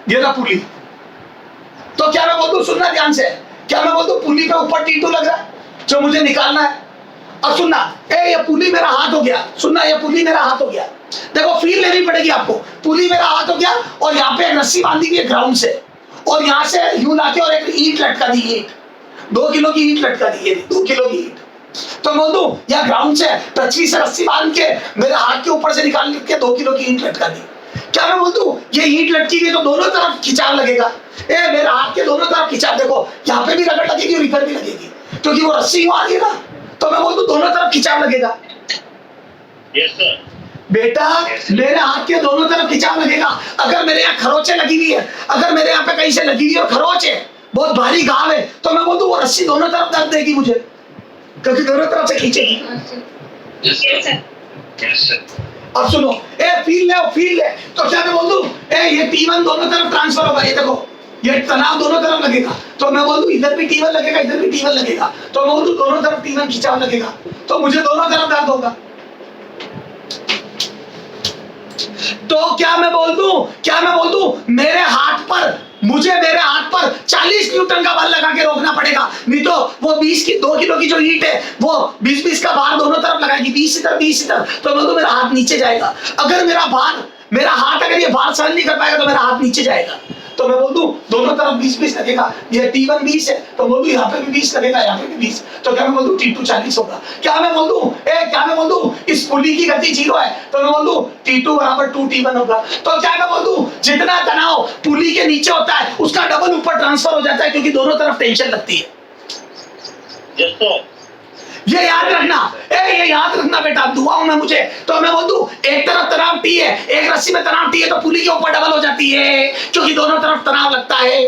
ये ना पुली। तो क्या मैं बोल दूं, सुनना ध्यान से, क्या मैं बोल दूं पुली पे ऊपर T2 लग रहा है जो मुझे निकालना है। अब सुनना, ये पुली मेरा हाथ हो गया, सुनना, ये पुली मेरा हाथ हो गया। देखो फील लेनी पड़ेगी आपको, पुली मेरा हाथ हो गया और यहाँ पे एक रस्सी बांधी हुई है ग्राउंड से, और यहाँ से यूं लाके और एक ईंट लटका दी, ईंट 2 किलो की ईंट लटका दी है, 2 किलो की ईंट। तो बोल दूं या ग्राउंड से पृथ्वी से रस्सी बांध के मेरे हाथ के ऊपर से निकाल के 2 किलो की ईंट लटका दी। क्या मैं बोल दूं ये ईंट लटकी हुई तो दोनों तरफ खिंचाव लगेगा। ए मेरे हाथ के दोनों तरफ खिंचाव, देखो यहाँ पे भी रगड़ लगेगी और इधर भी लगेगी, क्योंकि वो रस्सी आ रही है ना। तो मैं बोल दूं दोनों तरफ खिंचाव लगेगा। Yes, sir. बेटा मेरे हाथ के दोनों तरफ खिंचाव लगेगा। अगर मेरे यहाँ खरोचे लगी हुई है, अगर मेरे यहाँ पे कहीं से लगी हुई है और खरोच है, बहुत भारी घाव है, तो मैं बोल दूं वो रस्सी दोनों तरफ दर्द देगी मुझे, क्योंकि दोनों तरफ से खींचेगी। Yes, sir. Yes, sir. अब सुनो, ए फील ले। तो क्या मैं बोल दूं ए ये T1 दोनों तरफ ट्रांसफर होगा, ये देखो ये तनाव दोनों तरफ लगेगा। तो मैं बोल दूं इधर भी T1 लगेगा, इधर भी T1 लगेगा। तो मैं बोल दूं दोनों तरफ T1 खिंचाव लगेगा, तो मुझे दोनों तरफ दर्द होगा। तो क्या मैं बोल दूं मेरे हाथ पर 40 न्यूटन का बल लगा के रोकना पड़ेगा, नहीं तो वो 2 किलो की जो ईंट है वो 20 का भार दोनों तरफ लगाएगी, 20 इधर। तो मैं तो मेरा हाथ नीचे जाएगा। अगर मेरा हाथ अगर ये भार सहन नहीं कर पाएगा तो मेरा हाथ नीचे जाएगा। तो मैं बोल दूं दोनों तरफ 20 लगेगा। ये T1 20 है, तो बोल दूं यहाँ पे भी 20 लगेगा, यहाँ पे भी 20। तो क्या मैं बोल दूं T2 40 होगा। क्या मैं बोल दूं इस पुली की गति 0 है, तो मैं बोल दूं T2 बराबर 2T1 होगा। तो क्या मैं बोल दूं जितना तनाव पुली के नीचे होता है उसका डबल ऊपर ट्रांसफर हो जाता है, क्योंकि दोनों तरफ टेंशन लगती है। Yes sir. ये याद रखना, ये याद रखना बेटा, दुआओं में मुझे तो मैं बोल दूं, एक तरफ तनाव टी है, एक रस्सी में तनाव टी है, तो पुली के ऊपर डबल हो जाती है, क्योंकि दोनों तरफ तनाव लगता है।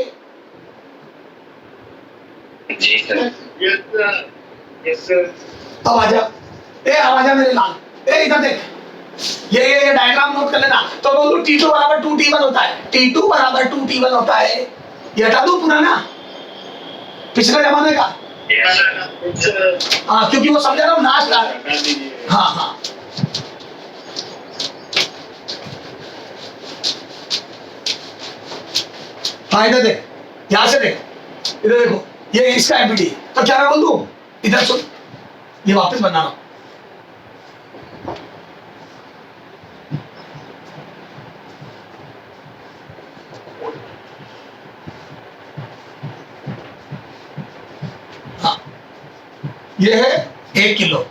जी sir. Yes sir, yes sir. अब आजा, आवाजा मेरे लाल, इधर देख, ये डायग्राम नोट कर लेना। तो बोलूं T2 बराबर 2T1 होता है, T2 बराबर 2T1 होता है। ये हटा दूं पुराना, पिछले जमाने का। हाँ, क्योंकि वो समझा रहा हूँ नाश ला। हाँ हाँ, हाँ इधर देख, यहां से देख, इधर देखो, ये इसका एमपीटी। तो क्या मैं बोल दूं, इधर सुन, ये वापस बनाना। हाँ, ये है 1 किलो,